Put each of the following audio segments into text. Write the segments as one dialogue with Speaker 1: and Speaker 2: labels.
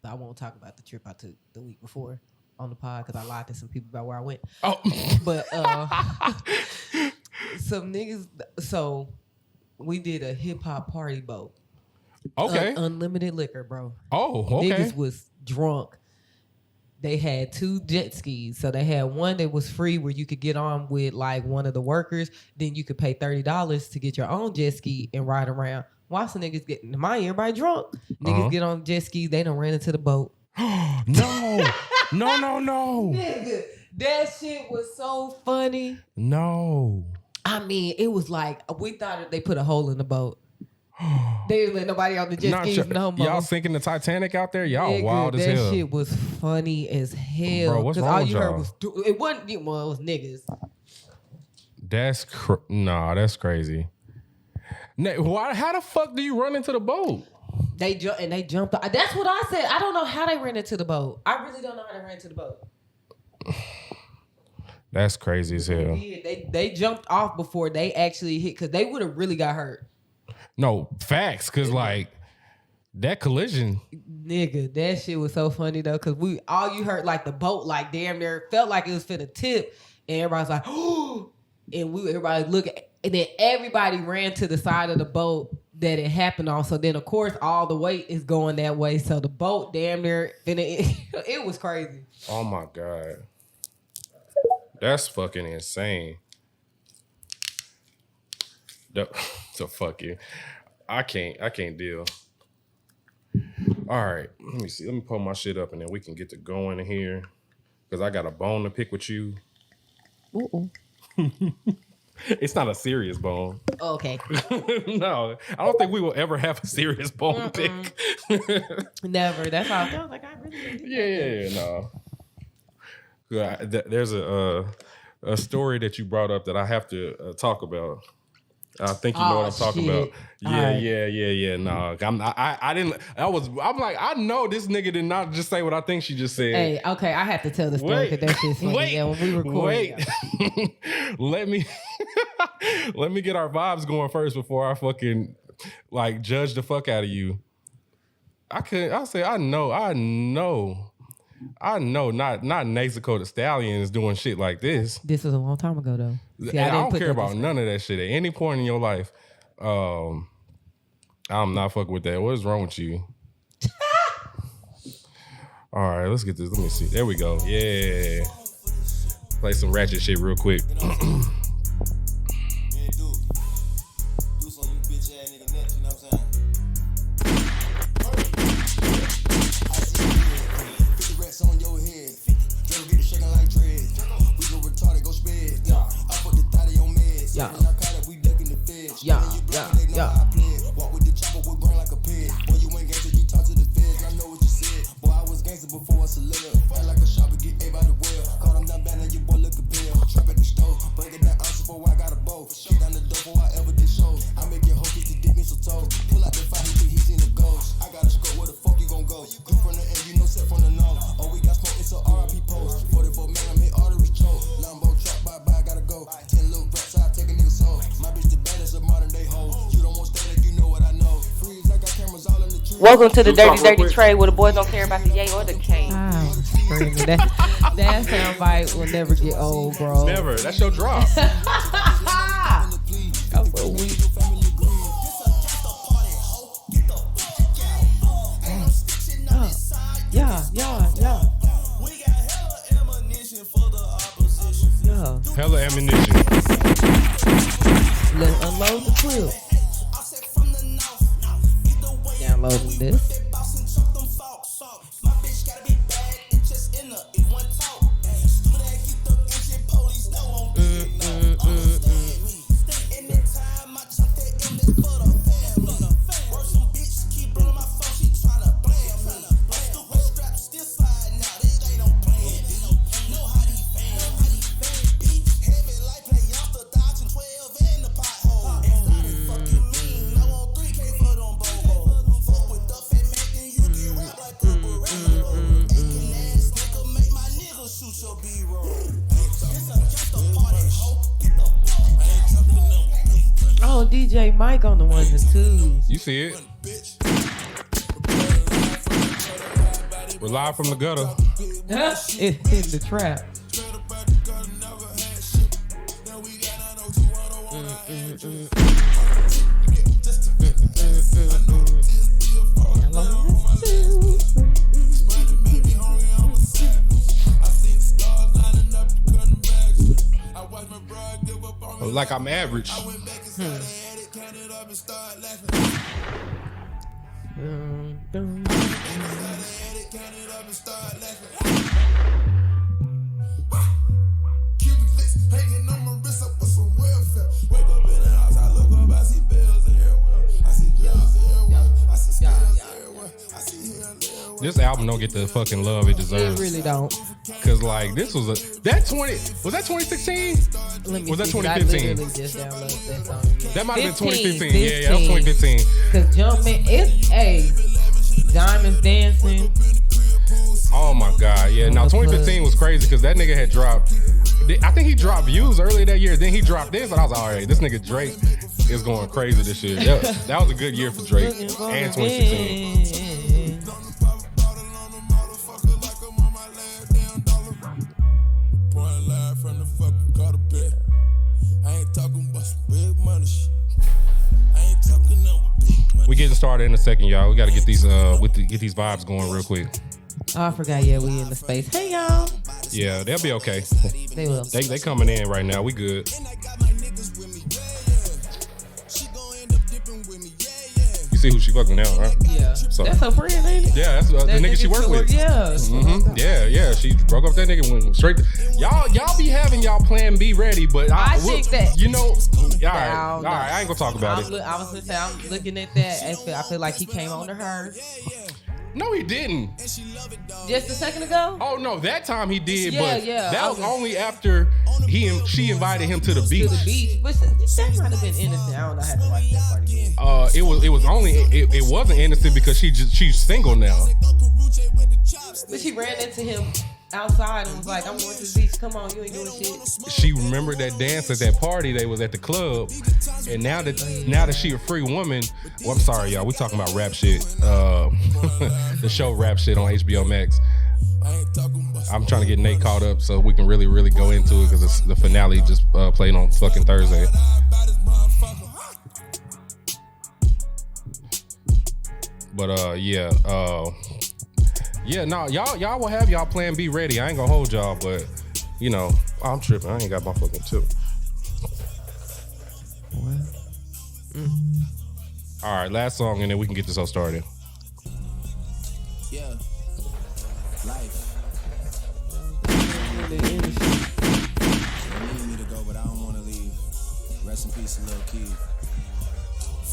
Speaker 1: I won't talk about the trip I took the week before on the pod because I lied to some people about where I went.
Speaker 2: Oh,
Speaker 1: but some niggas. So we did a hip hop party boat.
Speaker 2: Okay.
Speaker 1: Unlimited liquor, bro.
Speaker 2: Oh, okay.
Speaker 1: Niggas was drunk. They had 2 jet skis. So they had one that was free where you could get on with like one of the workers. Then you could pay $30 to get your own jet ski and ride around. Watch the niggas get, everybody drunk. Niggas get on jet skis. They done ran into the boat.
Speaker 2: No. No.
Speaker 1: Nigga, that shit was so funny.
Speaker 2: No.
Speaker 1: I mean, it was like, we thought they put a hole in the boat. They didn't let nobody on the jet skis no more.
Speaker 2: Y'all sinking the Titanic out there? Y'all
Speaker 1: Nigga,
Speaker 2: wild as hell.
Speaker 1: That shit was funny as hell.
Speaker 2: Bro, what's wrong
Speaker 1: all
Speaker 2: with
Speaker 1: you
Speaker 2: y'all?
Speaker 1: heard was, it wasn't, it was niggas.
Speaker 2: That's crazy. How the fuck do you run into the boat?
Speaker 1: They jumped. That's what I said. I don't know how they ran into the boat. I really don't know how they ran into the boat.
Speaker 2: That's crazy as hell.
Speaker 1: They jumped off before they actually hit because they would have really got hurt.
Speaker 2: No, facts, because like that collision.
Speaker 1: Nigga, that shit was so funny though, because all you heard like the boat like damn near felt like it was finna tip, and everybody's like, oh, and everybody looking, and then everybody ran to the side of the boat that it happened on. So then of course all the weight is going that way, so the boat damn near it was crazy. Oh
Speaker 2: my God, that's fucking insane. So fuck you. I can't deal. All right, let me see. Let me pull my shit up and then we can get to going in here. Because I got a bone to pick with you.
Speaker 1: Ooh.
Speaker 2: It's not a serious bone.
Speaker 1: Oh, okay.
Speaker 2: No, I don't think we will ever have a serious bone to pick.
Speaker 1: Never. That's how I felt like I really
Speaker 2: no. There's a story that you brought up that I have to talk about. I think you know what I'm talking about. Yeah. No, I'm like, I know this nigga did not just say what I think she just said.
Speaker 1: Hey, okay, I have to tell the story because that shit's funny. Yeah, when we record.
Speaker 2: Let me get our vibes going first before I fucking like judge the fuck out of you. I know not Naxico the Stallion is doing shit like this.
Speaker 1: This was a long time ago though. See,
Speaker 2: I don't care about none of that shit at any point in your life. I'm not fucking with that. What's wrong with you? All right, let's get this. Let me see. There we go. Yeah. Play some ratchet shit real quick.
Speaker 1: Yeah.
Speaker 3: Walk with the chopper with brain like a pig. Boy, you ain't gangster, you talk to the feds. I know what you said. Boy, I was gangster before I celeb. Act like a shopper, get A by the well. Caught him down bad, now your boy look a bill. Trap at the stove, break it down ounce before I got a bow. Shit down the door before I ever did shows. I make it hope it's the deep mistletoe. Pull out the fight, he seen the ghost. I got a scope, where the fuck you gon' go? Good from the end, you know set from the nose. Oh, we got smoke, it's a RIP post. 44 man, I'm hit arteries choke. Lambo trap, bye, gotta go. 10 little rats, I take a nigga soul. My bitch the baddest of modern day hoes. You don't want static, you know what I know. Freeze, I got cameras all in the tree.
Speaker 4: Welcome to the Dirty Trade where the boys don't care about the yay or the K.
Speaker 1: That soundbite will never get old, bro.
Speaker 2: Never. That's your drop.
Speaker 1: Yeah.
Speaker 2: Hella ammunition.
Speaker 1: Let's unload the clip. Downloading this. DJ Mike on the ones and twos.
Speaker 2: You see it? We're live from the gutter.
Speaker 1: It's in the trap.
Speaker 2: Like I'm average. This album don't get the fucking love it deserves.
Speaker 1: It really don't.
Speaker 2: Cause like this was that 2016? Was that 2015?
Speaker 1: I literally just downloaded that song.
Speaker 2: That might have been 2015.
Speaker 1: 15.
Speaker 2: Yeah, that was 2015.
Speaker 1: Cause Jumpman, it's Diamonds Dancing.
Speaker 2: Oh my god, yeah. Now 2015 was crazy because that nigga had dropped. I think he dropped Views earlier that year. Then he dropped this, and I was like, all right, this nigga Drake is going crazy this year. That was a good year for Drake and 2016. We getting started in a second, y'all. We got to get these get these vibes going real quick.
Speaker 1: Oh, I forgot. Yeah, we in the space. Hey, y'all.
Speaker 2: Yeah, they'll be okay.
Speaker 1: They will.
Speaker 2: They coming in right now. We good. You see who she fucking now, right?
Speaker 1: Yeah.
Speaker 2: So,
Speaker 1: that's her friend, ain't it?
Speaker 2: Yeah, that's the nigga she worked with.
Speaker 1: Yeah.
Speaker 2: Mm-hmm. Yeah. She broke up that nigga, went straight. Y'all be having y'all plan B ready, but
Speaker 1: I think that.
Speaker 2: You know. All right. I ain't gonna talk about it.
Speaker 1: I was gonna say I'm looking at that. I feel like he came on to her.
Speaker 2: No, he didn't.
Speaker 1: Just a second ago?
Speaker 2: Oh no, that time he did,
Speaker 1: Yeah,
Speaker 2: but
Speaker 1: yeah.
Speaker 2: that was only after she invited him to the beach.
Speaker 1: To the beach. But that might have been innocent. I don't know. I had to watch that part again.
Speaker 2: It wasn't innocent because she's single now.
Speaker 1: But she ran into him outside and was like, I'm going to the beach. Come on, you ain't doing shit.
Speaker 2: She remembered that dance at that party they was at the club, and now that she a free woman, well, I'm sorry y'all, we talking about rap shit. The show Rap Shit on HBO Max. I'm trying to get Nate caught up so we can really, really go into it because the finale just played on fucking Thursday. But yeah, no, y'all will have y'all plan B ready. I ain't gonna hold y'all, but you know, I'm tripping. I ain't got my fucking tip. All right, last song, and then we can get this all started.
Speaker 3: Yeah, life.
Speaker 1: The industry.
Speaker 3: They need me to go, but I don't want to leave. Rest in peace, Lil Keith.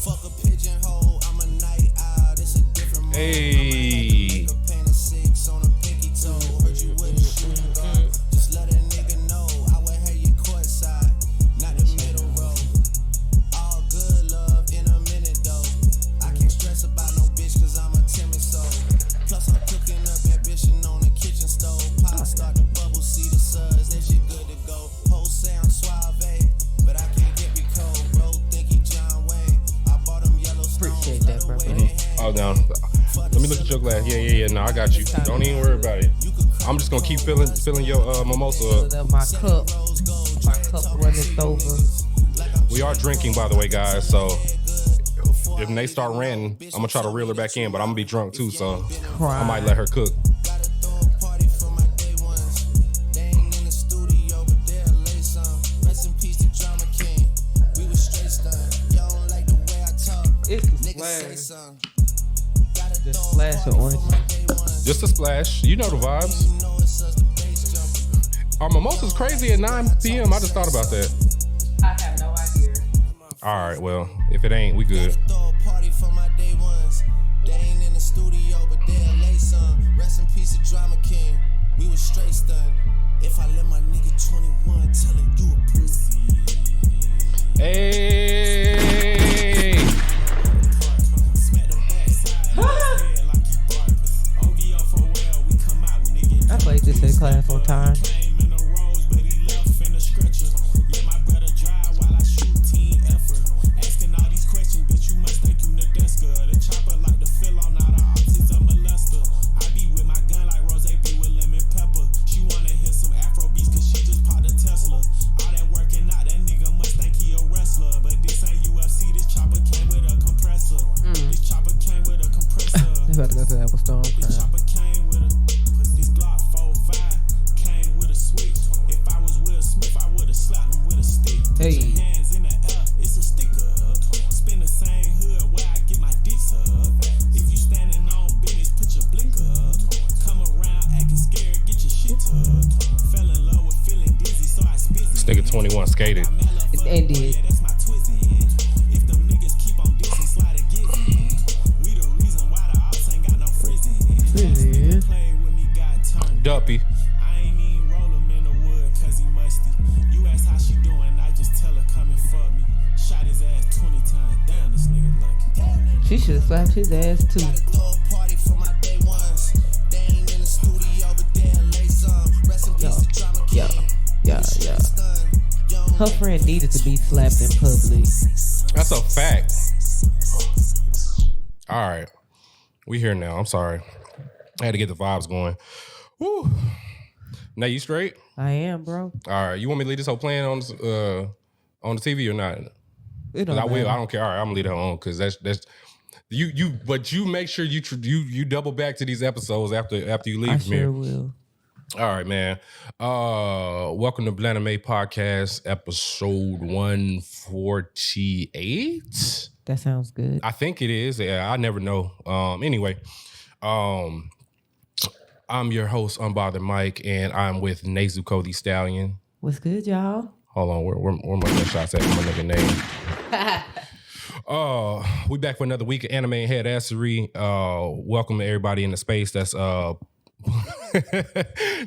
Speaker 3: Fuck a pigeonhole, I'm a night owl. This a different mode.
Speaker 2: Hey.
Speaker 3: I'm a pain of 6 on a pinky toe. Heard you wouldn't shoot a guard. Just let a nigga know I would have you courtside, not the middle row. All good love in a minute though. I can't stress about no bitch cause I'm a timid soul. Plus I'm cooking up ambition on the kitchen stove. Pop start to bubble, see the suds, then shit good to go. Whole sound suave, but I can't get me cold. Bro, think he John Wayne. I bought him yellow stones.
Speaker 1: Appreciate that, bro.
Speaker 2: Oh, no. Let me look at your glass. Yeah. No, I got you. Don't even worry about it. I'm just gonna keep filling your mimosa up.
Speaker 1: Fill up my cup running over.
Speaker 2: We are drinking, by the way, guys. So if Nate start ranting, I'm gonna try to reel her back in, but I'm gonna be drunk too, so I might let her cook.
Speaker 1: It's the splash. The splash of orange.
Speaker 2: Just a splash. You know the vibes. Our mimosa's crazy at 9 p.m. I just thought about that.
Speaker 1: I have no idea.
Speaker 2: All right, well, if it ain't, we good.
Speaker 3: Rest in peace, the drama king. We was straight stunned. If I let my nigga 21 tell him you approve.
Speaker 2: Hey.
Speaker 1: I played this in class one time. crying.
Speaker 3: Chopper came with a this Glock 45 came with a switch. If I was Will Smith, I would have slapped him with a stick.
Speaker 1: Hey.
Speaker 3: Put your hands in the air, it's a sticker. Spin the same hood where I get my dicks up. If you standing on business, put your blinker up. Come around acting scared, get your shit tucked. Fell in love with feeling dizzy, so I spit.
Speaker 2: This nigga 21 skated.
Speaker 1: And did.
Speaker 3: Yeah, that's my twizzing. If them niggas keep on dissing, slide a gizzy. We the reason why the ops ain't got no frizzing. Play with me, got turned.
Speaker 2: Duppy.
Speaker 3: I ain't even roll him in the wood cause he musty. You ask how she doing, I just tell her come and fuck me. Shot his ass 20 times. Damn, this nigga lucky.
Speaker 1: She should have slapped his ass too.
Speaker 3: Gotta throw a party for my day ones. They ain't in the studio, but they'll lay some. Rest in peace to Drama King.
Speaker 1: Yeah. Her friend needed to be slapped in public.
Speaker 2: That's a fact. All right. We here now. I'm sorry. I had to get the vibes going. Woo. Now you straight?
Speaker 1: I am, bro.
Speaker 2: All right. You want me to leave this whole plan on the TV or not?
Speaker 1: It
Speaker 2: 'Cause
Speaker 1: don't
Speaker 2: I will.
Speaker 1: matter.
Speaker 2: I don't care. All right, I'm gonna leave it on because that's you. But you make sure you double back to these episodes after you leave
Speaker 1: I
Speaker 2: from here.
Speaker 1: sure will.
Speaker 2: All right, man. Welcome to Blana May Podcast, episode 148.
Speaker 1: That sounds good.
Speaker 2: I think it is. Yeah, I never know. Anyway, I'm your host, Unbothered Mike, and I'm with Nezuko the Stallion.
Speaker 1: What's good, y'all?
Speaker 2: Hold on, where my gunshots at? My nigga name. We back for another week of anime and head assery. Welcome to everybody in the space that's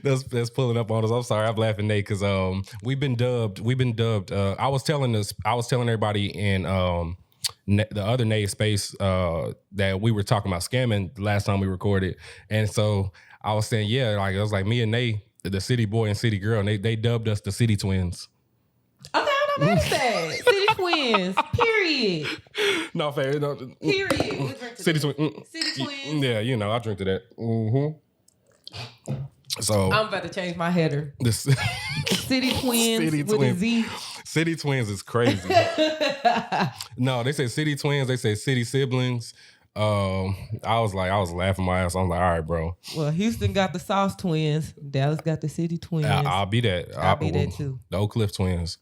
Speaker 2: that's pulling up on us. I'm sorry, I'm laughing, Nate, because we've been dubbed. I was telling everybody in the other Nate space that we were talking about scamming the last time we recorded, and so I was saying, yeah, like it was like me and Nate, the city boy and city girl, and they dubbed us the City Twins.
Speaker 1: Okay, I don't understand. City Twins. Period.
Speaker 2: No, fair. No,
Speaker 1: Period. We drink to
Speaker 2: City
Speaker 1: that.
Speaker 2: Twins.
Speaker 1: City Twins.
Speaker 2: Yeah, you know, I drink to that. Mm-hmm. So
Speaker 1: I'm about to change my header.
Speaker 2: this
Speaker 1: City Twins
Speaker 2: City
Speaker 1: with
Speaker 2: Twins.
Speaker 1: a Z.
Speaker 2: City Twins is crazy. No, they say City Twins. They say City Siblings. I was laughing my ass. I'm like, all right, bro.
Speaker 1: Well, Houston got the Sauce Twins. Dallas got the City Twins.
Speaker 2: I'll be that.
Speaker 1: I'll be that too.
Speaker 2: The Oak Cliff Twins.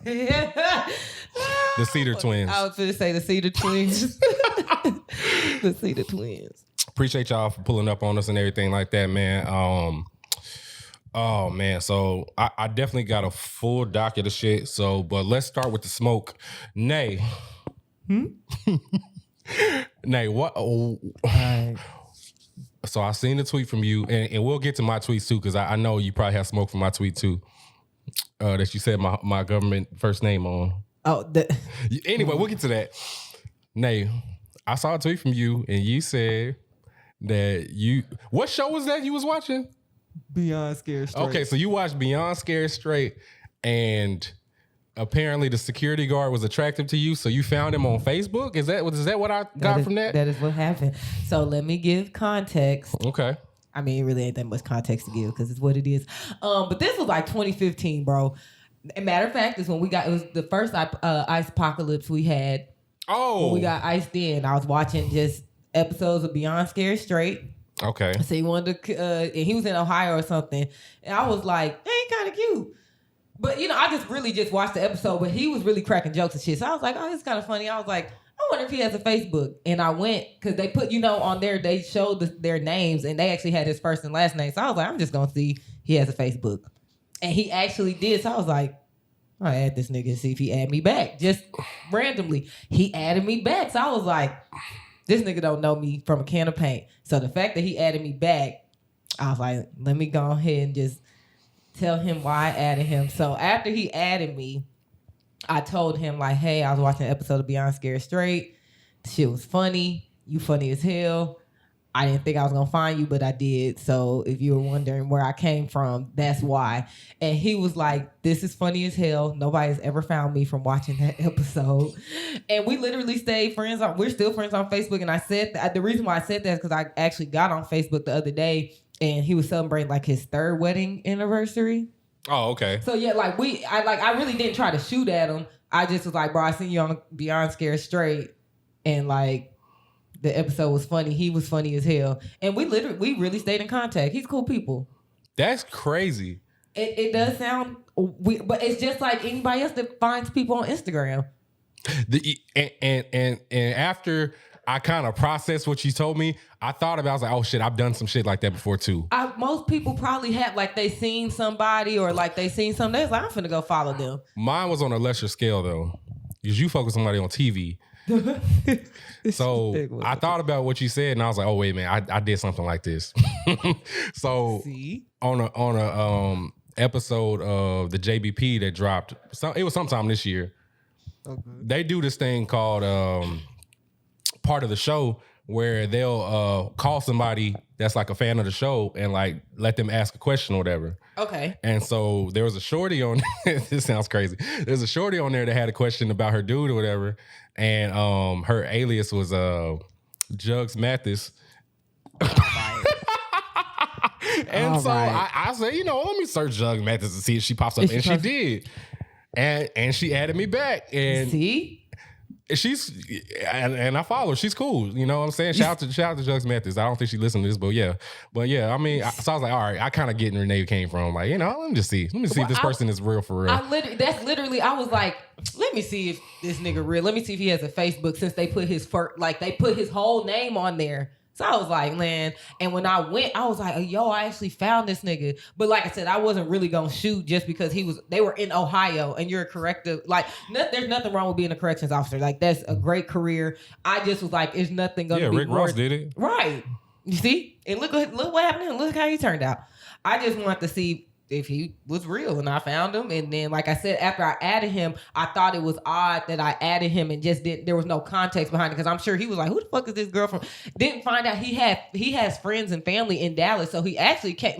Speaker 2: The Cedar Twins.
Speaker 1: I was going to say the Cedar Twins. The Cedar Twins.
Speaker 2: Appreciate y'all for pulling up on us and everything like that, man. Oh man, so I definitely got a full docket of shit. So, but let's start with the smoke. Nay. Nay, what? Oh.
Speaker 1: Right.
Speaker 2: So I seen the tweet from you, and we'll get to my tweets too, because I know you probably have smoke from my tweet too. That you said my government first name on.
Speaker 1: Oh,
Speaker 2: Anyway, we'll get to that. Nay, I saw a tweet from you, and you said that what show was that you was watching?
Speaker 1: Beyond Scared Straight.
Speaker 2: Okay, so you watched Beyond Scared Straight, and apparently the security guard was attractive to you, so you found him on Facebook? Is that what I got from that?
Speaker 1: That is what happened. So let me give context.
Speaker 2: Okay.
Speaker 1: I mean, it really ain't that much context to give because it's what it is. But this was like 2015, bro. And matter of fact, it was the first ice apocalypse we had.
Speaker 2: Oh.
Speaker 1: When we got iced in. I was watching just episodes of Beyond Scared Straight.
Speaker 2: Okay.
Speaker 1: So he wanted to, and he was in Ohio or something. And I was like, hey, kind of cute. But, I just really just watched the episode, but he was really cracking jokes and shit. So I was like, oh, this is kind of funny. I was like, I wonder if he has a Facebook. And I went, because they put, on there, they showed their names, and they actually had his first and last name. So I was like, I'm just going to see he has a Facebook. And he actually did. So I was like, I'll add this nigga and see if he add me back. Just randomly. He added me back. So I was like, this nigga don't know me from a can of paint. So the fact that he added me back, I was like, let me go ahead and just tell him why I added him. So after he added me, I told him like, hey, I was watching an episode of Beyond Scared Straight. The shit was funny. You funny as hell. I didn't think I was going to find you, but I did. So if you were wondering where I came from, that's why. And he was like, this is funny as hell. Nobody's ever found me from watching that episode. And we literally stayed friends. We're still friends on Facebook. And I said that, the reason why I said that is because I actually got on Facebook the other day and he was celebrating like his 3rd wedding anniversary.
Speaker 2: Oh, okay.
Speaker 1: So yeah, I really didn't try to shoot at him. I just was like, bro, I seen you on Beyond Scared Straight. And like, the episode was funny. He was funny as hell. And we really stayed in contact. He's cool people.
Speaker 2: That's crazy.
Speaker 1: It does sound weird, but it's just like anybody else that finds people on Instagram.
Speaker 2: And after I kind of processed what you told me, I thought about, I was like, oh shit, I've done some shit like that before too.
Speaker 1: Most people probably have, like, they seen somebody or like they seen something. They're like, I'm finna go follow them.
Speaker 2: Mine was on a lesser scale though, because you focus on somebody on TV. So I thought about what you said and I was like, oh wait, man, I did something like this. So on a episode of the JBP that dropped, it was sometime this year. Okay. They do this thing called part of the show where they'll call somebody that's like a fan of the show and like let them ask a question or whatever. Okay. And so there was a shorty on this sounds crazy. There's a shorty on there that had a question about her dude or whatever. And her alias was Jugs Mathis. And all so I said, let me search Jugs Mathis to see if she pops up. And she did. And she added me back. And see? And I follow her. She's cool. You know what I'm saying? Shout out to Jugs Mathis. I don't think she listened to this, but yeah. But yeah, I mean, so I was like, all right, I kind of get where Renee came from. Like, let me just see. Let me see if this person is real for real.
Speaker 1: I was like, let me see if this nigga real. Let me see if he has a Facebook since they put they put his whole name on there. So I was like, man, and when I went, I was like, yo, I actually found this nigga. But like I said, I wasn't really gonna shoot just because they were in Ohio and you're a corrective. Like, there's nothing wrong with being a corrections officer. Like, that's a great career. I just was like, there's nothing gonna be
Speaker 2: Rick Ross did it.
Speaker 1: Right. You see? And look what happened to him. Look how he turned out. I just wanted to see if he was real, and I found him. And then, like I said, after I added him, I thought it was odd that I added him and just there was no context behind it, because I'm sure he was like, who the fuck is this girl from? Didn't find out he has friends and family in Dallas, so he actually came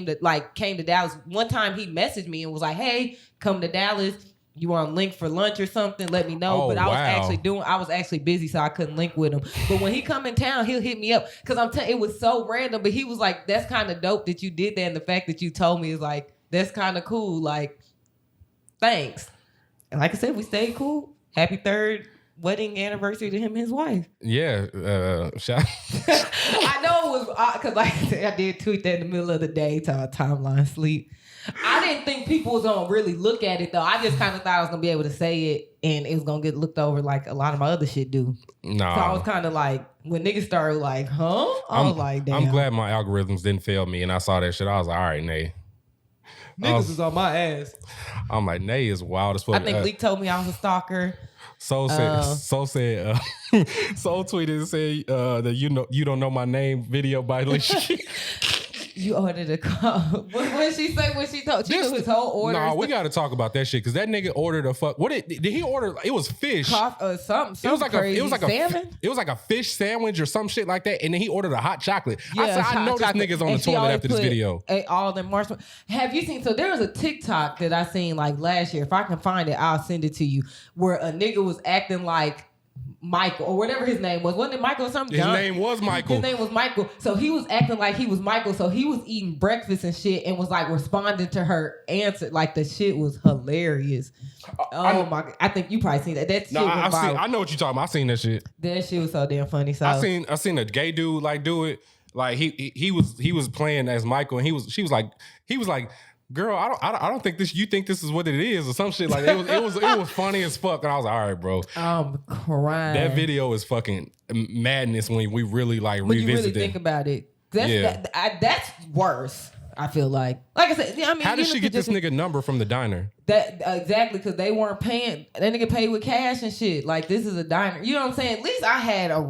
Speaker 1: to Dallas. One time he messaged me and was like, hey, come to Dallas. You want to link for lunch or something? Let me know. But I was actually busy, so I couldn't link with him. But when he come in town, he'll hit me up, because it was so random. But he was like, "That's kind of dope that you did that," and the fact that you told me is like, that's kind of cool. Like, thanks. And like I said, we stayed cool. Happy 3rd wedding anniversary to him and his wife.
Speaker 2: Yeah,
Speaker 1: I know it was odd because, like I said, I did tweet that in the middle of the day to our timeline sleep. I didn't think people was gonna really look at it though. I just kind of thought I was gonna be able to say it and it was gonna get looked over like a lot of my other shit do. Nah. So I was kind of like, when niggas started like, huh? I was like, damn.
Speaker 2: I'm glad my algorithms didn't fail me and I saw that shit. I was like, all right, Nay.
Speaker 1: Niggas is on my ass.
Speaker 2: I'm like, Nay is wild as fuck.
Speaker 1: I think Leak told me I was a stalker.
Speaker 2: Soul tweeted and said that you don't know my name video by Alicia.
Speaker 1: You ordered a car. What she say when she told you his whole order?
Speaker 2: No, we got to talk about that shit, because that nigga ordered a fuck. What did he order? It was fish.
Speaker 1: Something
Speaker 2: it was like
Speaker 1: crazy.
Speaker 2: It was like a fish sandwich or some shit like that, and then he ordered a hot chocolate. Yeah, I said, I know this nigga's on the toilet after this video.
Speaker 1: All them marshmallows. Have you seen? So there was a TikTok that I seen like last year. If I can find it, I'll send it to you. Where a nigga was acting like Michael or whatever his name was. Wasn't it Michael or something?
Speaker 2: His name was Michael.
Speaker 1: His name was Michael. So he was acting like he was Michael. So he was eating breakfast and shit and was like responding to her answer. Like, the shit was hilarious. I think you probably seen that. That shit was viral.
Speaker 2: I know what you're talking about. I seen that shit.
Speaker 1: That shit was so damn funny. So
Speaker 2: I seen a gay dude like do it. Like he was playing as Michael, and he was like, girl, I don't think you think this is what it is or some shit. Like, it was funny as fuck, and I was like, all right, bro.
Speaker 1: I'm crying.
Speaker 2: That video is fucking madness when we really like revisit it. When you really
Speaker 1: think about it, that's worse. I feel like I said, I mean,
Speaker 2: how did she get this nigga number from the diner?
Speaker 1: That exactly, because they weren't paying. That nigga paid with cash and shit. Like, this is a diner. You know what I'm saying? At least I had a on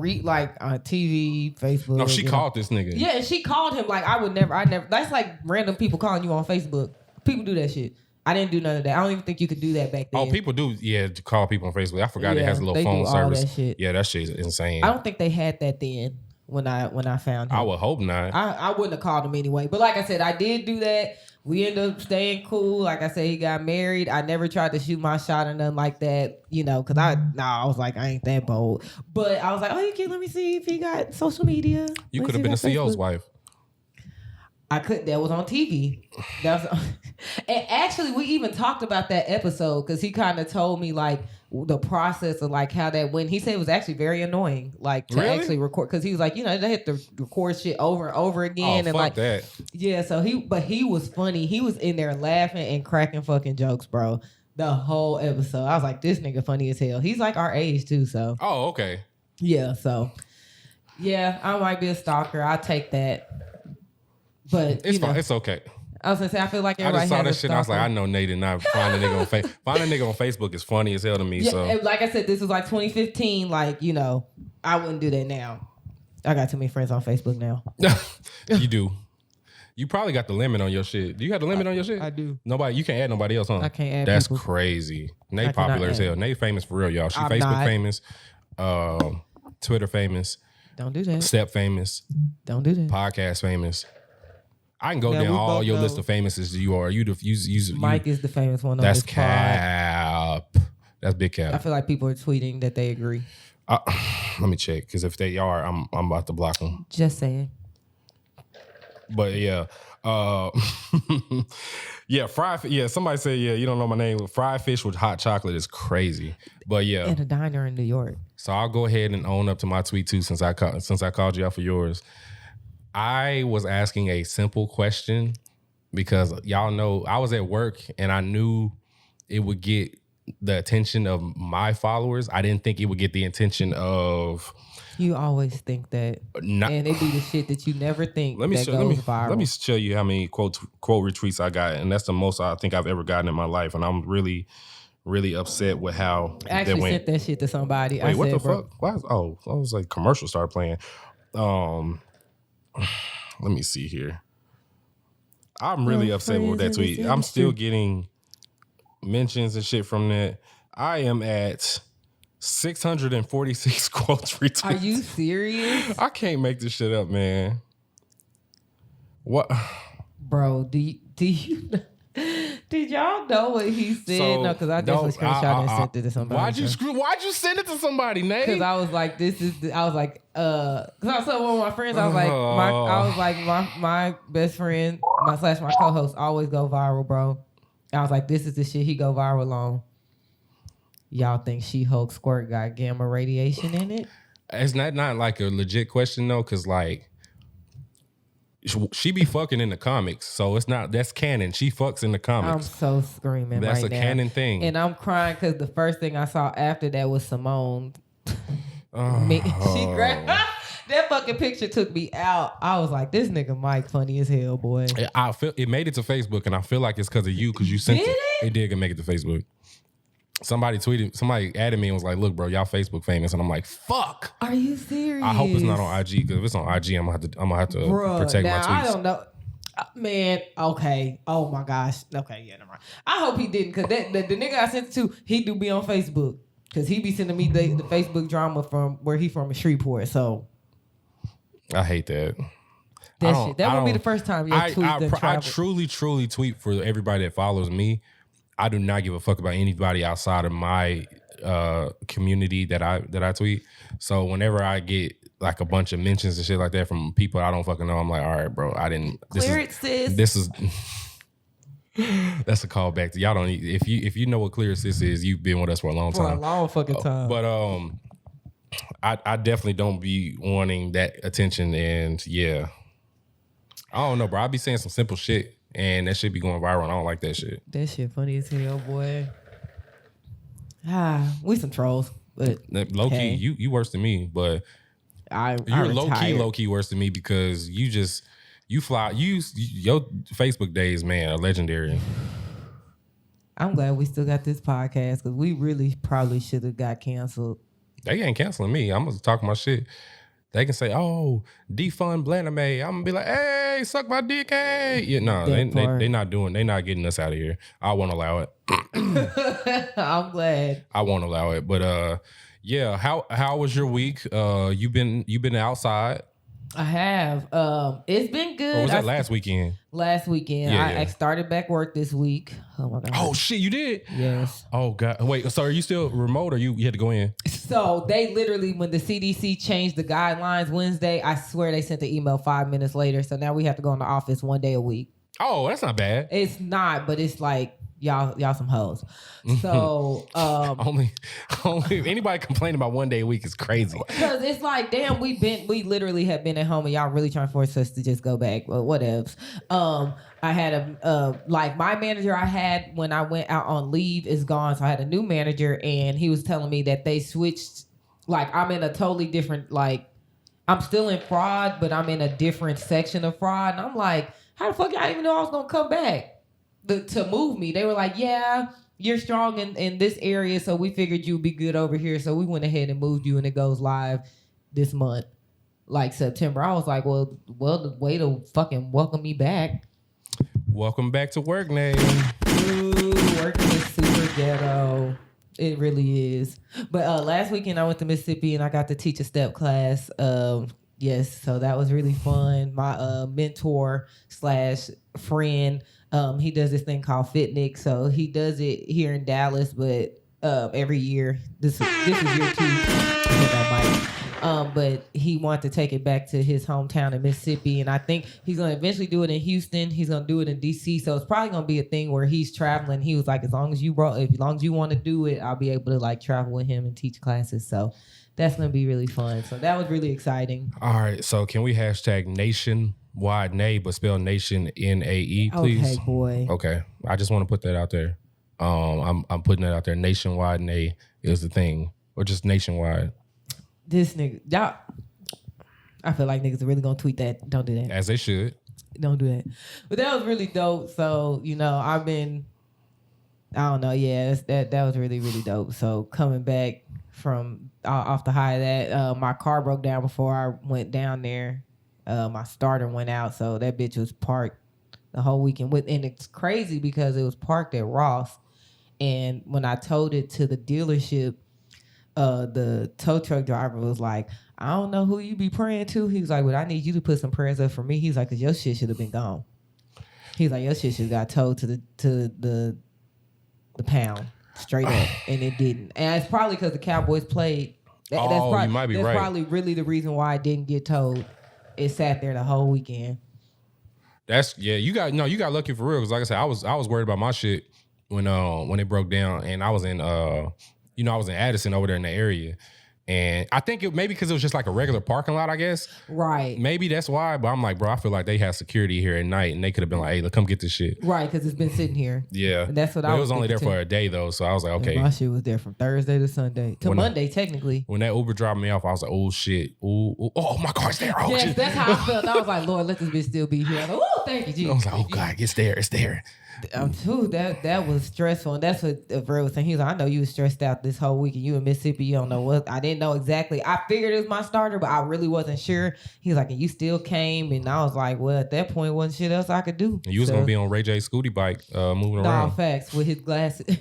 Speaker 1: TV, Facebook.
Speaker 2: No, she called this nigga.
Speaker 1: Yeah, and she called him. Like, I never. That's like random people calling you on Facebook. People do that shit. I didn't do none of that. I don't even think you could do that back then.
Speaker 2: Oh, people do. Yeah, to call people on Facebook. I forgot it has a little phone service. That shit. Yeah, that shit is insane.
Speaker 1: I don't think they had that then. When I found him.
Speaker 2: I would hope not.
Speaker 1: I wouldn't have called him anyway. But like I said, I did do that. We ended up staying cool. Like I said, he got married. I never tried to shoot my shot or nothing like that, because I was like, I ain't that bold. But I was like, oh, you can let me see if he got social media.
Speaker 2: You could have been a CEO's wife.
Speaker 1: I could. That was on TV. And actually, we even talked about that episode, because he kind of told me like the process of like how that went. He said it was actually very annoying, like to actually record, because he was like, they had to record shit over and over again, and
Speaker 2: fuck
Speaker 1: like
Speaker 2: that.
Speaker 1: Yeah, so he was funny. He was in there laughing and cracking fucking jokes, bro. The whole episode, I was like, this nigga funny as hell. He's like our age too, so.
Speaker 2: Oh, okay.
Speaker 1: Yeah, so. Yeah, I might be a stalker. I'll take that. But
Speaker 2: it's fine. It's okay.
Speaker 1: I was gonna say, I feel like everybody
Speaker 2: I just saw
Speaker 1: has
Speaker 2: that
Speaker 1: a
Speaker 2: shit. And I was like,
Speaker 1: stalker.
Speaker 2: I know Nate did not find a nigga on Facebook. Find a nigga on Facebook is funny as hell to me.
Speaker 1: Yeah,
Speaker 2: So,
Speaker 1: like I said, this was like 2015. Like, I wouldn't do that now. I got too many friends on Facebook now.
Speaker 2: you do. You probably got the limit on your shit. Do you have the limit on your shit?
Speaker 1: I do.
Speaker 2: Nobody. You can't add nobody else, huh?
Speaker 1: I can't add
Speaker 2: That's
Speaker 1: people.
Speaker 2: crazy.
Speaker 1: I
Speaker 2: Nate
Speaker 1: cannot
Speaker 2: popular as
Speaker 1: add.
Speaker 2: hell. Nate famous for real, y'all. She
Speaker 1: I'm
Speaker 2: Facebook
Speaker 1: not.
Speaker 2: famous. Twitter famous.
Speaker 1: Don't do that.
Speaker 2: Step famous.
Speaker 1: Don't do that.
Speaker 2: Podcast famous. I can go
Speaker 1: Now,
Speaker 2: down
Speaker 1: we
Speaker 2: all
Speaker 1: both
Speaker 2: your
Speaker 1: know
Speaker 2: list of famous as you are.
Speaker 1: Mike is the famous one on
Speaker 2: That's
Speaker 1: this pod.
Speaker 2: cap. That's big
Speaker 1: I
Speaker 2: cap.
Speaker 1: feel like people are tweeting that they agree.
Speaker 2: Let me check, because if they are, I'm about to block them.
Speaker 1: Just saying.
Speaker 2: But yeah, yeah, yeah, somebody said, yeah, you don't know my name. Fried fish with hot chocolate is crazy. But yeah,
Speaker 1: In a diner in New York.
Speaker 2: so I'll go ahead and own up to my tweet too, since I called you out for yours. I was asking a simple question because y'all know I was at work and I knew it would get the attention of my followers. I didn't think it would get the attention of.
Speaker 1: You always think that.
Speaker 2: Not,
Speaker 1: And it be the shit that you never think
Speaker 2: let me
Speaker 1: that
Speaker 2: show,
Speaker 1: goes viral.
Speaker 2: let me show you how many quote retweets I got, and that's the most I think I've ever gotten in my life, and I'm really, really upset with how
Speaker 1: I actually
Speaker 2: that went.
Speaker 1: sent that shit to somebody.
Speaker 2: Wait, what
Speaker 1: said,
Speaker 2: the fuck? Why? I was like, commercial started playing. Let me see here. I'm really upset with that tweet. I'm still getting mentions and shit from that. I am at 646 quotes retweets.
Speaker 1: Are you serious?
Speaker 2: I can't make this shit up, man. What?
Speaker 1: Bro, did y'all know what he said?
Speaker 2: So,
Speaker 1: no, because I definitely screenshot and sent it to somebody.
Speaker 2: Why'd you send it to somebody, Nate?
Speaker 1: Because I was like, because I was telling one of my friends, I was like, my best friend, my co-host always go viral, bro. I was like, this is the shit he go viral on. Y'all think She-Hulk squirt got gamma radiation in it?
Speaker 2: It's not like a legit question though, because like she be fucking in the comics, so that's canon. She fucks in the
Speaker 1: I'm
Speaker 2: comics.
Speaker 1: so screaming
Speaker 2: That's
Speaker 1: right
Speaker 2: a
Speaker 1: now.
Speaker 2: canon thing.
Speaker 1: And I'm crying because the first thing I saw after that was Simone. She grabbed that fucking picture took me out. I was like, this nigga Mike funny as hell, boy.
Speaker 2: I feel it made it to Facebook, and I feel like it's because of you, because you sent
Speaker 1: Did
Speaker 2: it.
Speaker 1: it?
Speaker 2: It did make it to Facebook. Somebody added me and was like, look, bro, y'all Facebook famous. And I'm like, fuck.
Speaker 1: Are you serious?
Speaker 2: I hope it's not on IG, because if it's on IG, I'm gonna have to
Speaker 1: Bruh,
Speaker 2: protect
Speaker 1: now,
Speaker 2: my tweets.
Speaker 1: I don't know. Man, okay. Oh my gosh. Okay, yeah, never mind. I hope he didn't, because the nigga I sent it to, he do be on Facebook. Because he be sending me the Facebook drama from where he from in Shreveport. So
Speaker 2: I hate that.
Speaker 1: that won't be the first time your tweet
Speaker 2: I
Speaker 1: traveled.
Speaker 2: truly tweet for everybody that follows me. I do not give a fuck about anybody outside of my community that I tweet. So whenever I get like a bunch of mentions and shit like that from people I don't fucking know, I'm like, all right, bro, I didn't.
Speaker 1: Clear it, sis.
Speaker 2: This is that's a callback to y'all. Don't if you know what Clear Sis is, you've been with us for a long
Speaker 1: For a
Speaker 2: time.
Speaker 1: long fucking time.
Speaker 2: But I definitely don't be wanting that attention, and yeah, I don't know, bro. I be saying some simple shit. And that shit be going viral, and I don't like that shit.
Speaker 1: That shit funny as hell, boy. We some trolls, but
Speaker 2: Low key, you worse than me, but you're low key worse than me, because your Facebook days, man, are legendary.
Speaker 1: I'm glad we still got this podcast, because we really probably should have got canceled.
Speaker 2: They ain't canceling me. I'm gonna talk my shit. They can say, "Oh, defund Blaname." I'm gonna be like, "Hey, suck my dick, hey." Yeah, no, they not getting us out of here. I won't allow it.
Speaker 1: I'm glad.
Speaker 2: I won't allow it. But yeah, how was your week? You been outside?
Speaker 1: I have. It's been good.
Speaker 2: Or was that last weekend?
Speaker 1: Last weekend.
Speaker 2: Yeah.
Speaker 1: I started back work this week. Oh my god.
Speaker 2: Oh shit, you did?
Speaker 1: Yes.
Speaker 2: Oh god. Wait, so are you still remote, or you had to go in?
Speaker 1: So they literally, when the CDC changed the guidelines Wednesday, I swear they sent the email 5 minutes later. So now we have to go in the office 1 day a week.
Speaker 2: Oh, that's not bad.
Speaker 1: It's not, but it's like y'all some hoes. So
Speaker 2: only anybody complaining about 1 day a week is crazy.
Speaker 1: Because it's like, damn, we literally have been at home and y'all really trying to force us to just go back. But whatevs. I had like my manager I had when I went out on leave is gone. So I had a new manager and he was telling me that they switched. Like I'm in a totally different, like I'm still in fraud, but I'm in a different section of fraud. And I'm like, how the fuck y'all even know I was going to come back to move me? They were like, yeah, you're strong in this area. So we figured you'd be good over here. So we went ahead and moved you and it goes live this month, like September. I was like, well, the way to fucking welcome me back.
Speaker 2: Welcome back to work, Nate.
Speaker 1: Dude, working is super ghetto. It really is. But last weekend I went to Mississippi and I got to teach a step class. Yes, so that was really fun. My mentor / friend, he does this thing called Fitnik. So he does it here in Dallas, but every year. This is year 2. But he wanted to take it back to his hometown in Mississippi, and I think he's going to eventually do it in Houston. He's going to do it in DC, so it's probably going to be a thing where he's traveling. He was like, as long as you want to do it, I'll be able to like travel with him and teach classes. So that's going to be really fun. So that was really exciting.
Speaker 2: All right, so can we hashtag nationwide Nay, but spell nation NAE, please?
Speaker 1: Okay, boy.
Speaker 2: Okay, I just want to put that out there. I'm putting that out there. Nationwide Nay is the thing, or just nationwide.
Speaker 1: This nigga, y'all, I feel like niggas are really gonna tweet that. Don't do that.
Speaker 2: As they should.
Speaker 1: Don't do that. But that was really dope. So, I don't know. Yeah, that was really, really dope. So coming back from off the high of that, my car broke down before I went down there. My starter went out. So that bitch was parked the whole weekend. And it's crazy because it was parked at Ross. And when I towed it to the dealership, the tow truck driver was like, I don't know who you be praying to. He was like, but I need you to put some prayers up for me. He's like, 'cause your shit should have been gone. He's like, your shit should have got towed to the pound straight up, and it didn't. And it's probably because the Cowboys played.
Speaker 2: You might be right.
Speaker 1: That's probably really the reason why it didn't get towed. It sat there the whole weekend.
Speaker 2: You got lucky for real. Because like I said, I was worried about my shit when it broke down, and I was in I was in Addison over there in the area. And I think maybe because it was just like a regular parking lot, I guess.
Speaker 1: Right.
Speaker 2: Maybe that's why. But I'm like, bro, I feel like they had security here at night and they could have been like, hey, look, come get this shit.
Speaker 1: Right, because it's been sitting here.
Speaker 2: Yeah.
Speaker 1: And that's what I was
Speaker 2: It was only there for a day, though. So I was like, okay.
Speaker 1: And my shit was there from Thursday to Sunday. To Monday, technically.
Speaker 2: When that Uber dropped me off, I was like, oh, shit. Ooh, oh, my car's there. Oh,
Speaker 1: yes,
Speaker 2: shit.
Speaker 1: That's how I felt. I was like, Lord, let this bitch still be here. I was like, oh, thank you, Jesus.
Speaker 2: I was like, oh, God, it's there. It's there.
Speaker 1: Too, that was stressful, and that's what Ver was saying. He was like, I know you was stressed out this whole week, and you in Mississippi, you don't know what. I didn't know exactly. I figured it was my starter, but I really wasn't sure. He was like, and you still came, and I was like, well, at that point, wasn't shit else I could do.
Speaker 2: And you was gonna be on Ray J's Scooty bike, moving around.
Speaker 1: No, facts, with his glasses,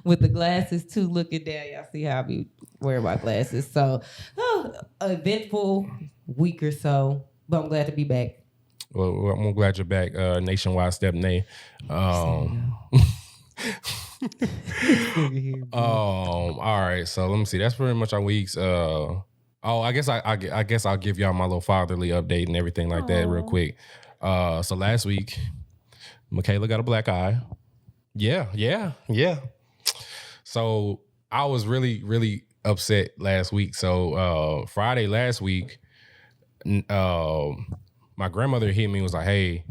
Speaker 1: with the glasses too. Looking down, y'all see how I be wearing my glasses. So, eventful week or so, but I'm glad to be back.
Speaker 2: Well, I'm glad you're back. Nationwide Step Nay. All right. So let me see. That's pretty much our weeks. I guess I'll give y'all my little fatherly update and everything like that real quick. So last week, Michaela got a black eye. Yeah. So I was really, really upset last week. So Friday last week, my grandmother hit me and was like, hey,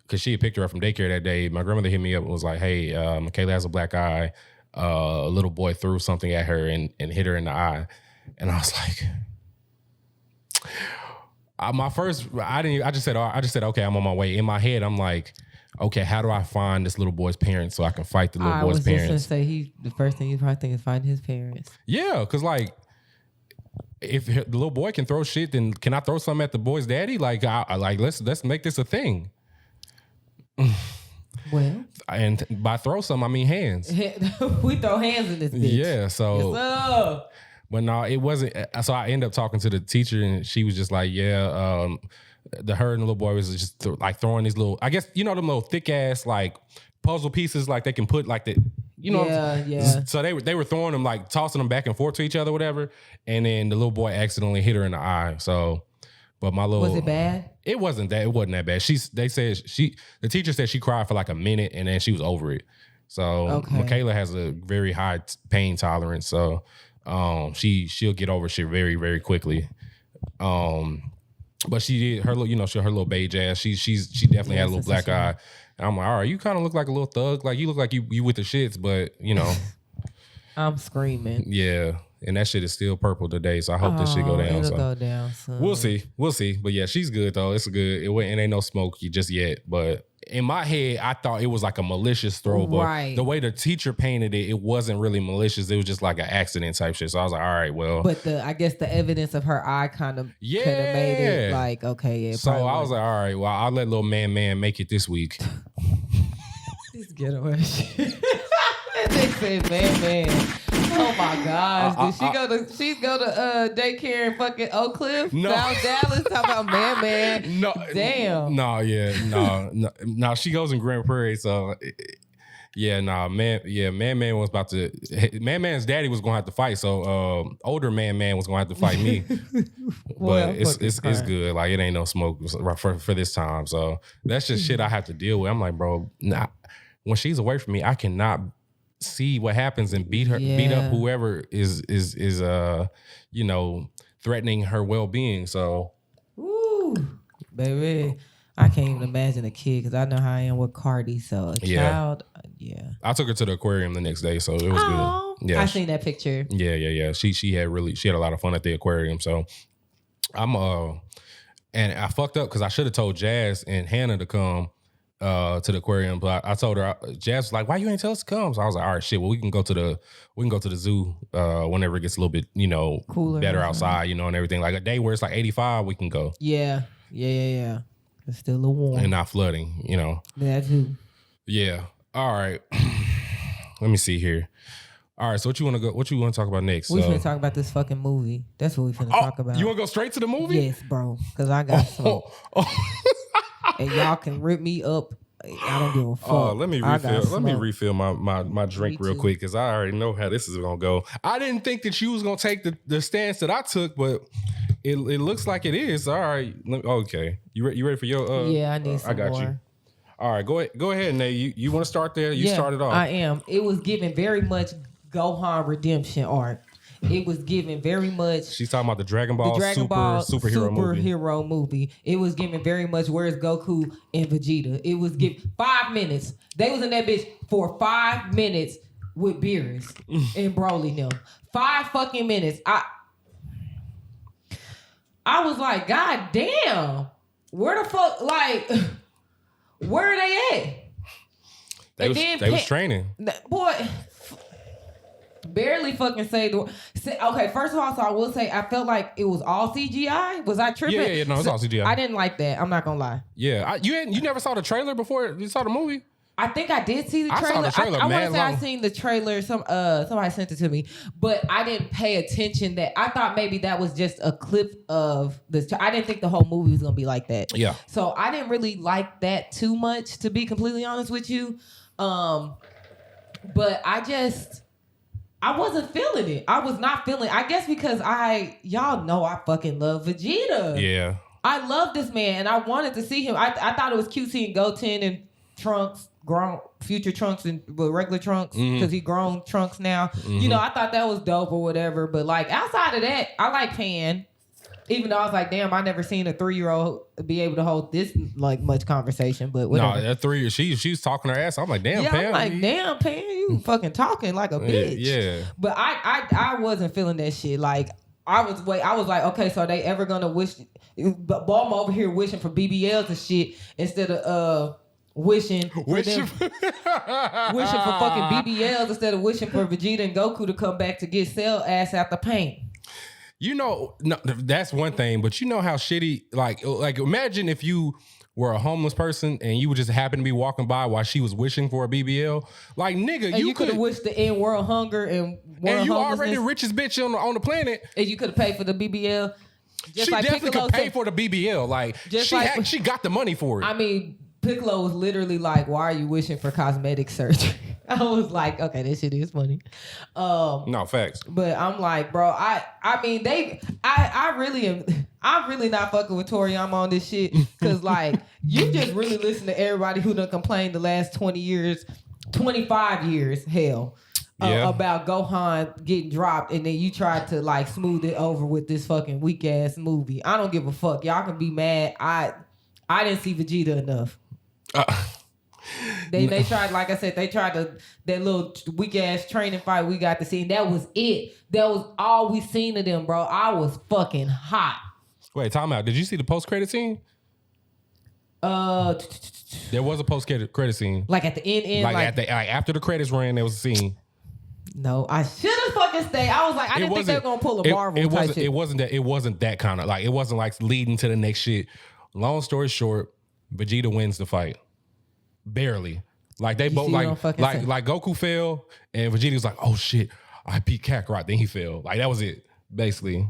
Speaker 2: because she had picked her up from daycare that day. My grandmother hit me up and was like, hey, Michaela has a black eye. A little boy threw something at her and hit her in the eye. And I was like, I just said, okay, I'm on my way. In my head, I'm like, okay, how do I find this little boy's parents so I can fight the little boy's parents? I was
Speaker 1: just going to say, the first thing you probably think is find his parents.
Speaker 2: Yeah, because like, if the little boy can throw shit, then can I throw something at the boy's daddy? Like, let's make this a thing.
Speaker 1: Well,
Speaker 2: and by throw something, I mean hands.
Speaker 1: We throw hands in this bitch.
Speaker 2: Yeah, so.
Speaker 1: Yes,
Speaker 2: but no, it wasn't. So I ended up talking to the teacher, and she was just like, yeah, her and the little boy was just like throwing these little, I guess, them little thick ass like puzzle pieces, like they can put like the.
Speaker 1: Yeah.
Speaker 2: So they were throwing them, like tossing them back and forth to each other, whatever. And then the little boy accidentally hit her in the eye. So, but my little,
Speaker 1: was it bad?
Speaker 2: It wasn't that bad. The teacher said she cried for like a minute and then she was over it. So Michaela has a very high pain tolerance. So she'll get over shit very, very quickly. But she did her little beige ass. She definitely had a little black eye. And I'm like, all right, you kind of look like a little thug. Like you look like you with the shits, but
Speaker 1: I'm screaming.
Speaker 2: Yeah. And that shit is still purple today, so I hope this shit go down.
Speaker 1: It'll go down soon.
Speaker 2: We'll see. But yeah, she's good though. It's good. It ain't no smoke just yet. But in my head, I thought it was like a malicious throw. But the way the teacher painted it, it wasn't really malicious. It was just like an accident type shit. So I was like, all right, well.
Speaker 1: But I guess the evidence of her eye kind of could have made it like, okay, yeah.
Speaker 2: So I was like, all right, well, I'll let little man make it this week.
Speaker 1: This ghetto ass shit. They said man. Oh my gosh! Did she go to daycare in fucking Oak Cliff, South Dallas? Talk about man.
Speaker 2: No,
Speaker 1: damn.
Speaker 2: No. She goes in Grand Prairie, so man was about to. Man's daddy was gonna have to fight, so older man was gonna have to fight me. But it's good. Like it ain't no smoke for this time. So that's just shit I have to deal with. I'm like, bro, when she's away from me, I cannot see what happens and beat up whoever is threatening her well-being. So
Speaker 1: baby, I can't even imagine a kid because I know how I am with Cardi. So a child,
Speaker 2: I took her to the aquarium the next day, so it was good. Yeah,
Speaker 1: I seen that picture.
Speaker 2: Yeah. She had a lot of fun at the aquarium. So I'm and I fucked up because I should have told Jazz and Hannah to come to the aquarium, but I told her, Jazz was like, why you ain't tell us to come? So I was like, all right, shit, well, we can go to the zoo whenever it gets a little bit, cooler, better outside, and everything. Like a day where it's like 85, we can go.
Speaker 1: Yeah. It's still a little warm.
Speaker 2: And not flooding,
Speaker 1: That too.
Speaker 2: Yeah. All right. Let me see here. All right, so what you want to talk about next?
Speaker 1: We finna talk about this fucking movie. That's what we finna talk about.
Speaker 2: You want to go straight to the movie?
Speaker 1: Yes, bro, because I got some. And y'all can rip me up. I don't give a fuck.
Speaker 2: Let me refill my drink real quick because I already know how this is gonna go. I didn't think that you was gonna take the stance that I took, but it looks like it is. All right. Okay. You ready for your?
Speaker 1: Yeah, I need some more. I got you.
Speaker 2: All right. Go ahead, Nate. You want to start there? You started off.
Speaker 1: I am. It was given very much Gohan redemption arc. It was given very much.
Speaker 2: She's talking about the Dragon Ball superhero
Speaker 1: movie. It was given very much. Where's Goku and Vegeta? It was given 5 minutes. They was in that bitch for 5 minutes with Beerus and Broly now. 5 fucking minutes. I was like, God damn, where the fuck? Like, where are they at?
Speaker 2: They was training.
Speaker 1: Boy. Barely fucking say the word. Okay, first of all, so I will say I felt like it was all CGI. Was I tripping?
Speaker 2: Yeah, no, it's all CGI.
Speaker 1: I didn't like that. I'm not gonna lie.
Speaker 2: Yeah, you never saw the trailer before you saw the movie?
Speaker 1: I think I did see the trailer.
Speaker 2: I saw the trailer.
Speaker 1: I want to say I seen the trailer. Somebody sent it to me, but I didn't pay attention. That I thought maybe that was just a clip of this. I didn't think the whole movie was gonna be like that.
Speaker 2: Yeah.
Speaker 1: So I didn't really like that too much, to be completely honest with you. But I wasn't feeling it. I was not feeling it. I guess because y'all know I fucking love Vegeta.
Speaker 2: Yeah.
Speaker 1: I love this man and I wanted to see him. I thought it was cute seeing Goten and Trunks, grown future Trunks and regular Trunks, because he grown Trunks now. Mm-hmm. I thought that was dope or whatever. But like outside of that, I like Pan. Even though I was like, damn, I never seen a 3-year-old be able to hold this like much conversation. But whatever.
Speaker 2: No, that 3 she's talking her ass. I'm like, damn, Pan.
Speaker 1: I'm like, damn, Pan, you fucking talking like a bitch.
Speaker 2: Yeah.
Speaker 1: But I wasn't feeling that shit. Like I was like, okay, so are they ever gonna wish? Bulma over here wishing for BBLs and shit instead of wishing for fucking BBLs instead of wishing for Vegeta and Goku to come back to get Cell ass out the paint.
Speaker 2: No, that's one thing, but you know how shitty, like imagine if you were a homeless person and you would just happen to be walking by while she was wishing for a BBL. Like, nigga,
Speaker 1: and you could have wished to end world hunger and
Speaker 2: you already the richest bitch on the planet.
Speaker 1: And you could have paid for the BBL.
Speaker 2: She definitely could pay for the BBL. Like, she got the money for it.
Speaker 1: I mean, Piccolo was literally like, why are you wishing for cosmetic surgery? I was like, okay, this shit is funny.
Speaker 2: No, facts.
Speaker 1: But I'm like, bro, I mean, I'm really not fucking with Toriyama on this shit. Cause like, you just really listen to everybody who done complained the last 20 years 25 years, hell.
Speaker 2: Yeah.
Speaker 1: About Gohan getting dropped, and then you tried to like smooth it over with this fucking weak ass movie. I don't give a fuck. Y'all can be mad. I didn't see Vegeta enough. They tried, like I said, they tried that little weak ass training fight we got to see, and that was it. That was all we seen of them, bro. I was fucking hot.
Speaker 2: Wait, time out. Did you see the post credit scene? There was a post credit scene.
Speaker 1: Like at the end,
Speaker 2: like after the credits ran, there was a scene.
Speaker 1: No, I should have fucking stayed. I was like, I didn't think they were gonna pull a Marvel type shit.
Speaker 2: It wasn't that kind of like, it wasn't like leading to the next shit. Long story short, Vegeta wins the fight. Barely. Like they both like Goku fell and Vegeta was like, oh shit, I beat Kakarot. Then he fell. Like that was it. Basically.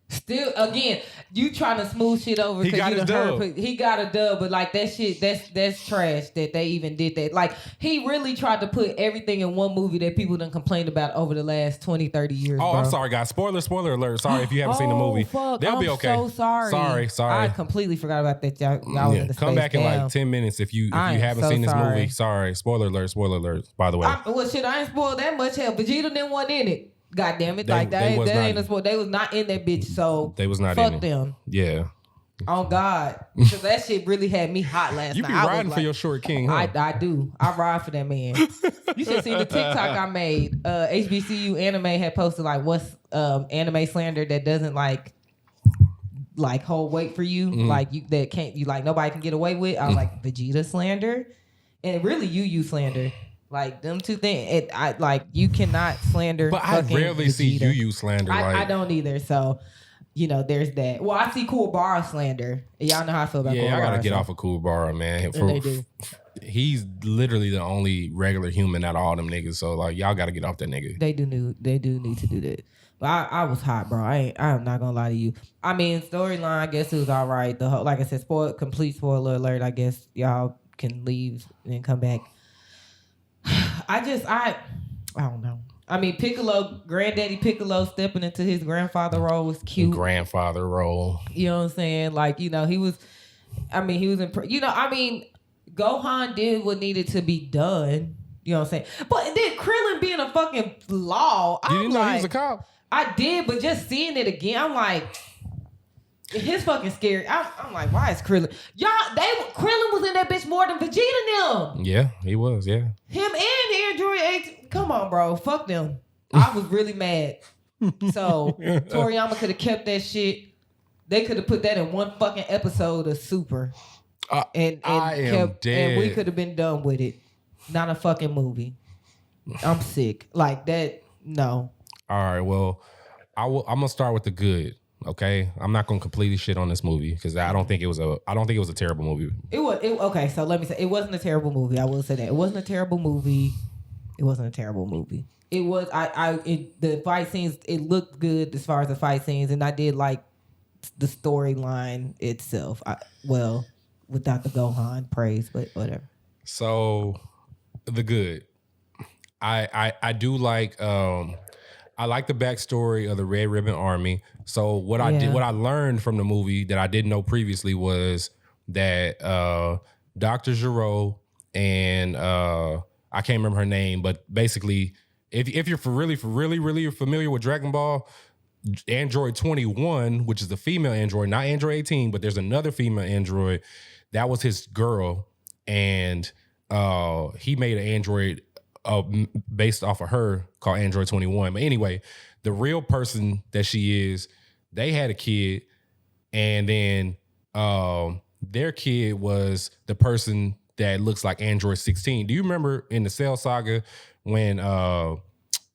Speaker 1: Still, again, you trying to smooth shit over.
Speaker 2: He got his dub.
Speaker 1: He got a dub, but like that shit, that's trash that they even did that. Like he really tried to put everything in one movie that people done complained about over the last 20, 30 years.
Speaker 2: Oh,
Speaker 1: bro.
Speaker 2: I'm sorry, guys. Spoiler alert. Sorry if you haven't seen the movie.
Speaker 1: Fuck.
Speaker 2: They'll be okay.
Speaker 1: I'm so sorry.
Speaker 2: Sorry.
Speaker 1: I completely forgot about that. Y'all was in the
Speaker 2: come back in like 10 minutes if you haven't seen this movie. Sorry. Spoiler alert, by the way.
Speaker 1: Well, shit, I ain't spoiled that much. Hell, Vegeta didn't want in it. God damn it. That ain't a sport. They was not in that bitch, so
Speaker 2: they was not
Speaker 1: fuck
Speaker 2: in it.
Speaker 1: them.
Speaker 2: Yeah.
Speaker 1: Oh God. Because that shit really had me hot last night.
Speaker 2: You be riding for your short king, huh?
Speaker 1: I do. I ride for that man. You should see the TikTok I made. HBCU Anime had posted like what's anime slander that doesn't like hold weight for you. Like you that can't you like nobody can get away with. I was like Vegeta slander. And really you slander. Like them two things, you cannot slander.
Speaker 2: But I rarely
Speaker 1: Vegeta.
Speaker 2: see you slander.
Speaker 1: I don't either. So, there's that. Well, I see Kuwabara slander. Y'all know how I feel about Kuwabara.
Speaker 2: Yeah, I gotta get off of Kuwabara, man.
Speaker 1: They do.
Speaker 2: He's literally the only regular human out of all them niggas. So like, y'all gotta get off that nigga.
Speaker 1: They do need to do that. But I was hot, bro. I am not gonna lie to you. I mean, storyline, I guess it was all right. The whole, like I said, complete spoiler alert. I guess y'all can leave and come back. I don't know. I mean, Granddaddy Piccolo stepping into his grandfather role was cute.
Speaker 2: Grandfather role.
Speaker 1: You know what I'm saying? Like, he was Gohan did what needed to be done. You know what I'm saying? But then Krillin being a fucking law.
Speaker 2: You didn't know he was a cop?
Speaker 1: I did, but just seeing it again, I'm like, his fucking scary. I'm like, why is Krillin? Krillin was in that bitch more than Vegeta and them.
Speaker 2: Yeah, he was. Yeah.
Speaker 1: Him and Android 8. Come on, bro. Fuck them. I was really mad. So Toriyama could have kept that shit. They could have put that in one fucking episode of Super, and we could have been done with it. Not a fucking movie. I'm sick. Like that. No. All
Speaker 2: right. Well, I'm gonna start with the good. Okay, I'm not gonna completely shit on this movie because I don't think it was a terrible movie.
Speaker 1: Okay. So let me say it wasn't a terrible movie. I will say that it wasn't a terrible movie. It wasn't a terrible movie. It was. The fight scenes. It looked good as far as the fight scenes, and I did like the storyline itself. Without the Gohan praise, but whatever.
Speaker 2: So, the good. I do like. I like the backstory of the Red Ribbon Army. So what I learned from the movie that I didn't know previously was that Dr. Gero and I can't remember her name, but basically, if you're really familiar with Dragon Ball, Android 21, which is the female android, not Android 18, but there's another female android, that was his girl, and he made an android based off of her called Android 21. But anyway, the real person that she is, they had a kid, and then their kid was the person that looks like Android 16. Do you remember in the Cell Saga when the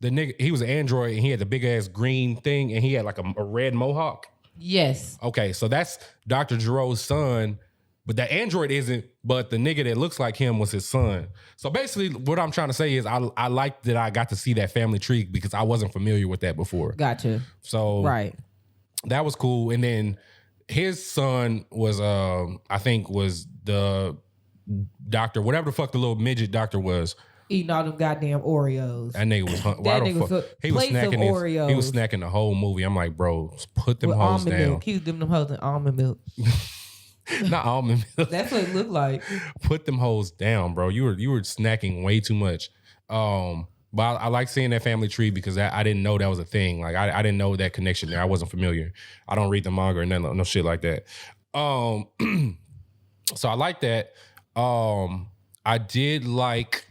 Speaker 2: nigga, he was an android and he had the big ass green thing and he had like a red mohawk? Yes. Okay, so that's Dr. Gero's son. But the android isn't, but the nigga that looks like him was his son. So basically what I'm trying to say is I like that I got to see that family tree because I wasn't familiar with that before. Gotcha. So right. That was cool. And then his son was, I think was the doctor, whatever the fuck the little midget doctor was. Eating all them goddamn Oreos. That nigga was he was snacking the whole movie. I'm like, bro, put them hoes down.
Speaker 1: Milk. He was giving them hoes in almond milk.
Speaker 2: Not almond milk.
Speaker 1: That's what it looked like.
Speaker 2: Put them hoes down, bro. You were snacking way too much. But I like seeing that family tree because I didn't know that was a thing. Like I didn't know that connection there. I wasn't familiar. I don't read the manga or no shit like that. So I like that. I did like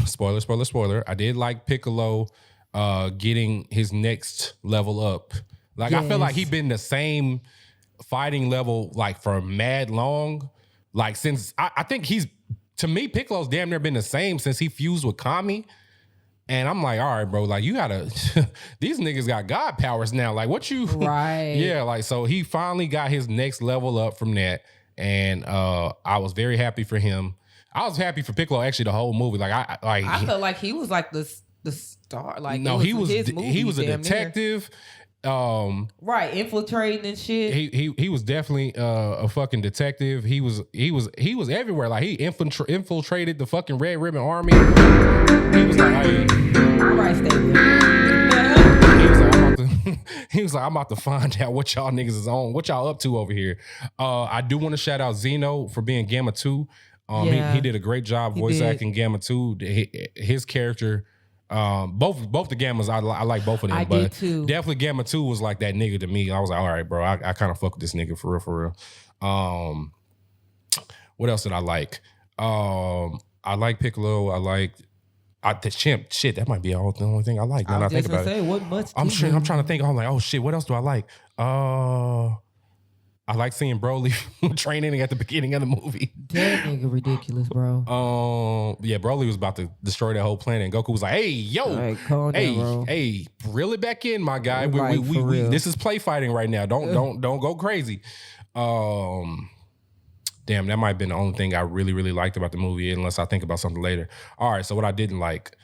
Speaker 2: spoiler. I did like Piccolo getting his next level up. Like I feel like he's been the same fighting level like for mad long. Like since I think to me, Piccolo's damn near been the same since he fused with Kami. And I'm like, all right, bro, like you gotta, these niggas got God powers now. Like what you,
Speaker 1: right?
Speaker 2: Yeah, like so he finally got his next level up from that. And I was very happy for him. I was happy for Piccolo actually the whole movie. Like
Speaker 1: I felt like he was like the star. Like
Speaker 2: no, he was a detective.
Speaker 1: Right, infiltrating and shit.
Speaker 2: He was definitely a fucking detective. He was everywhere. Like he infiltrated the fucking Red Ribbon Army. He was like, hey.
Speaker 1: Right,
Speaker 2: he was like, I'm about to find out what y'all niggas is on, what y'all up to over here. I do want to shout out Zeno for being Gamma 2. He did a great job voice acting Gamma 2. His character. Both the Gammas, I like both of them, but definitely Gamma 2 was like that nigga to me. I was like, all right, bro, I kind of fuck with this nigga for real. What else did I like? I like Piccolo. I like the Chimp. Shit, that might be the only thing I like. Now I think about it.
Speaker 1: What much?
Speaker 2: I'm trying to think. I'm like, oh shit, what else do I like? I like seeing Broly training at the beginning of the movie.
Speaker 1: That nigga ridiculous, bro.
Speaker 2: Yeah, Broly was about to destroy that whole planet, and Goku was like, "Hey, yo,
Speaker 1: right, calm down, bro.
Speaker 2: Hey, reel it back in, my guy.
Speaker 1: Like,
Speaker 2: We this is play fighting right now. Don't go crazy." Damn, that might have been the only thing I really liked about the movie, unless I think about something later. All right, so what I didn't like,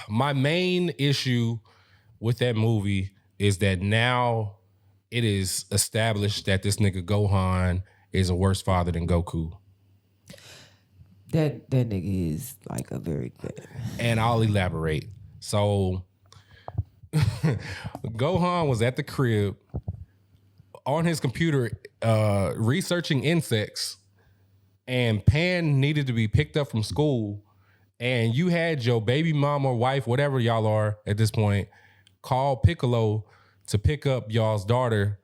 Speaker 2: my main issue with that movie is that now it is established that this nigga Gohan is a worse father than Goku.
Speaker 1: That nigga is like a very good.
Speaker 2: And I'll elaborate. So Gohan was at the crib on his computer researching insects, and Pan needed to be picked up from school, and you had your baby mama, wife, whatever y'all are at this point, call Piccolo to pick up y'all's daughter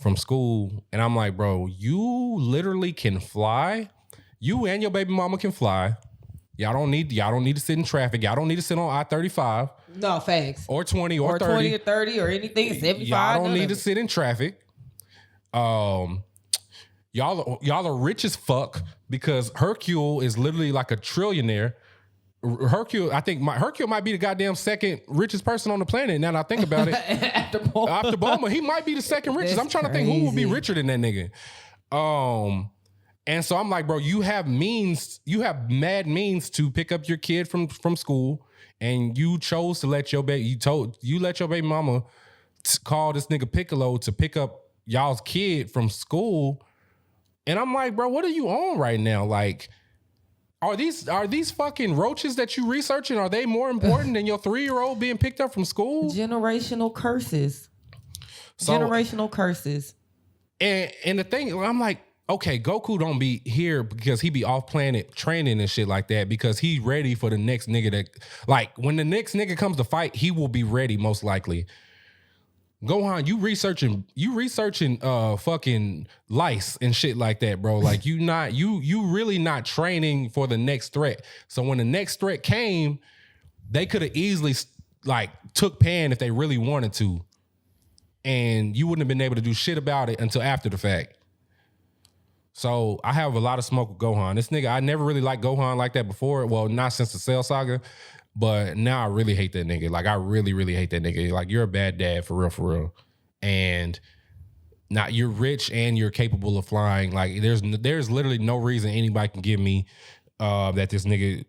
Speaker 2: from school. And I'm like, bro, you literally can fly. You and your baby mama can fly. Y'all don't need to sit in traffic. Y'all don't need to sit on I-35.
Speaker 1: No, facts.
Speaker 2: Or 20 or 30.
Speaker 1: 20 or 30 or anything, 75.
Speaker 2: Y'all don't need to sit in traffic. Y'all are rich as fuck because Hercule is literally like a trillionaire. Hercule, I think Hercule might be the goddamn second richest person on the planet. Now that I think about it, after Bulma, he might be the second richest.
Speaker 1: That's
Speaker 2: I'm trying to think who would be richer than that nigga. And so I'm like, bro, you have mad means to pick up your kid from school, and you chose to let your baby mama call this nigga Piccolo to pick up y'all's kid from school. And I'm like, bro, what are you on right now? Like, Are these fucking roaches that you researching, are they more important than your 3-year-old being picked up from school?
Speaker 1: Generational curses. And
Speaker 2: the thing, I'm like, okay, Goku don't be here because he be off planet training and shit like that, because he's ready for the next nigga that, like, when the next nigga comes to fight, he will be ready most likely. Gohan, you researching fucking lice and shit like that, bro. Like you really not training for the next threat. So when the next threat came, they could have easily like took Pan if they really wanted to, and you wouldn't have been able to do shit about it until after the fact. So I have a lot of smoke with Gohan. This nigga, I never really liked Gohan like that before. Well, not since the Cell Saga. But now I really hate that nigga. Like, I really hate that nigga. Like, you're a bad dad, for real. And now you're rich and you're capable of flying. Like, there's literally no reason anybody can give me that this nigga,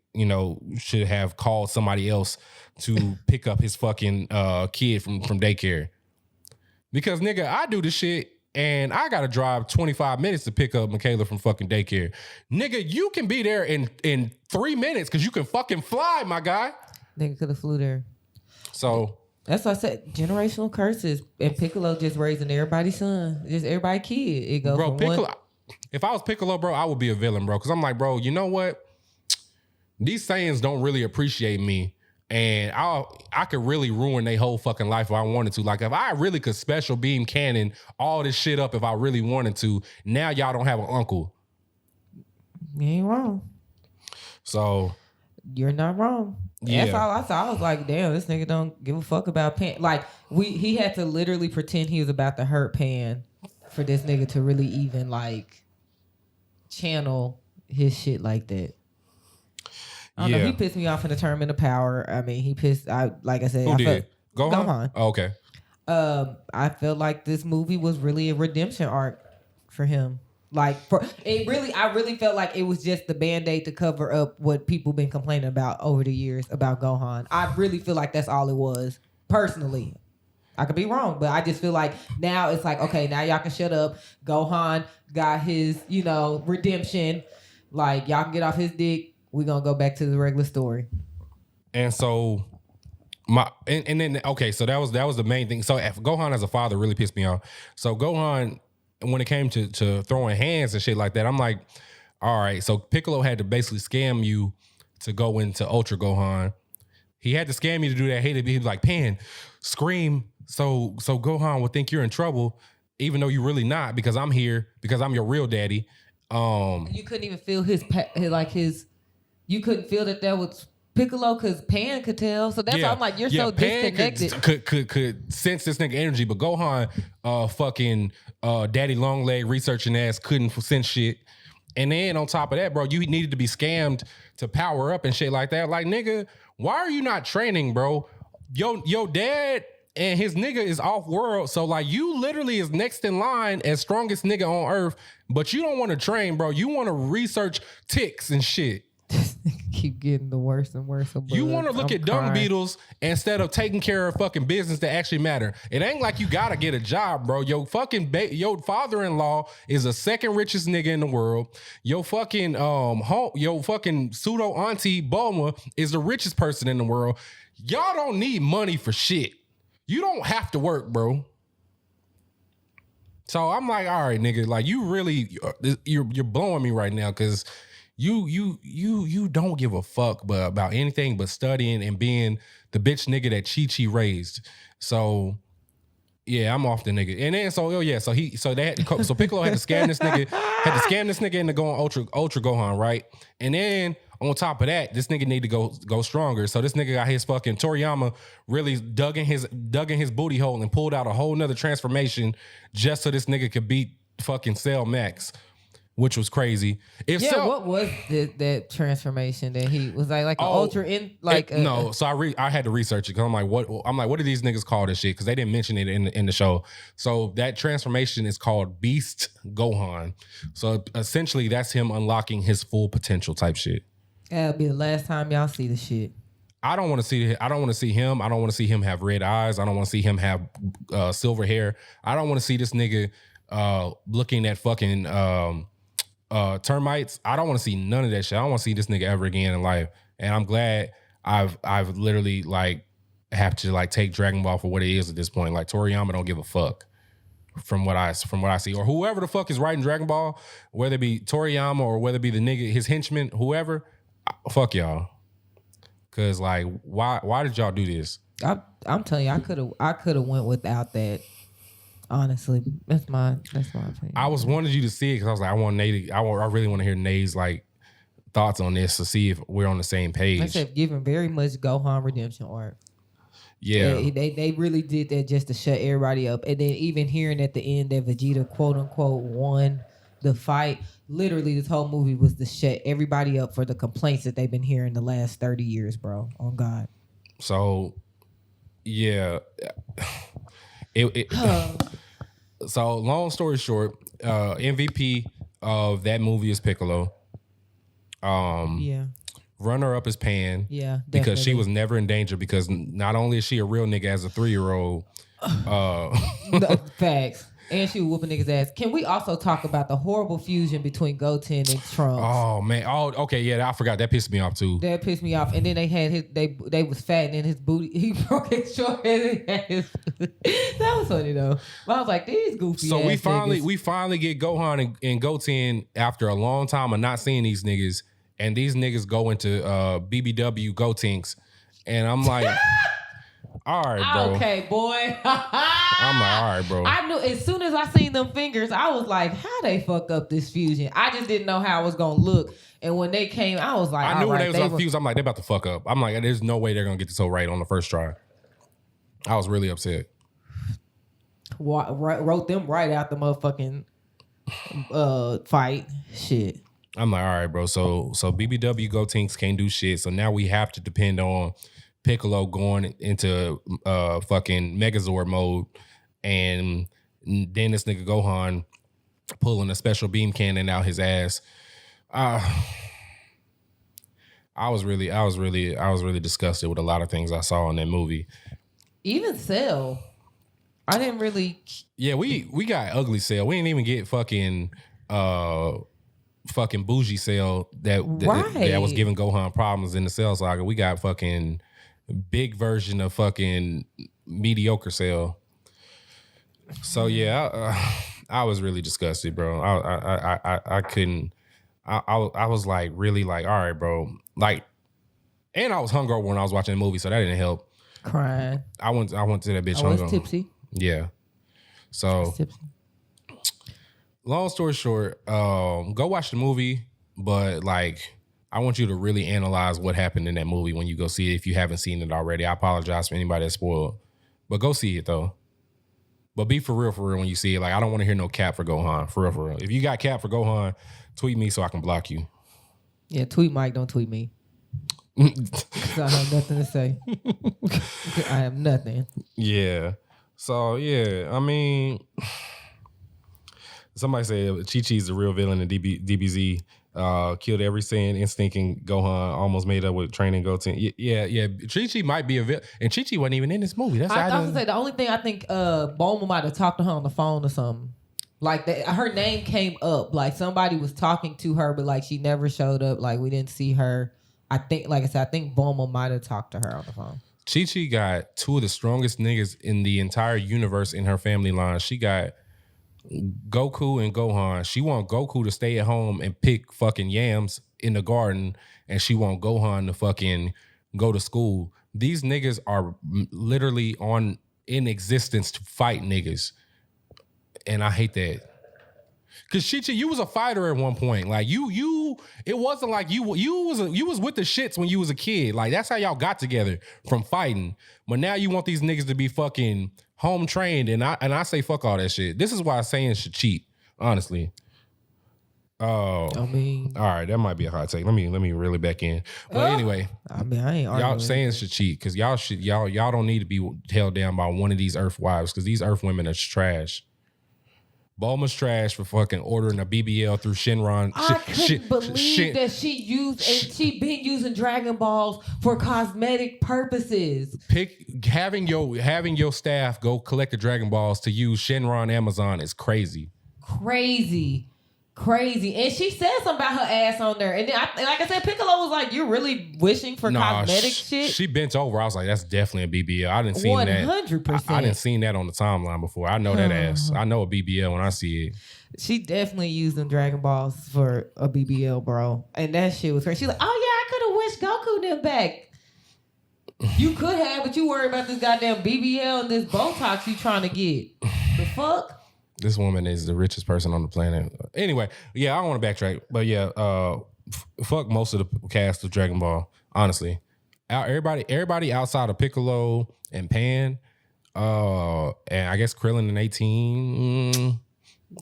Speaker 2: should have called somebody else to pick up his fucking kid from daycare. Because, nigga, I do this shit and I gotta drive 25 minutes to pick up Michaela from fucking daycare. Nigga, you can be there in 3 minutes because you can fucking fly, my guy.
Speaker 1: Nigga could have flew there.
Speaker 2: So
Speaker 1: That's why I said generational curses, and Piccolo just raising everybody's son, just everybody kid. It goes
Speaker 2: Bro,
Speaker 1: from
Speaker 2: Piccolo.
Speaker 1: one.
Speaker 2: If I was Piccolo, bro, I would be a villain, bro. Because I'm like, bro, you know what? These Saiyans don't really appreciate me. And I could really ruin their whole fucking life if I wanted to. Like, if I really could special beam cannon all this shit up if I really wanted to, now y'all don't have an uncle.
Speaker 1: You ain't wrong.
Speaker 2: So.
Speaker 1: You're not wrong.
Speaker 2: Yeah.
Speaker 1: That's all I saw. I was like, damn, this nigga don't give a fuck about Pan. Like, he had to literally pretend he was about to hurt Pan for this nigga to really even, like, channel his shit like that. I don't know. He pissed me off in the Tournament of Power. I mean, like I said.
Speaker 2: Who did? Gohan?
Speaker 1: Gohan.
Speaker 2: Oh, okay.
Speaker 1: I felt like this movie was really a redemption arc for him. Like, I really felt like it was just the Band-Aid to cover up what people been complaining about over the years about Gohan. I really feel like that's all it was, personally. I could be wrong, but I just feel like now it's like, okay, now y'all can shut up. Gohan got his, redemption. Like, y'all can get off his dick. We're going to go back to the regular story.
Speaker 2: And so, so that was the main thing. So Gohan as a father really pissed me off. So Gohan, when it came to throwing hands and shit like that, I'm like, all right, so Piccolo had to basically scam you to go into Ultra Gohan. He had to scam you to do that. He was like, Pan, scream, so Gohan would think you're in trouble, even though you're really not, because I'm here, because I'm your real daddy.
Speaker 1: You couldn't even feel you couldn't feel that was Piccolo because Pan could tell. So that's why I'm like, you're so
Speaker 2: Pan
Speaker 1: disconnected.
Speaker 2: Could sense this nigga energy, but Gohan, fucking daddy long leg researching ass couldn't sense shit. And then on top of that, bro, you needed to be scammed to power up and shit like that. Like, nigga, why are you not training, bro? Yo dad and his nigga is off world. So like, you literally is next in line as strongest nigga on earth, but you don't want to train, bro. You want to research ticks and shit.
Speaker 1: Keep getting the worse and worse.
Speaker 2: You want to look at dung beetles instead of taking care of fucking business that actually matter. It ain't like you gotta get a job, bro. Your fucking your father-in-law is the second richest nigga in the world. Your fucking your fucking pseudo auntie Bulma is the richest person in the world. Y'all don't need money for shit. You don't have to work, bro. So I'm like, all right, nigga, like you really you're blowing me right now because you don't give a fuck about anything but studying and being the bitch nigga that Chi-Chi raised. So yeah, I'm off the nigga. And then so Piccolo had to scam this nigga into going Ultra Gohan, right? And then on top of that, this nigga need to go stronger. So this nigga got his fucking Toriyama really dug in his booty hole and pulled out a whole nother transformation just so this nigga could beat fucking Cell Max, which was crazy.
Speaker 1: What was that transformation that he was like an ultra in like?
Speaker 2: No, so I had to research it because I'm like, what do these niggas call this shit? Because they didn't mention it in the show. So that transformation is called Beast Gohan. So essentially, that's him unlocking his full potential type shit.
Speaker 1: That'll be the last time y'all see the shit.
Speaker 2: I don't want to see him. I don't want to see him have red eyes. I don't want to see him have silver hair. I don't want to see this nigga looking at fucking termites. I don't want to see none of that shit. I don't want to see this nigga ever again in life. And I'm glad I've literally like have to like take Dragon Ball for what it is at this point. Like Toriyama don't give a fuck from what I see, or whoever the fuck is writing Dragon Ball, whether it be Toriyama or whether it be the nigga, his henchman, whoever. Fuck y'all. Cause like, why did y'all do this?
Speaker 1: I'm telling you, I could have went without that. Honestly, that's my opinion.
Speaker 2: I wanted you to see it because I was like, I really want to hear Nate's like thoughts on this to see if we're on the same page.
Speaker 1: I said, giving very much Gohan redemption arc.
Speaker 2: Yeah,
Speaker 1: they really did that just to shut everybody up, and then even hearing at the end that Vegeta quote unquote won the fight. Literally, this whole movie was to shut everybody up for the complaints that they've been hearing the last 30 years, bro. On God.
Speaker 2: So, yeah. So, long story short, MVP of that movie is Piccolo.
Speaker 1: Yeah.
Speaker 2: Runner up is Pan.
Speaker 1: Yeah, definitely.
Speaker 2: Because she was never in danger because not only is she a real nigga as a 3-year-old.
Speaker 1: Facts. And she was whooping niggas' ass. Can we also talk about the horrible fusion between Goten and Trunks?
Speaker 2: Oh man. Oh, okay. Yeah, I forgot. That pissed me off too.
Speaker 1: That pissed me off. And then they had they was fattening his booty. He broke his short head. That was funny though. But I was like, these goofy.
Speaker 2: So
Speaker 1: ass
Speaker 2: we finally get Gohan and Goten after a long time of not seeing these niggas, and these niggas go into BBW Gotenks, and I'm like, all right, bro.
Speaker 1: Okay, boy.
Speaker 2: I'm like, all right, bro.
Speaker 1: I knew as soon as I seen them fingers, I was like, how they fuck up this fusion? I just didn't know how it was gonna look. And when they came, I was like,
Speaker 2: I knew when they was on fuse. I'm like, they about to fuck up. I'm like, there's no way they're gonna get this whole right on the first try. I was really upset.
Speaker 1: Wrote them right out the motherfucking fight. Shit.
Speaker 2: I'm like, all right, bro. So BBW Gotenks can't do shit. So now we have to depend on Piccolo going into fucking Megazord mode, and then this nigga Gohan pulling a special beam cannon out his ass. I was really disgusted with a lot of things I saw in that movie.
Speaker 1: Even Cell, I didn't really.
Speaker 2: Yeah, we got ugly Cell. We didn't even get fucking bougie Cell that was giving Gohan problems in the Cell saga. We got fucking big version of fucking mediocre Cell. So yeah, I was really disgusted, bro. I couldn't. I was like really like, all right, bro. Like, and I was hungover when I was watching the movie, so that didn't help.
Speaker 1: Crying.
Speaker 2: I went to that bitch
Speaker 1: hungover. I was
Speaker 2: hungover.
Speaker 1: tipsy.
Speaker 2: Yeah. So, long story short, go watch the movie, but like, I want you to really analyze what happened in that movie when you go see it. If you haven't seen it already, I apologize for anybody that's spoiled, but go see it though. But be for real when you see it. Like, I don't want to hear no cap for Gohan. For real. If you got cap for Gohan, tweet me so I can block you.
Speaker 1: Yeah, tweet Mike. Don't tweet me. Because I have nothing to say. I have nothing.
Speaker 2: Yeah. So, yeah. I mean, somebody said Chi-Chi's the real villain in DBZ. Killed every Saiyan instinct in Gohan, almost made up with training Goten. Yeah. Chi-Chi might be a villain. And Chi-Chi wasn't even in this movie. That's
Speaker 1: I was going to say, the only thing I think Bulma might have talked to her on the phone or something. Like, her name came up. Like, somebody was talking to her, but, like, she never showed up. Like, we didn't see her. I think, like I said, I think Bulma might have talked to her on the phone.
Speaker 2: Chi-Chi got two of the strongest niggas in the entire universe in her family line. She got Goku and Gohan. She want Goku to stay at home and pick fucking yams in the garden, and she want Gohan to fucking go to school. These niggas are literally in existence to fight niggas. And I hate that. Cause Chi-Chi, you was a fighter at one point. Like you, it wasn't like you was with the shits when you was a kid. Like that's how y'all got together from fighting. But now you want these niggas to be fucking home trained, and I say fuck all that shit. This is why Saiyans should cheat, honestly. Oh, I mean, all right, that might be a hot take. Let me really back in. But anyway,
Speaker 1: I mean, I ain't
Speaker 2: y'all Saiyans should cheat because y'all don't need to be held down by one of these Earth wives because these Earth women are trash. Bulma's trash for fucking ordering a BBL through Shenron.
Speaker 1: I couldn't believe that she used and she been using Dragon Balls for cosmetic purposes.
Speaker 2: Having your staff go collect the Dragon Balls to use Shenron Amazon is crazy. Crazy. And she said something about her ass on there. And then, like I said, Piccolo was like, you're really wishing for cosmetic shit? She bent over. I was like, that's definitely a BBL. I didn't see that.
Speaker 1: 100%.
Speaker 2: I didn't seen that on the timeline before. I know that ass. I know a BBL when I see it.
Speaker 1: She definitely used them Dragon Balls for a BBL, bro. And that shit was crazy. She's like, oh, yeah, I could have wished Goku them back. You could have, but you worry about this goddamn BBL and this Botox you trying to get. The fuck?
Speaker 2: This woman is the richest person on the planet. Anyway, yeah, I don't want to backtrack. But yeah, fuck most of the cast of Dragon Ball, honestly. Everybody outside of Piccolo and Pan, and I guess Krillin and 18.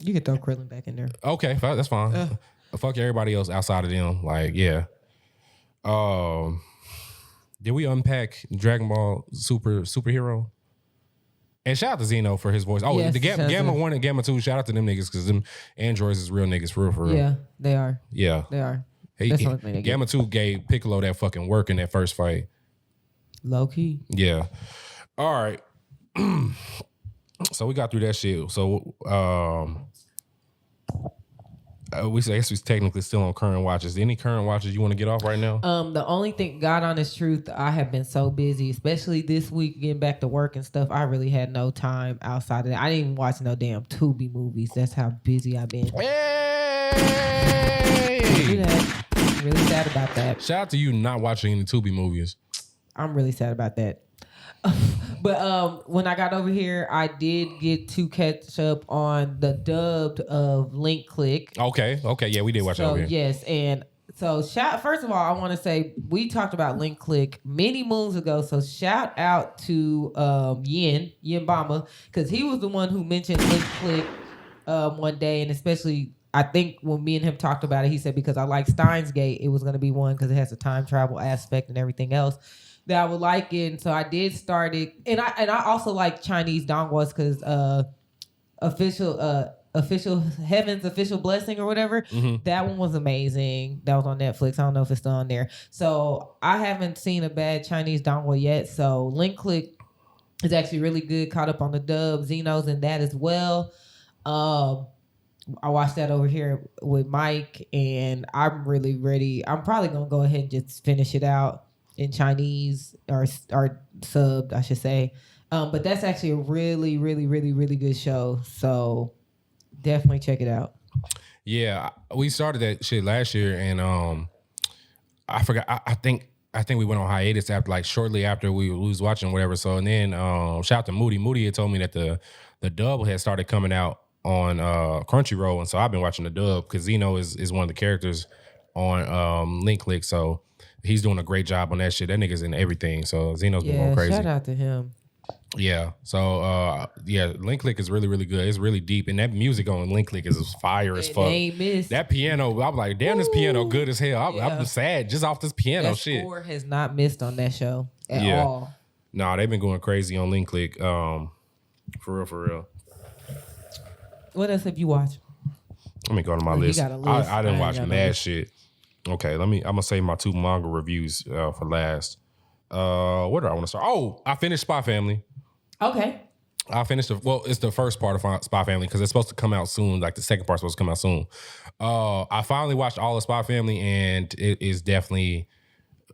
Speaker 1: You can throw Krillin back in there.
Speaker 2: Okay, that's fine. Fuck everybody else outside of them. Like, yeah. Did we unpack Dragon Ball Superhero? And shout out to Zeno for his voice. Oh, yes, the Gamma 1 and Gamma 2, shout out to them niggas because them androids is real niggas for real.
Speaker 1: Yeah, they are.
Speaker 2: Yeah.
Speaker 1: They are.
Speaker 2: Gamma 2 gave Piccolo that fucking work in that first fight.
Speaker 1: Low key.
Speaker 2: Yeah. All right. So we got through that shit. So I guess we're technically still on current watches. Any current watches you want to get off right now?
Speaker 1: The only thing, God honest truth, I have been so busy, especially this week getting back to work and stuff. I really had no time outside of that. I didn't even watch no damn Tubi movies. That's how busy I've been.
Speaker 2: Hey!
Speaker 1: Really sad about that.
Speaker 2: Shout out to you not watching any Tubi movies.
Speaker 1: I'm really sad about that. But when I got over here, I did get to catch up on the dubbed of Link Click.
Speaker 2: Okay, yeah, we did watch that over here.
Speaker 1: Yes, and so first of all, I want to say we talked about Link Click many moons ago. So shout out to Yin Bama, because he was the one who mentioned Link Click one day, and especially I think when me and him talked about it, he said because I like Steins Gate, it was going to be one because it has a time travel aspect and everything else that I would like it. And so I did start it, and I also like Chinese donghuas because official Heaven's Official Blessing or whatever. Mm-hmm. That one was amazing. That was on Netflix. I don't know if it's still on there. So I haven't seen a bad Chinese donghua yet. So Link Click is actually really good. Caught up on the dub, Xenos and that as well. I watched that over here with Mike, and I'm really ready. I'm probably gonna go ahead and just finish it out in Chinese or subbed, I should say. But that's actually a really, really, really, really good show. So definitely check it out.
Speaker 2: Yeah, we started that shit last year, and I forgot. I think we went on hiatus after, shortly after we was watching whatever. So and then shout out to Moody. Moody had told me that the dub had started coming out on Crunchyroll, and so I've been watching the dub because Zeno is one of the characters on Link Click. So he's doing a great job on that shit. That nigga's in everything. So Zeno's been going crazy.
Speaker 1: Shout out to him.
Speaker 2: Yeah. So Link Click is really, really good. It's really deep. And that music on Link Click is fire as fuck.
Speaker 1: Ain't missed.
Speaker 2: That piano, I'm like, damn, this piano good as hell. I'm sad just off this piano
Speaker 1: that
Speaker 2: shit.
Speaker 1: Score has not missed on that show at all.
Speaker 2: Nah, they've been going crazy on Link Click. For real.
Speaker 1: What else have you watched?
Speaker 2: Let me go to my list.
Speaker 1: Got a list.
Speaker 2: I didn't watch mad shit. Okay, I'm gonna save my 2 manga reviews for last. Where do I want to start? Oh, I finished Spy Family.
Speaker 1: Okay.
Speaker 2: I finished it's the first part of Spy Family because it's supposed to come out soon. Like the second part's supposed to come out soon. I finally watched all of Spy Family, and it is definitely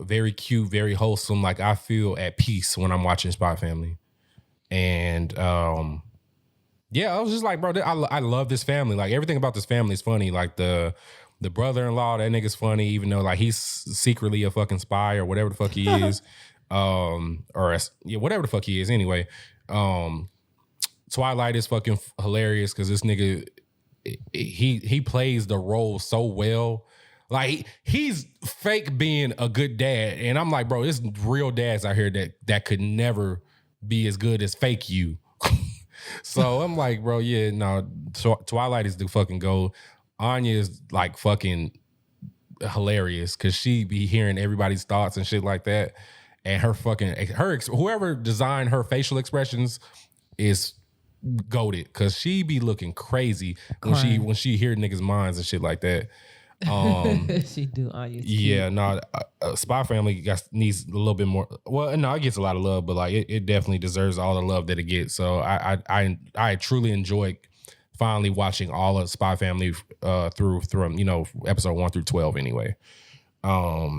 Speaker 2: very cute, very wholesome. Like I feel at peace when I'm watching Spy Family, and I was just like, bro, I love this family. Like everything about this family is funny. Like the brother-in-law, that nigga's funny, even though like he's secretly a fucking spy or whatever the fuck he is, whatever the fuck he is. Anyway, Twilight is fucking hilarious because this nigga he plays the role so well. Like he's fake being a good dad, and I'm like, bro, there's real dads out here that could never be as good as fake you. So I'm like, bro, Twilight is the fucking goal. Anya is like fucking hilarious because she be hearing everybody's thoughts and shit like that, and whoever designed her facial expressions is goated because she be looking crazy when she hear niggas' minds and shit like that.
Speaker 1: She do Anya.
Speaker 2: Yeah, no, Spy Family needs a little bit more. Well, no, it gets a lot of love, but like it definitely deserves all the love that it gets. So I truly enjoy finally watching all of Spy Family through episode 1 through 12 anyway. Let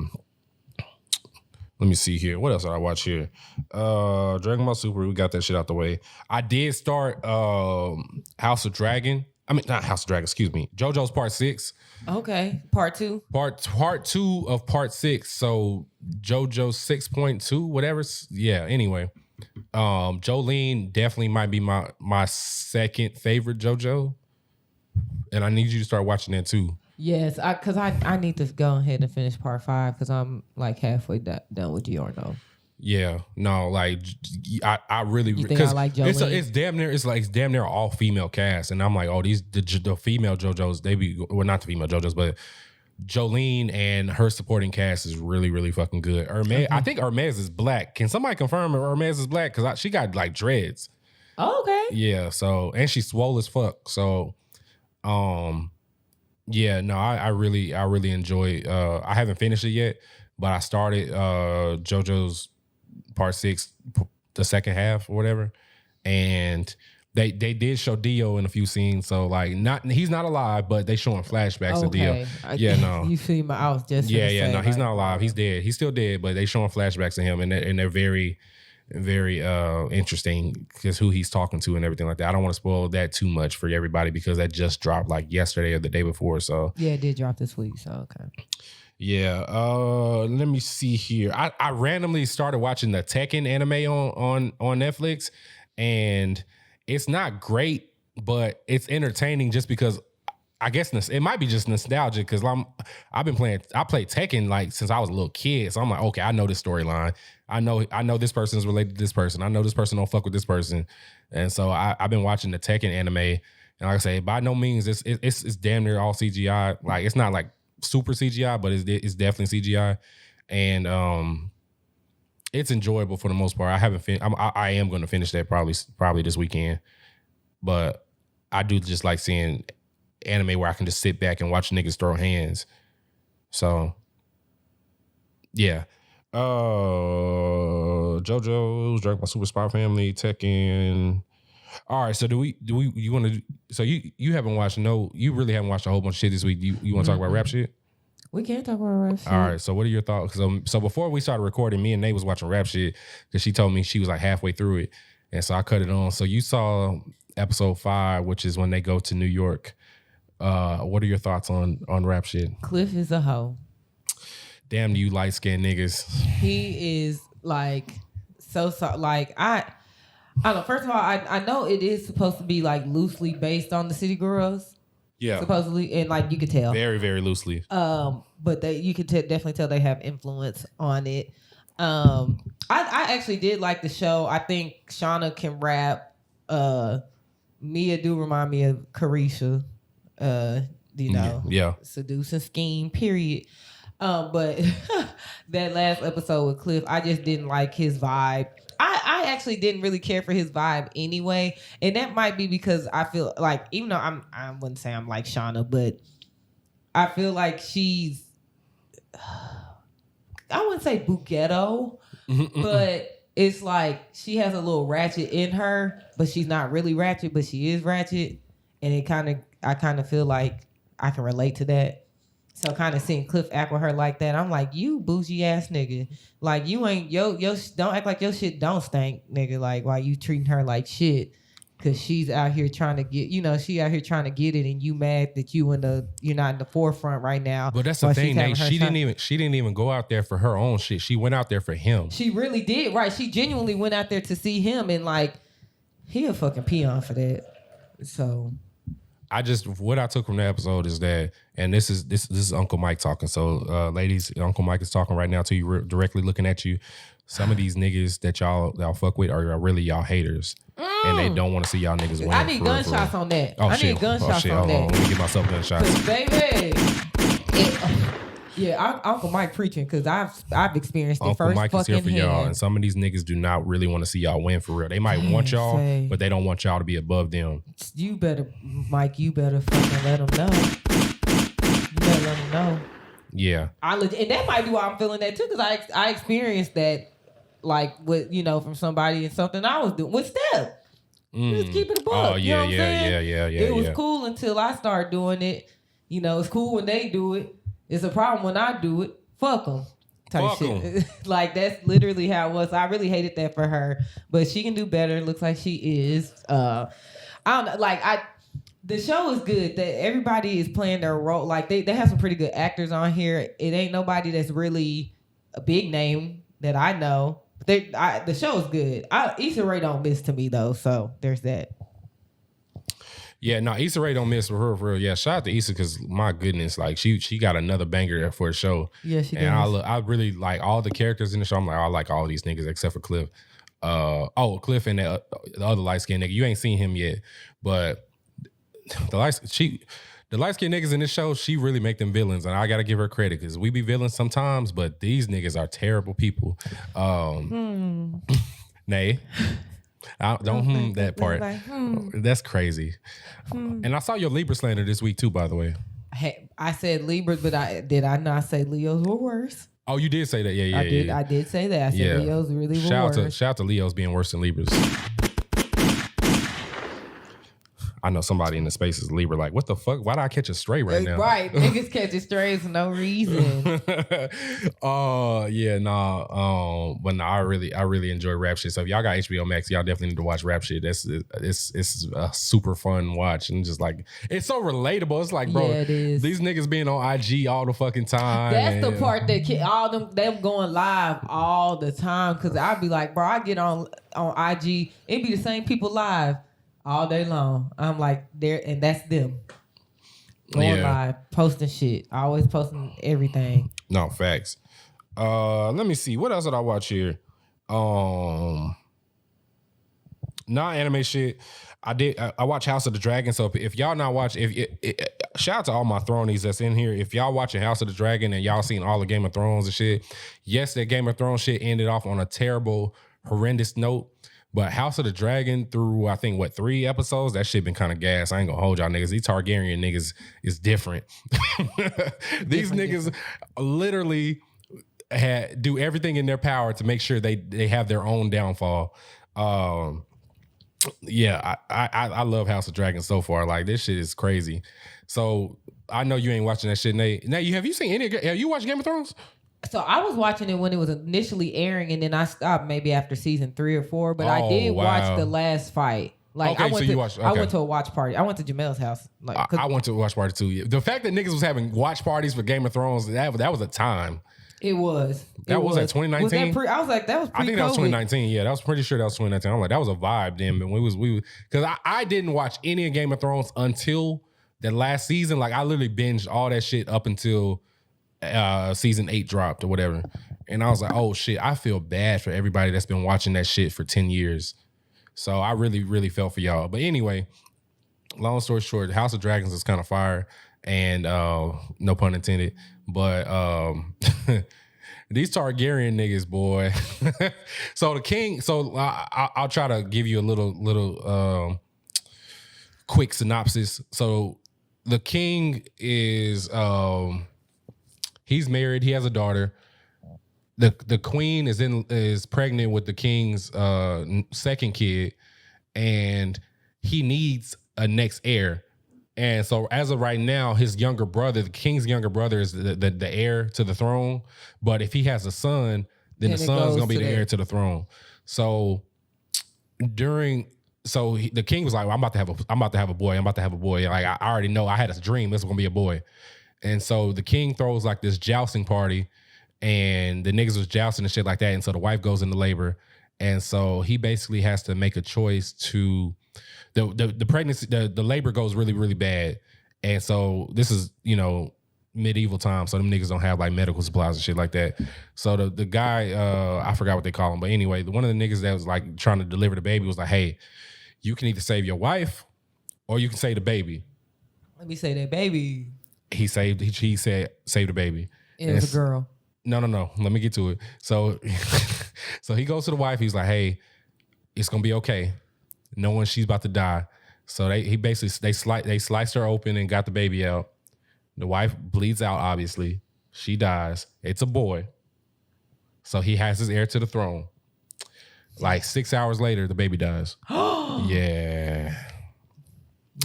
Speaker 2: me see here. What else did I watch here? Dragon Ball Super, we got that shit out the way. I did start House of Dragon. I mean, not House of Dragon, excuse me. JoJo's Part 6.
Speaker 1: Okay, Part 2.
Speaker 2: Part 2 of Part 6. So JoJo 6.2, whatever. Yeah, anyway. Jolene definitely might be my second favorite JoJo, and I need you to start watching that too.
Speaker 1: Yes, because I need to go ahead and finish Part 5 because I'm like halfway done with Giorno.
Speaker 2: Yeah, no, like I really
Speaker 1: because I like Jolene.
Speaker 2: It's damn near all female cast, and I'm like, oh, the female JoJos, they be not the female JoJos, but Jolene and her supporting cast is really, really fucking good. Hermes, I think Hermes is black. Can somebody confirm if Hermes is black? Because she got like dreads.
Speaker 1: Oh, okay.
Speaker 2: Yeah. So and she's swole as fuck. So, yeah. No, I really enjoy. I haven't finished it yet, but I started JoJo's Part 6, the second half or whatever, and They did show Dio in a few scenes, so like he's not alive, but they showing flashbacks of Dio. Yeah, no.
Speaker 1: You see my I was just
Speaker 2: no, he's not alive. He's dead. He's still dead, but they showing flashbacks of him, and they're very, very interesting because who he's talking to and everything like that. I don't want to spoil that too much for everybody because that just dropped like yesterday or the day before. So
Speaker 1: yeah, it did drop this week. So okay.
Speaker 2: Yeah, let me see here. I randomly started watching the Tekken anime on Netflix, and it's not great, but it's entertaining just because I guess it might be just nostalgic because I played Tekken like since I was a little kid, so I'm like, okay, I know this storyline. I know this person is related to this person. I know this person don't fuck with this person, and so I've been watching the Tekken anime, and like I say, by no means it's damn near all CGI. Like it's not like super CGI, but it's definitely CGI, and it's enjoyable for the most part. I am going to finish that probably this weekend, but I do just like seeing anime where I can just sit back and watch niggas throw hands. So yeah, JoJo's Dragon Ball Super Spy Family, Tekken. All right, so you want to? So you haven't watched you really haven't watched a whole bunch of shit this week. You want to talk about rap shit?
Speaker 1: We can't talk about rap shit.
Speaker 2: All right, so what are your thoughts? So before we started recording, me and Nate was watching rap shit because she told me she was like halfway through it, and so I cut it on. So you saw episode 5, which is when they go to New York. What are your thoughts on rap shit?
Speaker 1: Cliff is a hoe.
Speaker 2: Damn you light skinned niggas.
Speaker 1: He is like so like I don't know. First of all, I know it is supposed to be like loosely based on the City Girls.
Speaker 2: Yeah,
Speaker 1: supposedly, and like you could tell
Speaker 2: very, very loosely.
Speaker 1: But you could definitely tell they have influence on it. I actually did like the show. I think Shauna can rap. Mia do remind me of Carisha.
Speaker 2: Yeah.
Speaker 1: Seduce and scheme. Period. But that last episode with Cliff, I just didn't like his vibe. I actually didn't really care for his vibe anyway, and that might be because I feel like, even though I wouldn't say I'm like Shauna, but I feel like she's, I wouldn't say Bughetto, but it's like she has a little ratchet in her, but she's not really ratchet, but she is ratchet, and I kind of feel like I can relate to that. So kind of seeing Cliff act with her like that, I'm like, you bougie ass nigga. Like you ain't, don't act like your shit don't stink, nigga. Like why you treating her like shit? Cause she's out here trying to get, she out here trying to get it, and you mad that you're not in the forefront right now.
Speaker 2: But that's the thing, Nate. She didn't even go out there for her own shit. She went out there for him.
Speaker 1: She really did, right? She genuinely went out there to see him, and like, he a fucking peon for that. So.
Speaker 2: What I took from the episode is that, and this is Uncle Mike talking. So, ladies, Uncle Mike is talking right now to you, directly looking at you. Some of these niggas that y'all fuck with are really y'all haters, and they don't want to see y'all niggas win.
Speaker 1: I need gunshots on that.
Speaker 2: Oh,
Speaker 1: I
Speaker 2: shit.
Speaker 1: need gunshots on
Speaker 2: Hold
Speaker 1: that.
Speaker 2: on. Let me give myself gunshots.
Speaker 1: Baby. Yeah, Uncle Mike preaching, because I've experienced it
Speaker 2: Uncle
Speaker 1: first
Speaker 2: Mike is here for y'all, and some of these niggas do not really want to see y'all win for real. They might want y'all, but they don't want y'all to be above them.
Speaker 1: You better, Mike, you better fucking let them know. You better let them know.
Speaker 2: Yeah.
Speaker 1: And that might be why I'm feeling that too, because I experienced that, like, with, from somebody and something I was doing with Steph. Just keep it a buck.
Speaker 2: Oh, yeah, yeah.
Speaker 1: It was cool until I started doing it. It's cool when they do it. It's a problem when I do it. Fuck them. Type shit. Like, that's literally how it was. I really hated that for her, but she can do better. Looks like she is. I don't know. Like, the show is good. That everybody is playing their role. Like, they have some pretty good actors on here. It ain't nobody that's really a big name that I know. The show is good. Issa Rae don't miss to me though, so there's that.
Speaker 2: Yeah, no, Issa Rae don't miss for her, for real. Yeah, shout out to Issa, because my goodness, like she got another banger for a show.
Speaker 1: Yeah, she did.
Speaker 2: And I really like all the characters in the show. I'm like, I like all these niggas except for Cliff. Cliff and the other light skinned nigga. You ain't seen him yet, but the light skinned niggas in this show, she really make them villains, and I gotta give her credit, because we be villains sometimes, but these niggas are terrible people. Nay. I don't that part. Like, That's crazy. And I saw your Libra slander this week too, by the way.
Speaker 1: Hey, I said Libras, but did I not say Leos were worse?
Speaker 2: Oh, you did say that. Yeah.
Speaker 1: I did say that. I said Leos really were worse.
Speaker 2: Shout out to Leos being worse than Libras. I know somebody in the space is Libra. Like, what the fuck? Why did I catch a stray right now?
Speaker 1: Right, niggas catching strays for no reason.
Speaker 2: Yeah, nah. But nah, I really enjoy rap shit. So if y'all got HBO Max, y'all definitely need to watch rap shit. It's a super fun watch, and just like it's so relatable. It's like, bro,
Speaker 1: it is.
Speaker 2: These niggas being on IG all the fucking time.
Speaker 1: That's the part that all them going live all the time. Cause I'd be like, bro, I get on IG, it be the same people live all day long. I'm like, there, and that's them going live, posting shit, always posting everything.
Speaker 2: No, facts. Let me see. What else did I watch here? Non-anime shit. I watch House of the Dragon. So if y'all not watch, shout out to all my thronies that's in here. If y'all watching House of the Dragon and y'all seen all the Game of Thrones and shit, yes, that Game of Thrones shit ended off on a terrible, horrendous note. But House of the Dragon through, I think, 3 episodes, that shit been kind of gas. I ain't gonna hold y'all niggas. These Targaryen niggas is different. These niggas literally do everything in their power to make sure they have their own downfall. Yeah, I love House of Dragon so far. Like, this shit is crazy. So I know you ain't watching that shit, Nate. Nate, have you watched Game of Thrones?
Speaker 1: So I was watching it when it was initially airing, and then I stopped maybe after season 3 or 4. But I did watch the last fight. Like, I went to a watch party. I went to Jamel's house. Like,
Speaker 2: I went to a watch party too. The fact that niggas was having watch parties for Game of Thrones, that was a time.
Speaker 1: It was.
Speaker 2: That was at 2019.
Speaker 1: I was like, that was pre-COVID.
Speaker 2: I think that was 2019. Yeah, that was pretty sure that was 2019. I'm like, that was a vibe then. But we because I didn't watch any of Game of Thrones until the last season. Like, I literally binged all that shit up until season 8 dropped or whatever. And I was like, oh shit, I feel bad for everybody that's been watching that shit for 10 years. So I really, really felt for y'all. But anyway, long story short, House of Dragons is kind of fire. And no pun intended. But these Targaryen niggas, boy. So the king, I'll try to give you a little quick synopsis. So the king is he's married, he has a daughter. The queen is pregnant with the king's second kid, and he needs a next heir. And so as of right now, his younger brother, the king's younger brother, is the heir to the throne. But if he has a son, then the son's gonna be the heir to the throne. So the king was like, well, I'm about to have a boy. Like, I already know, I had a dream this was gonna be a boy. And so the king throws like this jousting party, and the niggas was jousting and shit like that. And so the wife goes into labor. And so he basically has to make a choice to the pregnancy, the labor goes really, really bad. And so this is, medieval times. So them niggas don't have like medical supplies and shit like that. So the guy, I forgot what they call him. But anyway, one of the niggas that was like trying to deliver the baby was like, hey, you can either save your wife or you can save the baby.
Speaker 1: Let me say that baby.
Speaker 2: He said, save the baby.
Speaker 1: It was a girl.
Speaker 2: No. Let me get to it. So he goes to the wife. He's like, hey, it's going to be okay. Knowing she's about to die. So they sliced her open and got the baby out. The wife bleeds out, obviously. She dies. It's a boy. So he has his heir to the throne. Like 6 hours later, the baby dies. Yeah.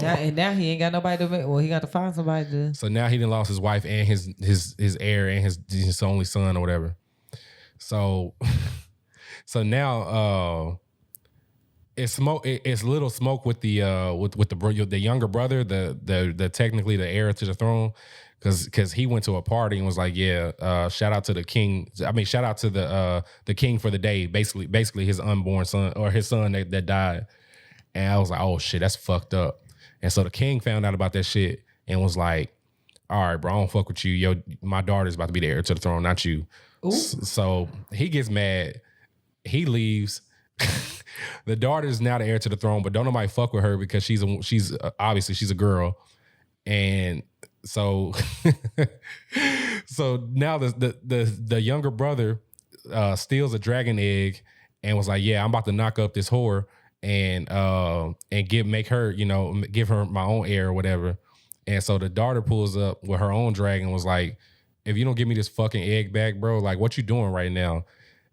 Speaker 1: Now he ain't got nobody to. Well, he got to find somebody to.
Speaker 2: So now he done lost his wife and his heir and his only son or whatever. So now it's little smoke with the younger brother, the technically the heir to the throne, because he went to a party and was like, shout out to the king. I mean, shout out to the king for the day. Basically his unborn son or his son that died. And I was like, oh shit, that's fucked up. And so the king found out about that shit and was like, all right, bro, I don't fuck with you. Yo, my daughter's about to be the heir to the throne, not you. So he gets mad. He leaves. The daughter is now the heir to the throne, but don't nobody fuck with her because she's obviously she's a girl. And so now the younger brother steals a dragon egg and was like, yeah, I'm about to knock up this whore and give her my own heir or whatever. And so the daughter pulls up with her own dragon, was like, if you don't give me this fucking egg back, bro, like, what you doing right now?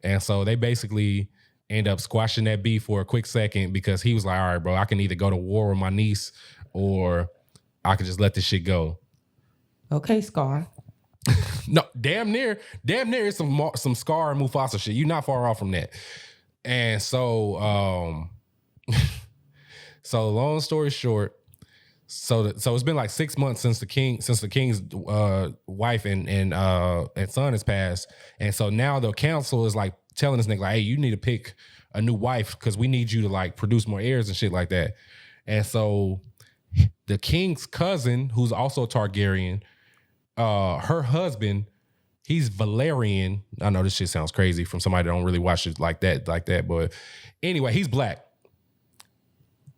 Speaker 2: And so they basically end up squashing that beef for a quick second because he was like, all right, bro, I can either go to war with my niece or I could just let this shit go.
Speaker 1: Okay, Scar.
Speaker 2: No, damn near is some Scar and Mufasa shit. You're not far off from that. And so, so long story short, so it's been like 6 months since the king's wife and son has passed, and so now the council is like telling this nigga like, hey, you need to pick a new wife because we need you to like produce more heirs and shit like that. And so the king's cousin, who's also a Targaryen, her husband, he's Valerian. I know this shit sounds crazy from somebody that don't really watch it like that. But anyway, he's black.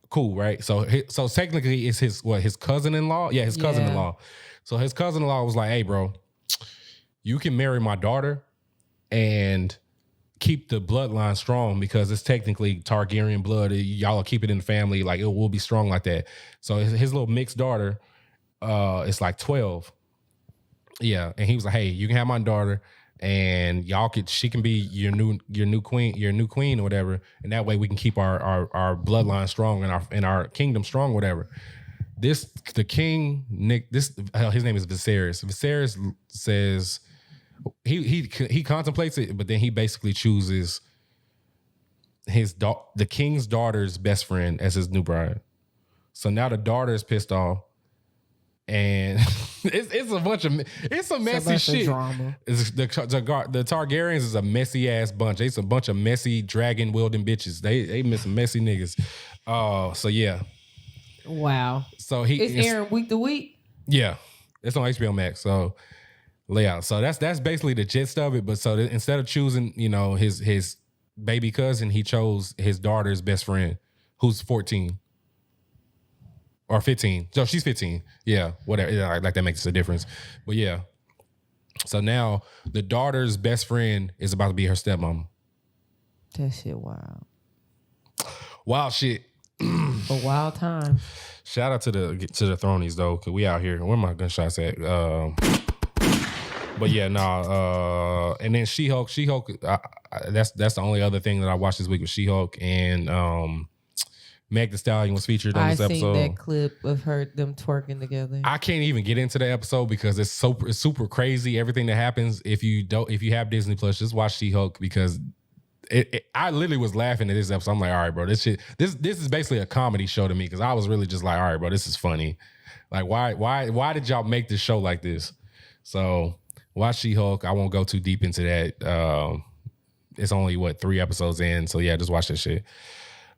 Speaker 2: Cool, right? So technically it's his cousin-in-law? Yeah, his cousin-in-law. So his cousin-in-law was like, hey, bro, you can marry my daughter and keep the bloodline strong because it's technically Targaryen blood. Y'all will keep it in the family. Like, it will be strong like that. So his little mixed daughter is like 12. Yeah, and he was like, hey, you can have my daughter and she can be your new queen or whatever, and that way we can keep our bloodline strong and our kingdom strong, whatever. The king, his name is Viserys. Viserys says he contemplates it, but then he basically chooses the king's daughter's best friend as his new bride. So now the daughter is pissed off. And it's a messy shit. Drama. The Targaryens is a messy ass bunch. It's a bunch of messy dragon wielding bitches. They miss some messy niggas. So yeah.
Speaker 1: Wow.
Speaker 2: So
Speaker 1: it's airing week to week.
Speaker 2: Yeah, it's on HBO Max. So yeah. So that's basically the gist of it. But so instead of choosing, his baby cousin, he chose his daughter's best friend, who's 14. Or 15. So she's 15. Yeah, whatever. Yeah, like that makes a difference. But yeah. So now the daughter's best friend is about to be her stepmom.
Speaker 1: That shit wild.
Speaker 2: Wild shit.
Speaker 1: A wild time. Shout
Speaker 2: out to the Thronies though, cause we out here. Where my gunshots at? But yeah, nah. And then She-Hulk. That's the only other thing that I watched this week was She-Hulk, and Meg Thee Stallion was featured on this episode.
Speaker 1: I seen that clip of them twerking together.
Speaker 2: I can't even get into the episode because it's super crazy. Everything that happens. If you have Disney Plus, just watch She-Hulk because I literally was laughing at this episode. I'm like, all right, bro, this is basically a comedy show to me because I was really just like, all right, bro, this is funny. Like, why did y'all make this show like this? So watch She-Hulk. I won't go too deep into that. It's only 3 episodes in, so yeah, just watch that shit.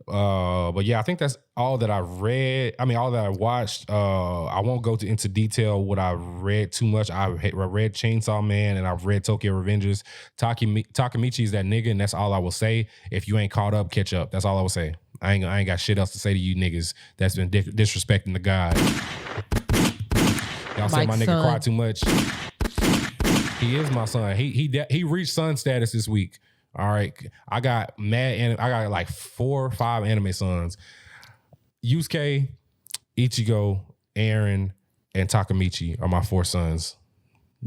Speaker 2: But yeah, I think that's all that I read. I mean, all that I watched. I won't go into detail what I read too much. I read Chainsaw Man and I've read Tokyo Revengers. Takamichi is that nigga, and that's all I will say. If you ain't caught up, catch up. That's all I will say. I ain't got shit else to say to you niggas that's been disrespecting the God. Y'all say my nigga cry too much. He is my son. He reached son status this week. All right, I got like 4 or 5 anime sons. Yusuke, Ichigo, Eren, and Takamichi are my 4 sons.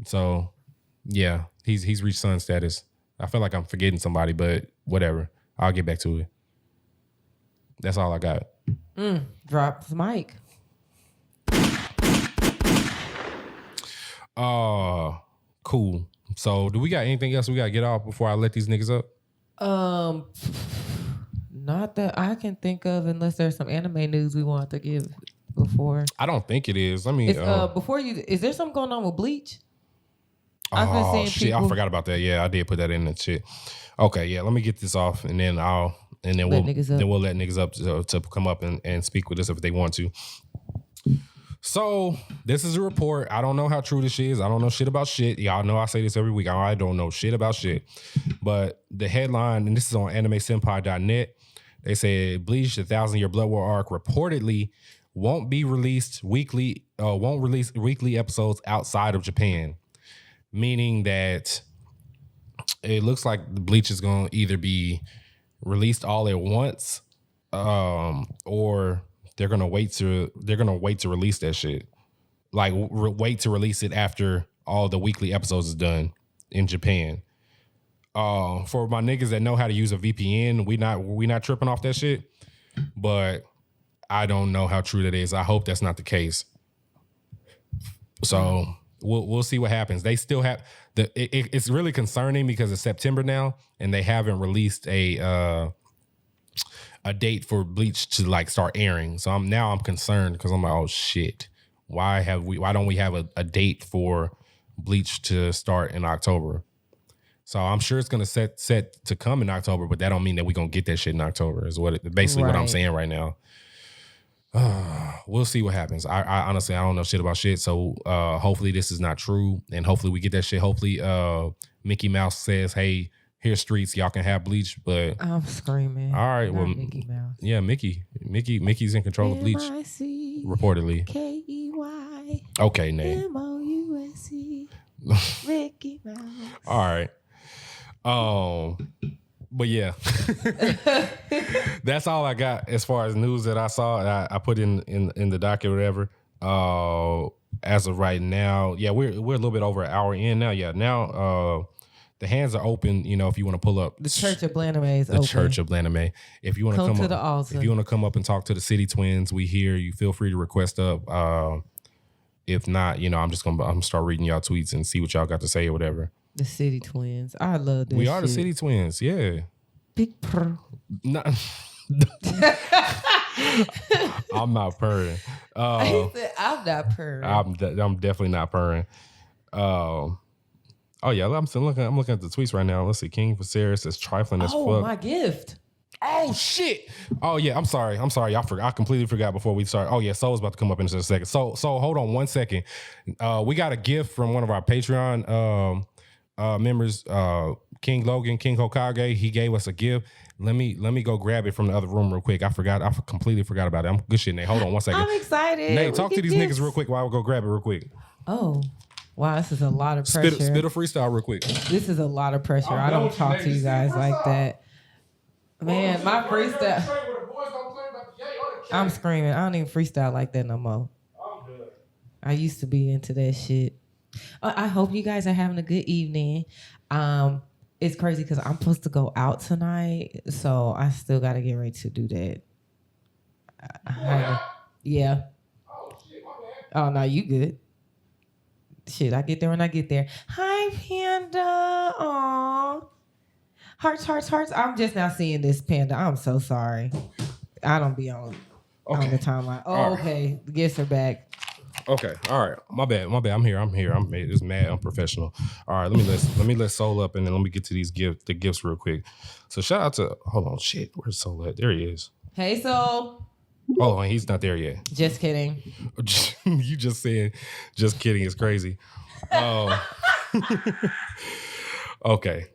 Speaker 2: So, yeah, he's reached son status. I feel like I'm forgetting somebody, but whatever. I'll get back to it. That's all I got.
Speaker 1: Drop the mic.
Speaker 2: Cool. So, do we got anything else we got to get off before I let these niggas up?
Speaker 1: Not that I can think of, unless there's some anime news we want to give before.
Speaker 2: I don't think it is. I mean,
Speaker 1: is there something going on with Bleach?
Speaker 2: Oh shit! I forgot about that. Yeah, I did put that in the shit. Okay, yeah. Let me get this off, and then we'll let niggas up to come up and speak with us if they want to. So this is a report. I don't know how true this is. I don't know shit about shit. Y'all know I say this every week. I don't know shit about shit. But the headline, and this is on animesenpai.net, they said Bleach, the 1,000-year Blood War arc reportedly won't release weekly episodes outside of Japan. Meaning that it looks like the Bleach is going to either be released all at once, or they're gonna wait to release that shit. Like wait to release it after all the weekly episodes is done in Japan. For my niggas that know how to use a VPN, we not tripping off that shit. But I don't know how true that is. I hope that's not the case. So we'll see what happens. They still have it's really concerning because it's September now, and they haven't released a date for Bleach to like start airing. So I'm concerned because I'm like, oh shit, why don't we have a date for Bleach to start in October? So I'm sure it's gonna set to come in October, but that don't mean that we're gonna get that shit in October. Is what I'm saying right now. We'll see what happens. I honestly I don't know shit about shit. So hopefully this is not true, and hopefully we get that shit. Hopefully Mickey Mouse says, "Hey, here's streets. Y'all can have Bleach." But
Speaker 1: I'm screaming.
Speaker 2: All right, well,
Speaker 1: Mickey Mouse.
Speaker 2: Yeah, Mickey's in control of Bleach, reportedly.
Speaker 1: K-E-Y.
Speaker 2: Okay, name.
Speaker 1: M-O-U-S-E. Mickey Mouse.
Speaker 2: All right. But yeah, that's all I got as far as news that I saw. I put in the doc or whatever. As of right now, yeah, we're a little bit over an hour in now. Yeah, now the hands are open. You know, if you want to pull up
Speaker 1: the Church of Blaname is
Speaker 2: the
Speaker 1: open.
Speaker 2: Church of Blaname. If you want to come
Speaker 1: to
Speaker 2: up,
Speaker 1: the altar.
Speaker 2: If you want to come up and talk to the City Twins, we here. You feel free to request up. If not, you know, I'm gonna start reading y'all tweets and see what y'all got to say or whatever.
Speaker 1: The City Twins. I love this.
Speaker 2: We are the City Twins. Yeah.
Speaker 1: Big purr.
Speaker 2: Not, I'm not purring.
Speaker 1: He said, I'm not purring.
Speaker 2: I'm definitely not purring. Oh yeah, I'm looking at the tweets right now. Let's see. King Viserys is trifling as fuck.
Speaker 1: Oh, my gift.
Speaker 2: Oh shit. Oh yeah, I'm sorry. I completely forgot before we start. Oh yeah, Soul's about to come up in just a second. So hold on 1 second. We got a gift from one of our Patreon members, King Logan, King Hokage. He gave us a gift. Let me go grab it from the other room real quick. I completely forgot about it. I'm good shit, Nate. Hold on 1 second.
Speaker 1: I'm excited.
Speaker 2: Nate, talk to these niggas real quick while I go grab it real quick.
Speaker 1: Oh. Wow, this is a lot of pressure.
Speaker 2: Spit a freestyle real quick.
Speaker 1: This is a lot of pressure. I don't talk to you guys like that. Man, my freestyle. I'm screaming. I don't even freestyle like that no more. I'm good. I used to be into that shit. I hope you guys are having a good evening. It's crazy because I'm supposed to go out tonight, so I still got to get ready to do that. Yeah. Oh, no, you good. Shit, I get there when I get there. Hi, Panda. Aw. Hearts. I'm just now seeing this, Panda. I'm so sorry. I don't be on the timeline. Oh, okay. The gifts are back.
Speaker 2: Okay. All right. My bad. I'm here. I'm just mad unprofessional. All right. Let me let Soul up, and then let me get to the gifts real quick. So shout out to hold on. Shit. Where's Soul at? There he is.
Speaker 1: Hey, Soul.
Speaker 2: Oh, he's not there yet.
Speaker 1: Just kidding.
Speaker 2: You just said just kidding is crazy. Oh. Okay.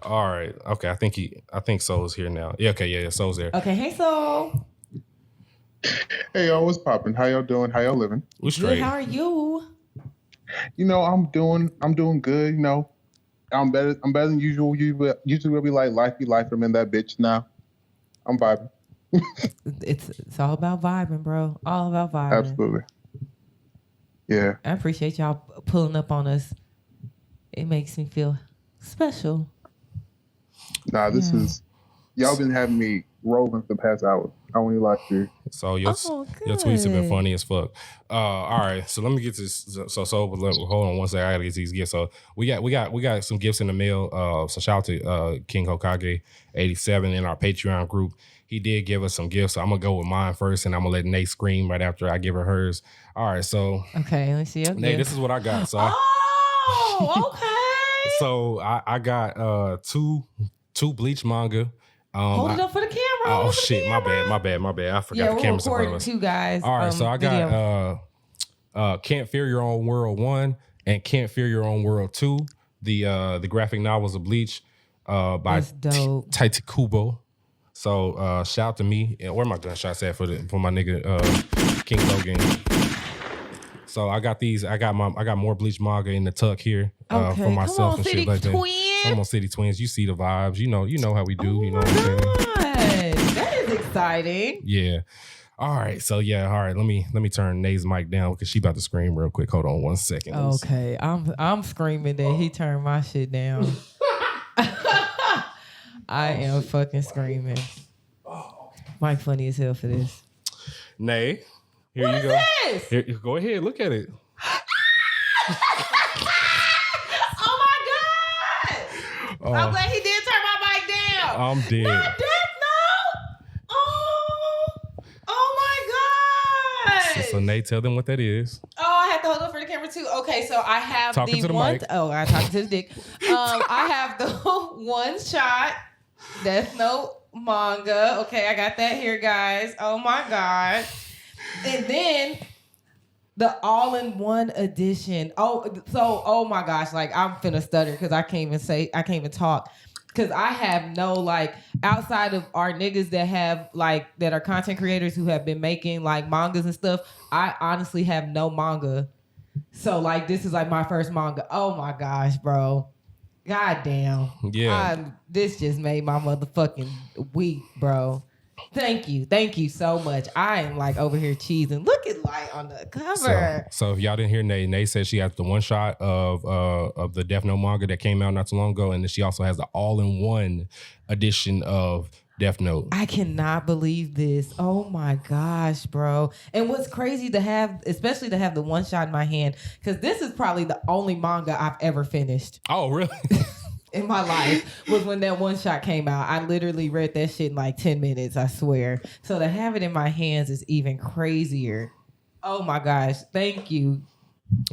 Speaker 2: All right. Okay. I think Soul's here now. Yeah. Okay. Yeah. Soul's there.
Speaker 1: Okay. Hey, Soul.
Speaker 5: Hey y'all, what's poppin'? How y'all doing? How y'all living?
Speaker 2: We're straight.
Speaker 1: Good, how are you?
Speaker 5: You know, I'm doing good. You know, I'm better than usual. Usually we'll be like life be life. I'm in that bitch now. I'm vibing.
Speaker 1: It's all about vibing, bro. All about vibing.
Speaker 5: Absolutely. Yeah.
Speaker 1: I appreciate y'all pulling up on us. It makes me feel special.
Speaker 5: Nah, this is y'all been having me rolling for the past hour. I only like you.
Speaker 2: So your tweets have been funny as fuck. All right, so let me get this. So hold on 1 second. I gotta get these gifts. So we got some gifts in the mail. So shout out to King Hokage 87 in our Patreon group. He did give us some gifts. So I'm gonna go with mine first, and I'm gonna let Nate scream right after I give her hers. All right, so
Speaker 1: okay, let me see.
Speaker 2: Nate, this is what I got. So
Speaker 1: okay.
Speaker 2: So I got two Bleach manga.
Speaker 1: Hold it up for the camera.
Speaker 2: Oh shit, my bad. I forgot the camera's in front of us.
Speaker 1: Two guys.
Speaker 2: All right, so I got Can't Fear Your Own World 1 and Can't Fear Your Own World 2, the graphic novels of Bleach by Taiti Kubo. So shout out to me. And where my gunshots at for my nigga King Logan. So I got these. I got more Bleach manga in the tuck here for myself and shit like that. Come on, City Twins. You see the vibes. You know how we do. You know what I'm saying?
Speaker 1: That is exciting.
Speaker 2: Yeah. All right. So yeah. All right. Let me turn Nate's mic down because she about to scream real quick. Hold on 1 second.
Speaker 1: Okay. I'm screaming that he turned my shit down. I am fucking screaming. Mike funny as hell for this.
Speaker 2: Nay, here
Speaker 1: What
Speaker 2: you
Speaker 1: is
Speaker 2: go.
Speaker 1: this?
Speaker 2: Here, go ahead, look at it.
Speaker 1: Oh my God! I'm glad he did turn my mic down.
Speaker 2: I'm dead.
Speaker 1: Not Death Note. Oh my God.
Speaker 2: So Nay, tell them what that is.
Speaker 1: Oh, I have to hold up for the camera too. Okay, so I have
Speaker 2: Talking to the
Speaker 1: one.
Speaker 2: mic.
Speaker 1: Oh, I talking to the dick. I have the one shot Death Note manga. Okay, I got that here, guys. Oh my God. And then the all-in-one edition. Oh my gosh, like I'm finna stutter because I can't even talk. Cause I have no like outside of our niggas that have like that are content creators who have been making like mangas and stuff. I honestly have no manga. So like this is like my first manga. Oh my gosh, bro. God damn.
Speaker 2: Yeah.
Speaker 1: This just made my motherfucking week, bro. Thank you so much. I am like over here cheesing. Look at Light on the cover.
Speaker 2: So if y'all didn't hear Nay said she has the one shot of the Death Note manga that came out not too long ago, and then she also has the all-in-one edition of Death Note.
Speaker 1: I cannot believe this. Oh my gosh, bro. And what's crazy to have, especially to have the one shot in my hand, because this is probably the only manga I've ever finished.
Speaker 2: Oh, really?
Speaker 1: In my life was when that one shot came out. I literally read that shit in like 10 minutes, I swear. So to have it in my hands is even crazier. Oh my gosh. Thank you.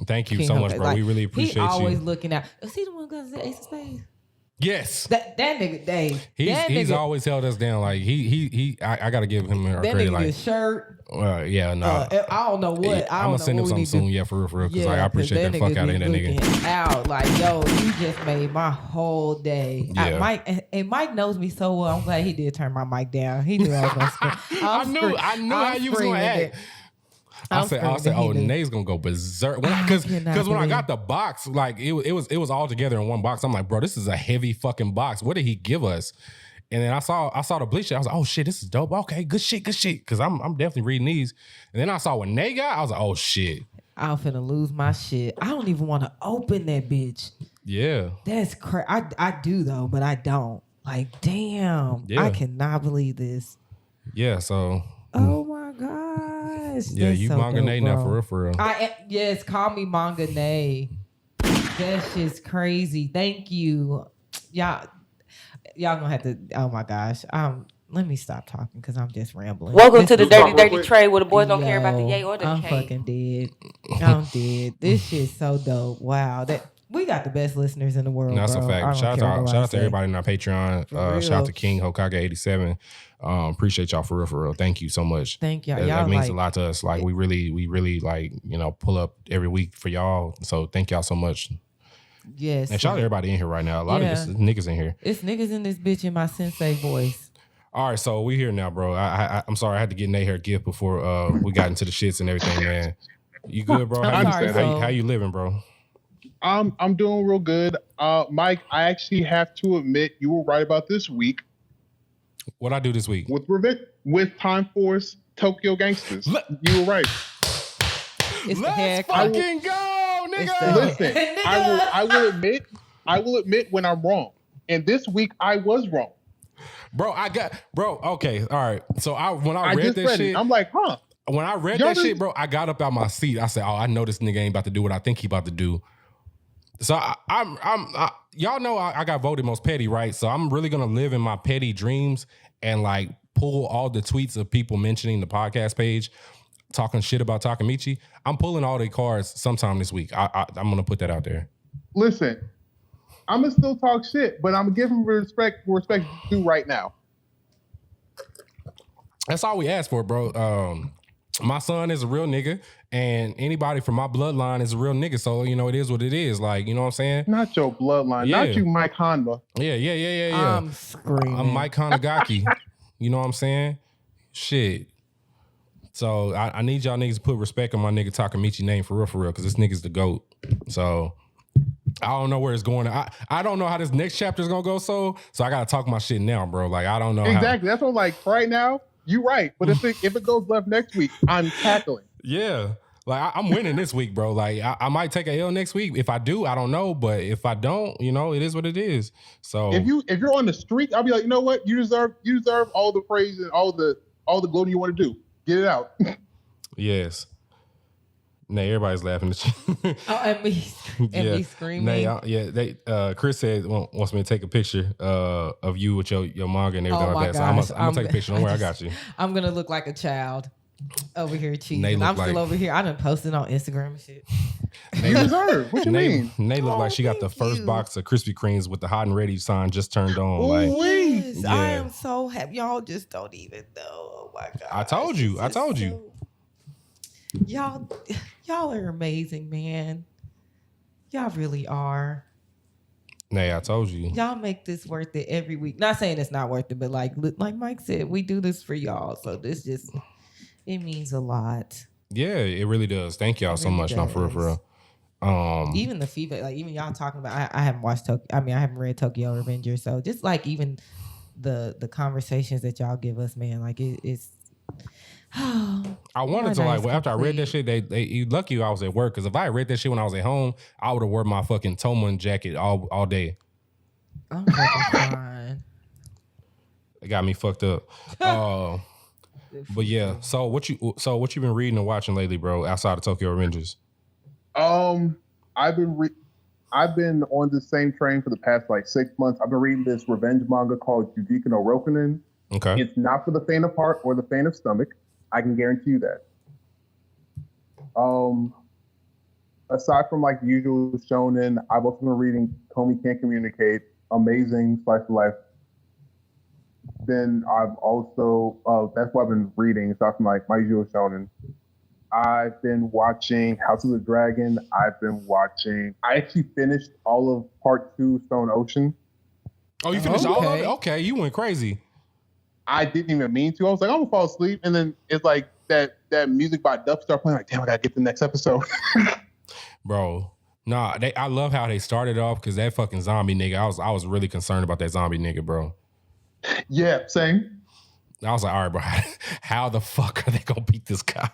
Speaker 2: Thank you
Speaker 1: King
Speaker 2: so
Speaker 1: Hunter.
Speaker 2: much, bro.
Speaker 1: Like,
Speaker 2: we really appreciate you.
Speaker 1: He always looking out. Is he the one who got the Ace of Spades?
Speaker 2: Yes.
Speaker 1: That nigga, Dave.
Speaker 2: He's always held us down. Like I gotta give him our
Speaker 1: that
Speaker 2: credit.
Speaker 1: nigga
Speaker 2: Like
Speaker 1: his shirt.
Speaker 2: Yeah, no.
Speaker 1: I don't know what.
Speaker 2: I'm gonna send him something soon. Yeah, for real. Because I appreciate the fuck out of that nigga.
Speaker 1: Out like, yo, you just made my whole day.
Speaker 2: Yeah.
Speaker 1: Mike knows me so well. I'm glad he did turn my mic down. He knew I was gonna scream.
Speaker 2: I knew how you was gonna act. I said, Nay's gonna go berserk. Because when I got the box, like it was all together in one box. I'm like, bro, this is a heavy fucking box. What did he give us? And then I saw the bleach. I was like, oh shit, this is dope. Okay, good shit. Because I'm definitely reading these. And then I saw what Nay got. I was like, oh shit.
Speaker 1: I'm finna lose my shit. I don't even want to open that bitch.
Speaker 2: Yeah.
Speaker 1: That's crazy. I do though, but I don't. Like, damn. Yeah. I cannot believe this.
Speaker 2: Yeah, so.
Speaker 1: Oh my gosh.
Speaker 2: Yeah,
Speaker 1: that's
Speaker 2: you
Speaker 1: so
Speaker 2: manga
Speaker 1: dope,
Speaker 2: Nay
Speaker 1: bro.
Speaker 2: now for real.
Speaker 1: Yes, call me manga Nay. That shit's crazy. Thank you. Y'all gonna have to, oh my gosh. Let me stop talking because I'm just rambling.
Speaker 4: Welcome to the dirty trade where the boys don't care about the yay or the
Speaker 1: I'm
Speaker 4: K.
Speaker 1: fucking dead. I'm dead. This shit's so dope. Wow. We got the best listeners in the world.
Speaker 2: That's
Speaker 1: bro.
Speaker 2: a fact. Shout out to everybody in our Patreon. Shout out to King Hokage 87. Appreciate y'all for real. Thank you so much.
Speaker 1: Thank y'all.
Speaker 2: That means a lot to us. Like we really like, pull up every week for y'all. So thank y'all so much.
Speaker 1: Yes.
Speaker 2: And shout out to everybody in here right now. A lot of this niggas in here.
Speaker 1: It's niggas in this bitch in my sensei voice.
Speaker 2: All right, so we here now, bro. I'm sorry I had to get Nay her gift before we got into the shits and everything, man. You good, bro? How you living, bro?
Speaker 5: I'm doing real good. Mike, I actually have to admit you were right about this week.
Speaker 2: What'd I do this week?
Speaker 5: With Time Force Tokyo Gangsters. You were right.
Speaker 2: Let's fucking go, nigga.
Speaker 5: Listen, I will admit when I'm wrong. And this week I was wrong.
Speaker 2: Okay, all right. So when I read that shit,
Speaker 5: I'm like, huh.
Speaker 2: When I read that shit, bro, I got up out my seat. I said, oh, I know this nigga ain't about to do what I think he about to do. So y'all know I got voted most petty, right? So I'm really gonna live in my petty dreams and like pull all the tweets of people mentioning the podcast page, talking shit about Takamichi. I'm pulling all the cards sometime this week. I'm gonna put that out there.
Speaker 5: Listen, I'm gonna still talk shit, but I'm giving respect due right now.
Speaker 2: That's all we ask for, bro. My son is a real nigga, and anybody from my bloodline is a real nigga. So, it is what it is. Like, you know what I'm saying?
Speaker 5: Not your bloodline. Yeah. Not you, Mike Honda.
Speaker 2: Yeah.
Speaker 1: I'm screaming.
Speaker 2: I'm Mike Hanagaki. You know what I'm saying? Shit. So, I need y'all niggas to put respect on my nigga Takamichi name for real, because this nigga's the GOAT. So, I don't know where it's going. I don't know how this next chapter is going to go, so I got to talk my shit now, bro. Like, I don't know
Speaker 5: Exactly. That's what I'm like, right now. You right, but if it goes left next week, I'm tackling.
Speaker 2: Yeah, like I'm winning this week, bro. Like I might take a L next week. If I do, I don't know, but if I don't, it is what it is. So
Speaker 5: if you're on the streak, I'll be like, you know what, you deserve all the praise and all the all the gloating you want to do. Get it out.
Speaker 2: Yes. Nay, everybody's laughing at you.
Speaker 1: Oh, and me screaming.
Speaker 2: Nay, Chris said wants me to take a picture of you with your manga and everything like that.
Speaker 1: Gosh.
Speaker 2: So I'm gonna take a picture. Don't worry, I got you.
Speaker 1: I'm gonna look like a child over here cheating.
Speaker 2: Nay
Speaker 1: I'm
Speaker 2: look
Speaker 1: still
Speaker 2: like-
Speaker 1: over here. I done posted on Instagram and shit.
Speaker 5: You deserve. What you mean?
Speaker 2: Nay look like she got the
Speaker 1: thank
Speaker 2: first
Speaker 1: you.
Speaker 2: box of Krispy Kremes with the hot and ready sign just turned on. Like,
Speaker 1: Yes, I
Speaker 2: Yeah.
Speaker 1: am so happy. Y'all just don't even know. Oh my god!
Speaker 2: I told you.
Speaker 1: Y'all are amazing, man. Y'all really are.
Speaker 2: Nay, I told you.
Speaker 1: Y'all make this worth it every week. Not saying it's not worth it, but like Mike said, we do this for y'all. So this just it means a lot.
Speaker 2: Yeah, it really does. Thank y'all so
Speaker 1: really
Speaker 2: much. No, for real.
Speaker 1: Even the feedback, like even y'all talking about, I haven't watched I haven't read Tokyo Revenger, so just like even the conversations that y'all give us, man, like it's.
Speaker 2: I wanted to like after I read that shit, you lucky I was at work because if I had read that shit when I was at home, I would have worn my fucking Toman jacket all day.
Speaker 1: I'm fucking fine.
Speaker 2: It got me fucked up. But yeah, so what you been reading and watching lately, bro? Outside of Tokyo Revengers?
Speaker 5: I've been on the same train for the past like 6 months. I've been reading this revenge manga called Jujutsu no Rokunin.
Speaker 2: Okay.
Speaker 5: It's not for the faint of heart or the faint of stomach. I can guarantee you that. Aside from like the usual shonen, I've also been reading Komi Can't Communicate, amazing slice of life. Then I've also that's what I've been reading aside from like my usual shonen. I've been watching House of the Dragon. I actually finished all of part 2 Stone Ocean.
Speaker 2: Oh, you finished all of it? Okay, you went crazy.
Speaker 5: I didn't even mean to. I was like, I'm gonna fall asleep, and then it's like that music by Duff started playing. Like, damn, I gotta get the next episode.
Speaker 2: Bro, nah, I love how they started off because that fucking zombie nigga. I was really concerned about that zombie nigga, bro.
Speaker 5: Yeah, same.
Speaker 2: I was like, all right, bro, how the fuck are they gonna beat this guy?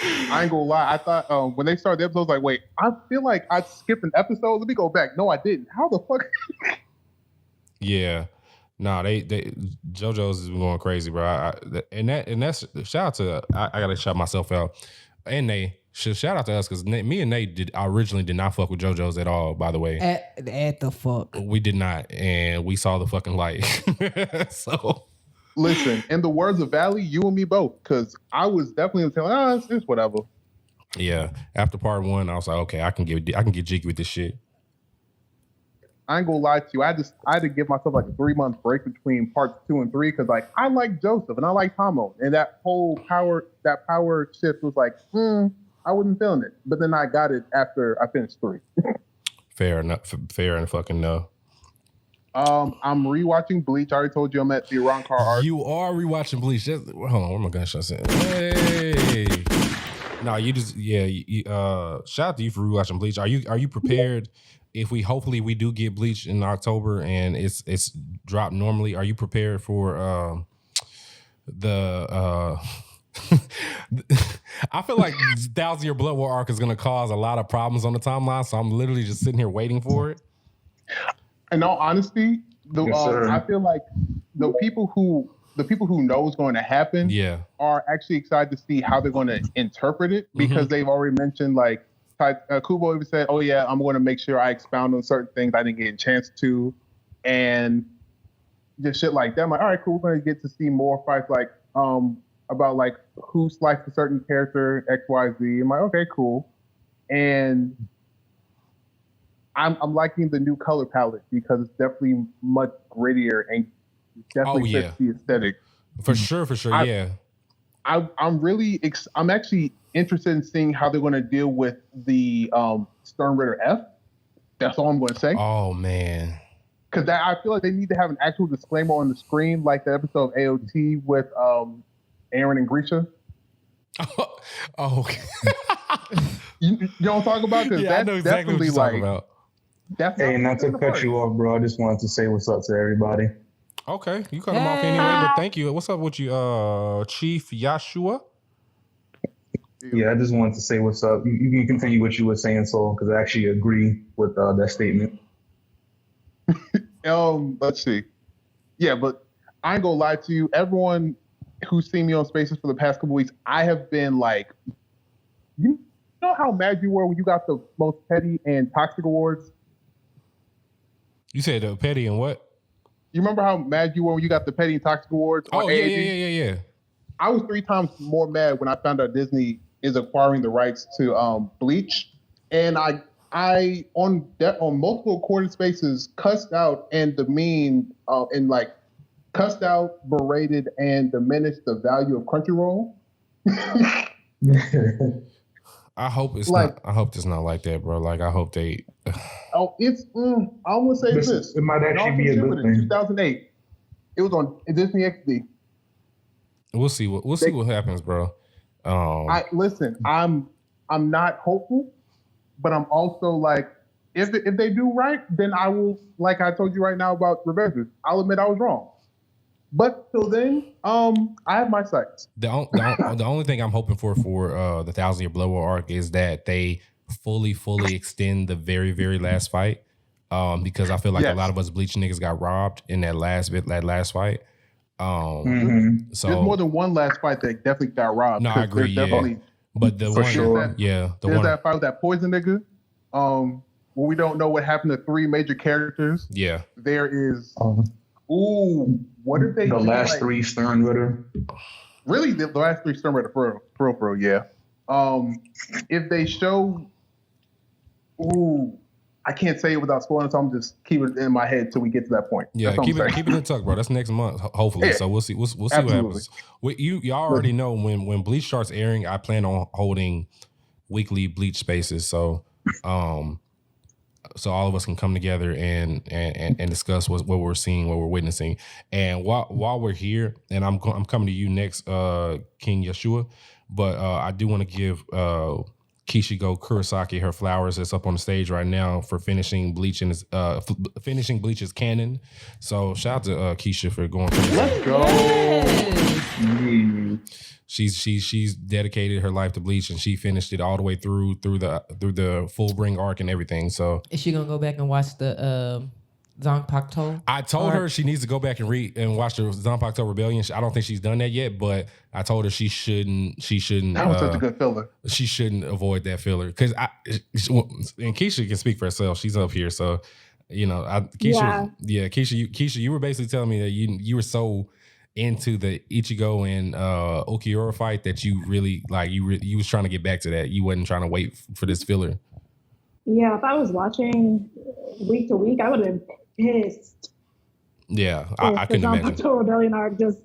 Speaker 5: I ain't gonna lie. I thought when they started the episode, I was like, wait, I feel like I skipped an episode. Let me go back. No, I didn't. How the fuck?
Speaker 2: Yeah. Nah, they JoJo's is going crazy, bro. And that's shout out to I gotta shout myself out, and shout out to us because me and Nate originally did not fuck with JoJo's at all. By the way,
Speaker 1: at the fuck,
Speaker 2: we did not, and we saw the fucking light. So
Speaker 5: listen, in the words of Valley, you and me both, because I was definitely telling, it's whatever.
Speaker 2: Yeah, after part 1, I was like, okay, I can get jiggy with this shit.
Speaker 5: I ain't gonna lie to you. I had to give myself like a 3-month break between parts 2 and 3 because like I like Joseph and I like Tomo, and that whole power shift was like, I wasn't feeling it. But then I got it after I finished 3.
Speaker 2: Fair enough. Fair and fucking no.
Speaker 5: I'm rewatching Bleach. I already told you I'm at the Rancor arc.
Speaker 2: You are rewatching Bleach. Hold on, where my gunshots at? Hey. No, you just shout out to you for rewatching Bleach. Are you prepared? If hopefully we do get Bleach in October and it's dropped normally, are you prepared for the I feel like 1,000 Year Blood War arc is gonna cause a lot of problems on the timeline, so I'm literally just sitting here waiting for it.
Speaker 5: In all honesty, I feel like the people who know what's going to happen are actually excited to see how they're going to interpret it because they've already mentioned like Kubo even said, oh yeah, I'm going to make sure I expound on certain things I didn't get a chance to, and just shit like that. I'm like, all right, cool. We're going to get to see more fights like about like who sliced a certain character X, Y, Z. I'm like, okay, cool. And I'm liking the new color palette because it's definitely much grittier and definitely fits the aesthetic.
Speaker 2: For sure, yeah.
Speaker 5: I'm actually interested in seeing how they're going to deal with the Stern Ritter F. That's all I'm going to say.
Speaker 2: Oh man,
Speaker 5: because I feel like they need to have an actual disclaimer on the screen, like the episode of AOT with Aaron and Grisha.
Speaker 2: Oh, okay.
Speaker 5: you know what I'm talking about?
Speaker 2: Yeah, I know exactly what you're talking about.
Speaker 6: Hey, not to cut you off, bro. I just wanted to say what's up to everybody.
Speaker 2: Okay, you cut him off anyway, but thank you. What's up with you, Chief Yashua?
Speaker 6: Yeah, I just wanted to say what's up. You can continue what you were saying, Soul, because I actually agree with that statement.
Speaker 5: Let's see. Yeah, but I ain't gonna lie to you. Everyone who's seen me on Spaces for the past couple weeks, I have been like, you know how mad you were when you got the most petty and toxic awards?
Speaker 2: You said petty and what?
Speaker 5: You remember how mad you were when you got the petty and toxic awards?
Speaker 2: Oh, yeah.
Speaker 5: I was 3 times more mad when I found out Disney is acquiring the rights to Bleach. And I on multiple recorded spaces cussed out and demeaned and like cussed out, berated, and diminished the value of Crunchyroll.
Speaker 2: I hope it's not. I hope it's not like that, bro. Like I hope they.
Speaker 5: It's. I want to say this.
Speaker 6: It might actually be a good thing.
Speaker 5: 2008. It was on Disney XD.
Speaker 2: We'll see what happens, bro.
Speaker 5: Listen. I'm not hopeful, but I'm also like, if they do right, then I will. Like I told you right now about Revengers, I'll admit I was wrong. But till then, I have my sights.
Speaker 2: The only thing I'm hoping for the 1,000-Year Blood War arc is that they fully extend the very, very last fight. Because I feel like a lot of us Bleach niggas got robbed in that last fight. So
Speaker 5: there's more than one last fight that definitely got robbed.
Speaker 2: No, I agree. Yeah, but the one,
Speaker 5: sure. There's that fight with that poison nigga. Where we don't know what happened to 3 major characters.
Speaker 2: Yeah,
Speaker 5: there is. What if they
Speaker 6: the last 3 Sternritter?
Speaker 5: Really, the last 3 Sternritter for real, yeah. If they show, I can't say it without spoiling, so I'm just keeping it in my head till we get to that point.
Speaker 2: Yeah, keep it in tuck, bro. That's next month, hopefully. Yeah. So we'll see. We'll see what happens. Y'all already know when Bleach starts airing, I plan on holding weekly Bleach spaces. So all of us can come together and discuss what we're seeing, what we're witnessing. And while we're here, and I'm coming to you next, King Yeshua, but I do want to give Kishigo Kurosaki her flowers. That's up on the stage right now for finishing Bleach and finishing Bleach's canon. So shout out to Keisha for going through.
Speaker 5: Let's go.
Speaker 2: Yes. She's dedicated her life to Bleach, and she finished it all the way through the full bring arc and everything. So
Speaker 1: is she gonna go back and watch the Zanpakuto?
Speaker 2: I told her she needs to go back and read and watch the Zanpakuto Rebellion. I don't think she's done that yet, but I told her she shouldn't.
Speaker 5: That was such a good filler.
Speaker 2: She shouldn't avoid that filler because and Keisha can speak for herself. She's up here, so Keisha. Yeah, Keisha, you were basically telling me that you were so into the Ichigo and Ukiura fight that you really you was trying to get back to that. You wasn't trying to wait for this filler.
Speaker 7: Yeah, if I was watching week to week, I would have been pissed.
Speaker 2: Yeah, I couldn't imagine.
Speaker 7: The Rebellion arc just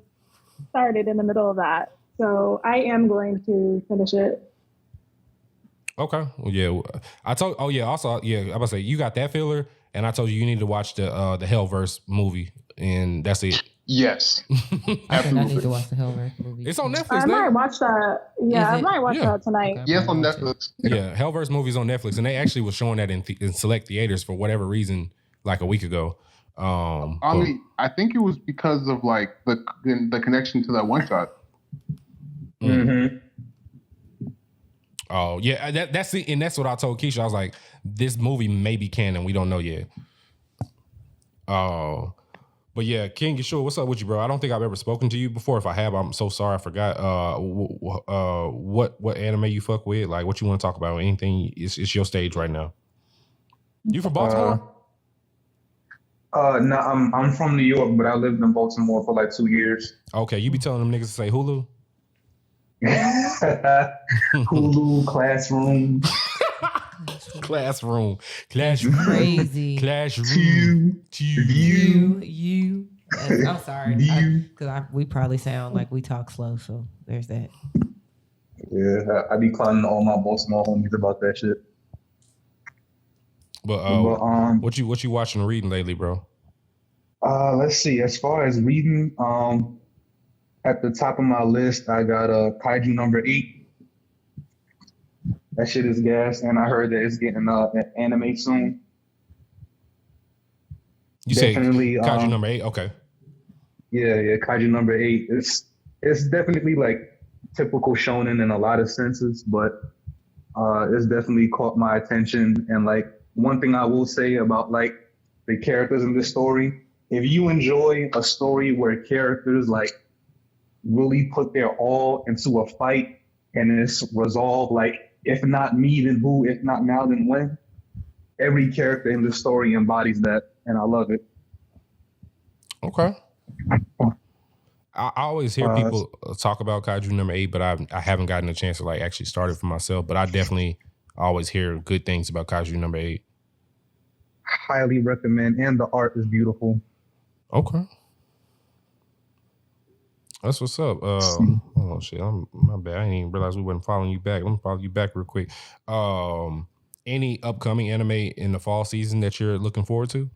Speaker 7: started in the middle of that. So I am going to finish it.
Speaker 2: Okay. Well, yeah. Also, I'm about to say you got that filler, and I told you need to watch the Hellverse movie, and that's it.
Speaker 5: Yes.
Speaker 1: I think I need to watch the Hellverse movie.
Speaker 2: It's on Netflix.
Speaker 7: I might watch that. Yeah, I might watch that tonight.
Speaker 5: Okay, yes, on Netflix.
Speaker 2: Yeah, Hellverse movie's on Netflix, and they actually was showing that in select theaters for whatever reason, like a week ago.
Speaker 5: I think it was because of like the connection to that one shot.
Speaker 2: Mm-hmm. Oh yeah, that's it, and that's what I told Keisha. I was like, this movie may be canon. We don't know yet. Oh. But yeah, King Yeshua, what's up with you, bro? I don't think I've ever spoken to you before. If I have, I'm so sorry. I forgot. What anime you fuck with? Like, what you want to talk about? Anything? It's your stage right now. You from Baltimore?
Speaker 6: No, I'm from New York, but I lived in Baltimore for like 2 years.
Speaker 2: Okay, you be telling them niggas to say Hulu?
Speaker 6: Hulu, Classroom.
Speaker 2: Classroom.
Speaker 1: Crazy.
Speaker 2: Classroom.
Speaker 1: You. I'm sorry. Because we probably sound like we talk slow, so there's that.
Speaker 6: Yeah, I be clowning all my Baltimore homies about that shit.
Speaker 2: But what you watching and reading lately, bro?
Speaker 6: Let's see. As far as reading, at the top of my list, I got Kaiju number 8. That shit is gas, and I heard that it's getting an anime soon.
Speaker 2: You definitely, say Kaiju number 8? Okay.
Speaker 6: Yeah, Kaiju number 8. It's definitely like typical shonen in a lot of senses, but it's definitely caught my attention. And like one thing I will say about like the characters in this story, if you enjoy a story where characters like really put their all into a fight and it's resolved, like, if not me, then who? If not now, then when? Every character in the story embodies that, and I love it.
Speaker 2: Okay. I always hear people talk about Kaiju number 8, but I haven't gotten a chance to like actually start it for myself. But I definitely always hear good things about Kaiju number 8.
Speaker 6: Highly recommend, and the art is beautiful.
Speaker 2: Okay. That's what's up. Oh shit, my bad. I didn't even realize we wasn't following you back. Let me follow you back real quick. Any upcoming anime in the fall season that you're looking forward to?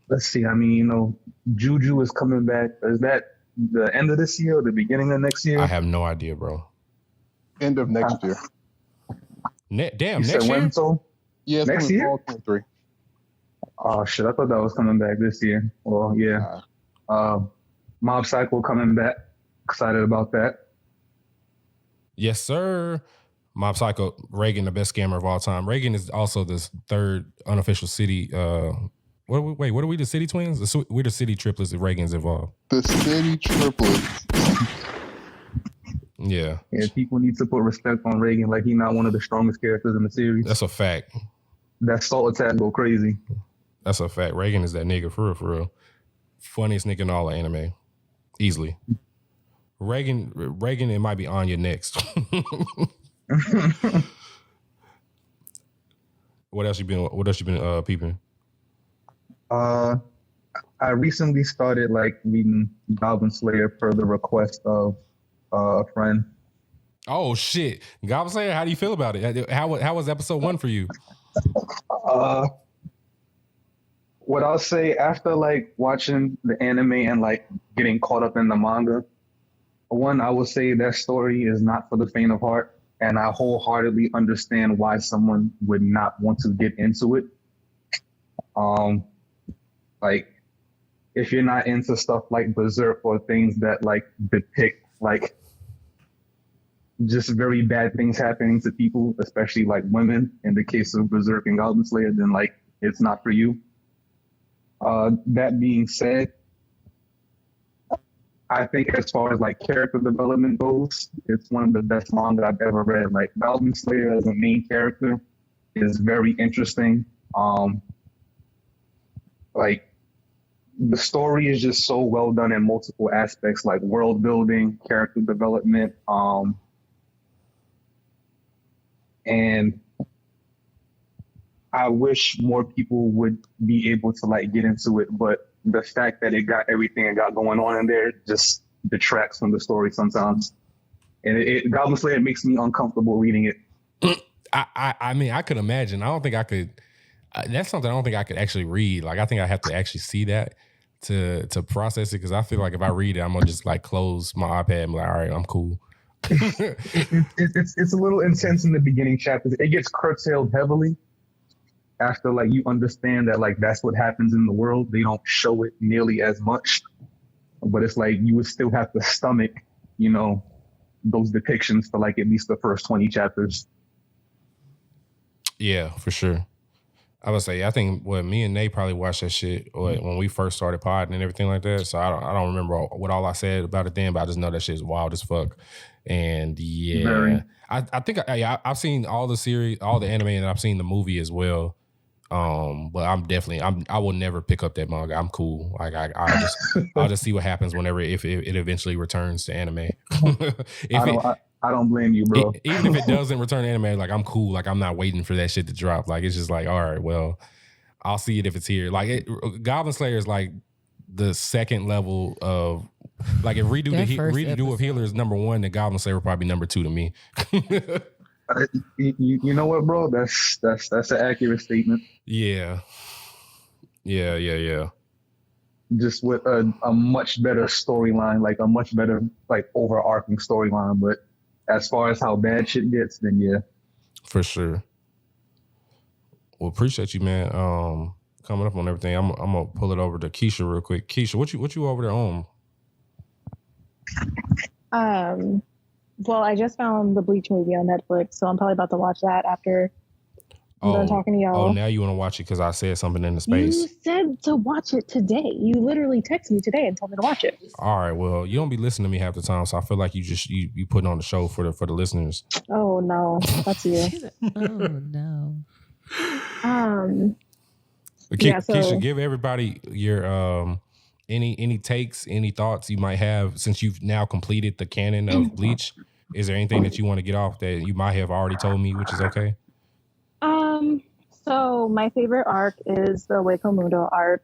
Speaker 6: Let's see. I mean, you know, Juju is coming back. Is that the end of this year or the beginning of next year?
Speaker 2: I have no idea, bro.
Speaker 5: End of next year.
Speaker 2: Damn,
Speaker 6: you
Speaker 2: next
Speaker 6: said
Speaker 2: year?
Speaker 6: When, so?
Speaker 5: Yeah, it's
Speaker 6: next year.
Speaker 5: 23.
Speaker 6: Oh shit! I thought that was coming back this year. Well, yeah. Mob Psycho coming back. Excited about that.
Speaker 2: Yes, sir. Mob Psycho, Reagan, the best scammer of all time. Reagan is also the third unofficial city. What are we? The City Twins? We're the City Triplets if Reagan's involved.
Speaker 5: The City Triplets.
Speaker 2: Yeah.
Speaker 6: Yeah, people need to put respect on Reagan. Like, he's not one of the strongest characters in the series.
Speaker 2: That's a fact.
Speaker 6: That salt attack go crazy.
Speaker 2: That's a fact. Reagan is that nigga for real. Funniest nigga in all of anime. Easily. Reagan, it might be Anya next. What else you been peeping?
Speaker 6: I recently started like reading Goblin Slayer per the request of a friend.
Speaker 2: Oh shit. Goblin Slayer, how do you feel about it? How was episode 1 for you?
Speaker 6: What I'll say, after like watching the anime and like getting caught up in the manga, one, I will say that story is not for the faint of heart, and I wholeheartedly understand why someone would not want to get into it. Like, if you're not into stuff like Berserk or things that like depict like just very bad things happening to people, especially like women in the case of Berserk and Goblin Slayer, then like it's not for you. That being said, I think as far as like character development goes, it's one of the best manga I've ever read. Like, Goblin Slayer as a main character is very interesting. Like, the story is just so well done in multiple aspects, like world building, character development, and I wish more people would be able to like get into it, but the fact that it got everything it got going on in there just detracts from the story sometimes. And Goblin Slayer makes me uncomfortable reading it.
Speaker 2: I mean, I could imagine. I don't think I could. That's something I don't think I could actually read. Like, I think I have to actually see that to process it, because I feel like if I read it, I'm gonna just like close my iPad and be like, all right, I'm cool.
Speaker 6: It's a little intense in the beginning chapters. It gets curtailed heavily after like you understand that like that's what happens in the world. They don't show it nearly as much, but it's like you would still have to stomach, you know, those depictions for like at least the first 20 chapters.
Speaker 2: Yeah, for sure. I would say, I think me and Nate probably watched that shit when we first started podding and everything like that. So I don't remember what all I said about it then, but I just know that shit is wild as fuck. And yeah, I think I've seen all the series, all the anime, and I've seen the movie as well. But I will never pick up that manga. I'm cool. Like I'll just see what happens if it eventually returns to anime.
Speaker 6: I don't blame you, bro.
Speaker 2: Even if it doesn't return to anime, like I'm cool. Like I'm not waiting for that shit to drop. Like it's just like, all right, well, I'll see it if it's here. Like Goblin Slayer is like the second level of like if redo of Healer is number 1, then Goblin Slayer will probably be number 2 to me.
Speaker 6: You know what, bro? That's an accurate statement.
Speaker 2: Yeah.
Speaker 6: Just with a much better storyline, like a much better like overarching storyline. But as far as how bad shit gets, then yeah.
Speaker 2: For sure. Well, appreciate you, man. Coming up on everything. I'm gonna pull it over to Keisha real quick. Keisha, what you over there on?
Speaker 7: Well, I just found the Bleach movie on Netflix, so I'm probably about to watch that after I'm done talking to y'all.
Speaker 2: Oh, now you want to watch it because I said something in the space.
Speaker 7: You said to watch it today. You literally texted me today and told me to watch it.
Speaker 2: All right, well, you don't be listening to me half the time, so I feel like you putting on the show for the listeners.
Speaker 7: Oh no, that's you.
Speaker 1: Oh no.
Speaker 2: Keisha, give everybody your any takes, any thoughts you might have since you've now completed the canon of Bleach. Is there anything that you want to get off that you might have already told me, which is okay?
Speaker 7: So my favorite arc is the Hueco Mundo arc.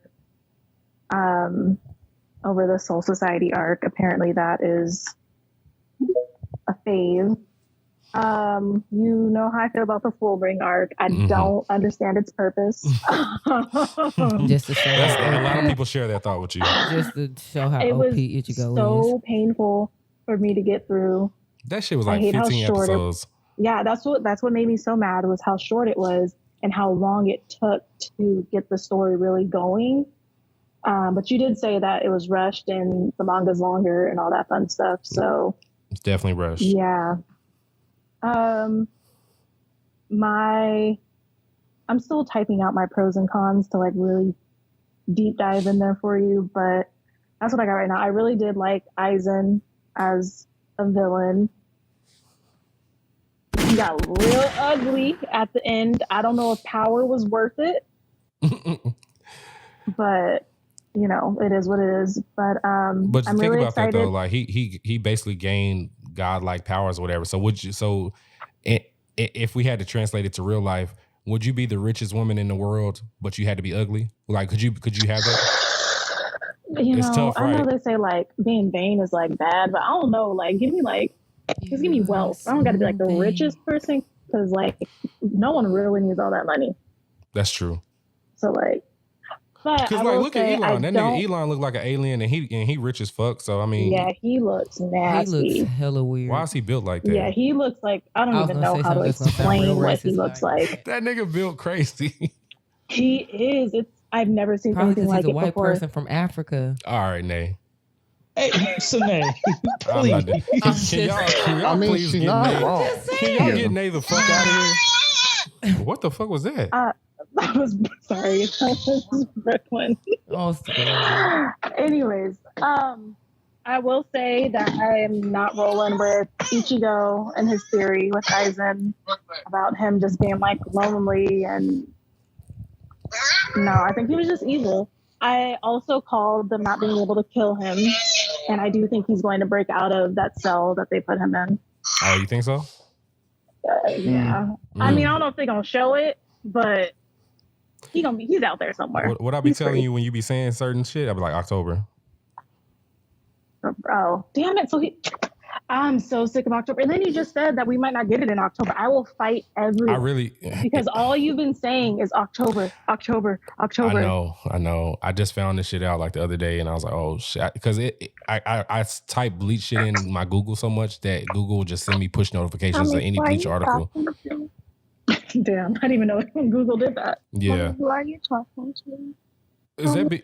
Speaker 7: Over the Soul Society arc. Apparently that is a fave. You know how I feel about the Full Ring arc. I don't understand its purpose.
Speaker 1: Just to show
Speaker 2: a lot of people share that thought with you.
Speaker 1: Just to show how
Speaker 7: it
Speaker 1: OP
Speaker 7: was
Speaker 1: Ichigo
Speaker 7: so
Speaker 1: is.
Speaker 7: painful for me to get through.
Speaker 2: That shit was like 15 episodes.
Speaker 7: Yeah, that's what made me so mad was how short it was and how long it took to get the story really going. But you did say that it was rushed and the manga's longer and all that fun stuff. So
Speaker 2: it's definitely rushed.
Speaker 7: Yeah. I'm still typing out my pros and cons to like really deep dive in there for you, but that's what I got right now. I really did like Aizen as a villain. He got real ugly at the end. I don't know if power was worth it, but you know, it is what it is. But I'm
Speaker 2: think
Speaker 7: really
Speaker 2: about
Speaker 7: excited.
Speaker 2: that though. Like he basically gained godlike powers or whatever. So if we had to translate it to real life, would you be the richest woman in the world, but you had to be ugly? Like, could you have that?
Speaker 7: It's tough, right? I know they say like being vain is like bad, but I don't know. Like, just give me wealth. I don't got to be like the richest person because like no one really needs all that money.
Speaker 2: That's true.
Speaker 7: So like,
Speaker 2: because like look at Elon. That nigga Elon looked like an alien, and he rich as fuck. So I mean,
Speaker 7: yeah, he looks nasty.
Speaker 1: He looks hella weird.
Speaker 2: Why is he built like that?
Speaker 7: Yeah, he looks like I don't even know how to explain what he looks like.
Speaker 2: That nigga built crazy.
Speaker 7: He is. I've never seen
Speaker 1: probably
Speaker 7: anything like it
Speaker 1: before. He's a white
Speaker 7: before.
Speaker 1: person from Africa.
Speaker 2: All right, Nay.
Speaker 8: Hey, so Nay,
Speaker 2: please. Can y'all please get Nay?
Speaker 5: Wrong.
Speaker 2: Can y'all get Nay the fuck out of here? What the fuck was that?
Speaker 7: That was sorry. That was Brooklyn. Anyways, I will say that I am not rolling with Ichigo and his theory with Aizen about him just being like lonely and no, I think he was just evil. I also called them not being able to kill him, and I do think he's going to break out of that cell that they put him in.
Speaker 2: Oh, you think so?
Speaker 7: Yeah. I mean, I don't know if they're gonna show it, but he's out there somewhere.
Speaker 2: What I be telling you when you be saying certain shit? I be like October.
Speaker 7: Oh, damn it! I'm so sick of October. And then you just said that we might not get it in October. I will fight because all you've been saying is October.
Speaker 2: I know. I just found this shit out like the other day, and I was like, oh shit, because I type Bleach shit in my Google so much that Google will just send me push notifications of any Bleach article.
Speaker 7: Damn, I didn't even know Google did that.
Speaker 2: Yeah.
Speaker 7: Who are you talking to?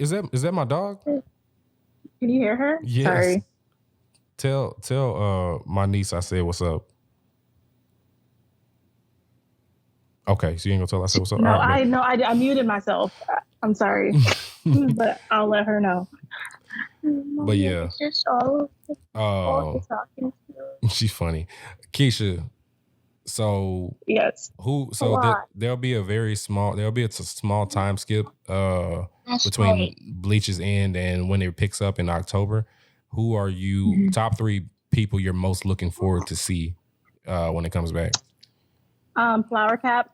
Speaker 2: Is that my dog?
Speaker 7: Can you hear her?
Speaker 2: Yes.
Speaker 7: Sorry.
Speaker 2: Tell my niece I said what's up. Okay, so you ain't gonna tell her I said what's up?
Speaker 7: No,
Speaker 2: right,
Speaker 7: I muted myself. I'm sorry, but I'll let her know.
Speaker 2: But yeah, she's funny, Keisha. So
Speaker 7: yes,
Speaker 2: there'll be a small time skip between Bleach's end and when it picks up in October. Who are you top 3 people you're most looking forward to see when it comes back?
Speaker 7: Flower Cap.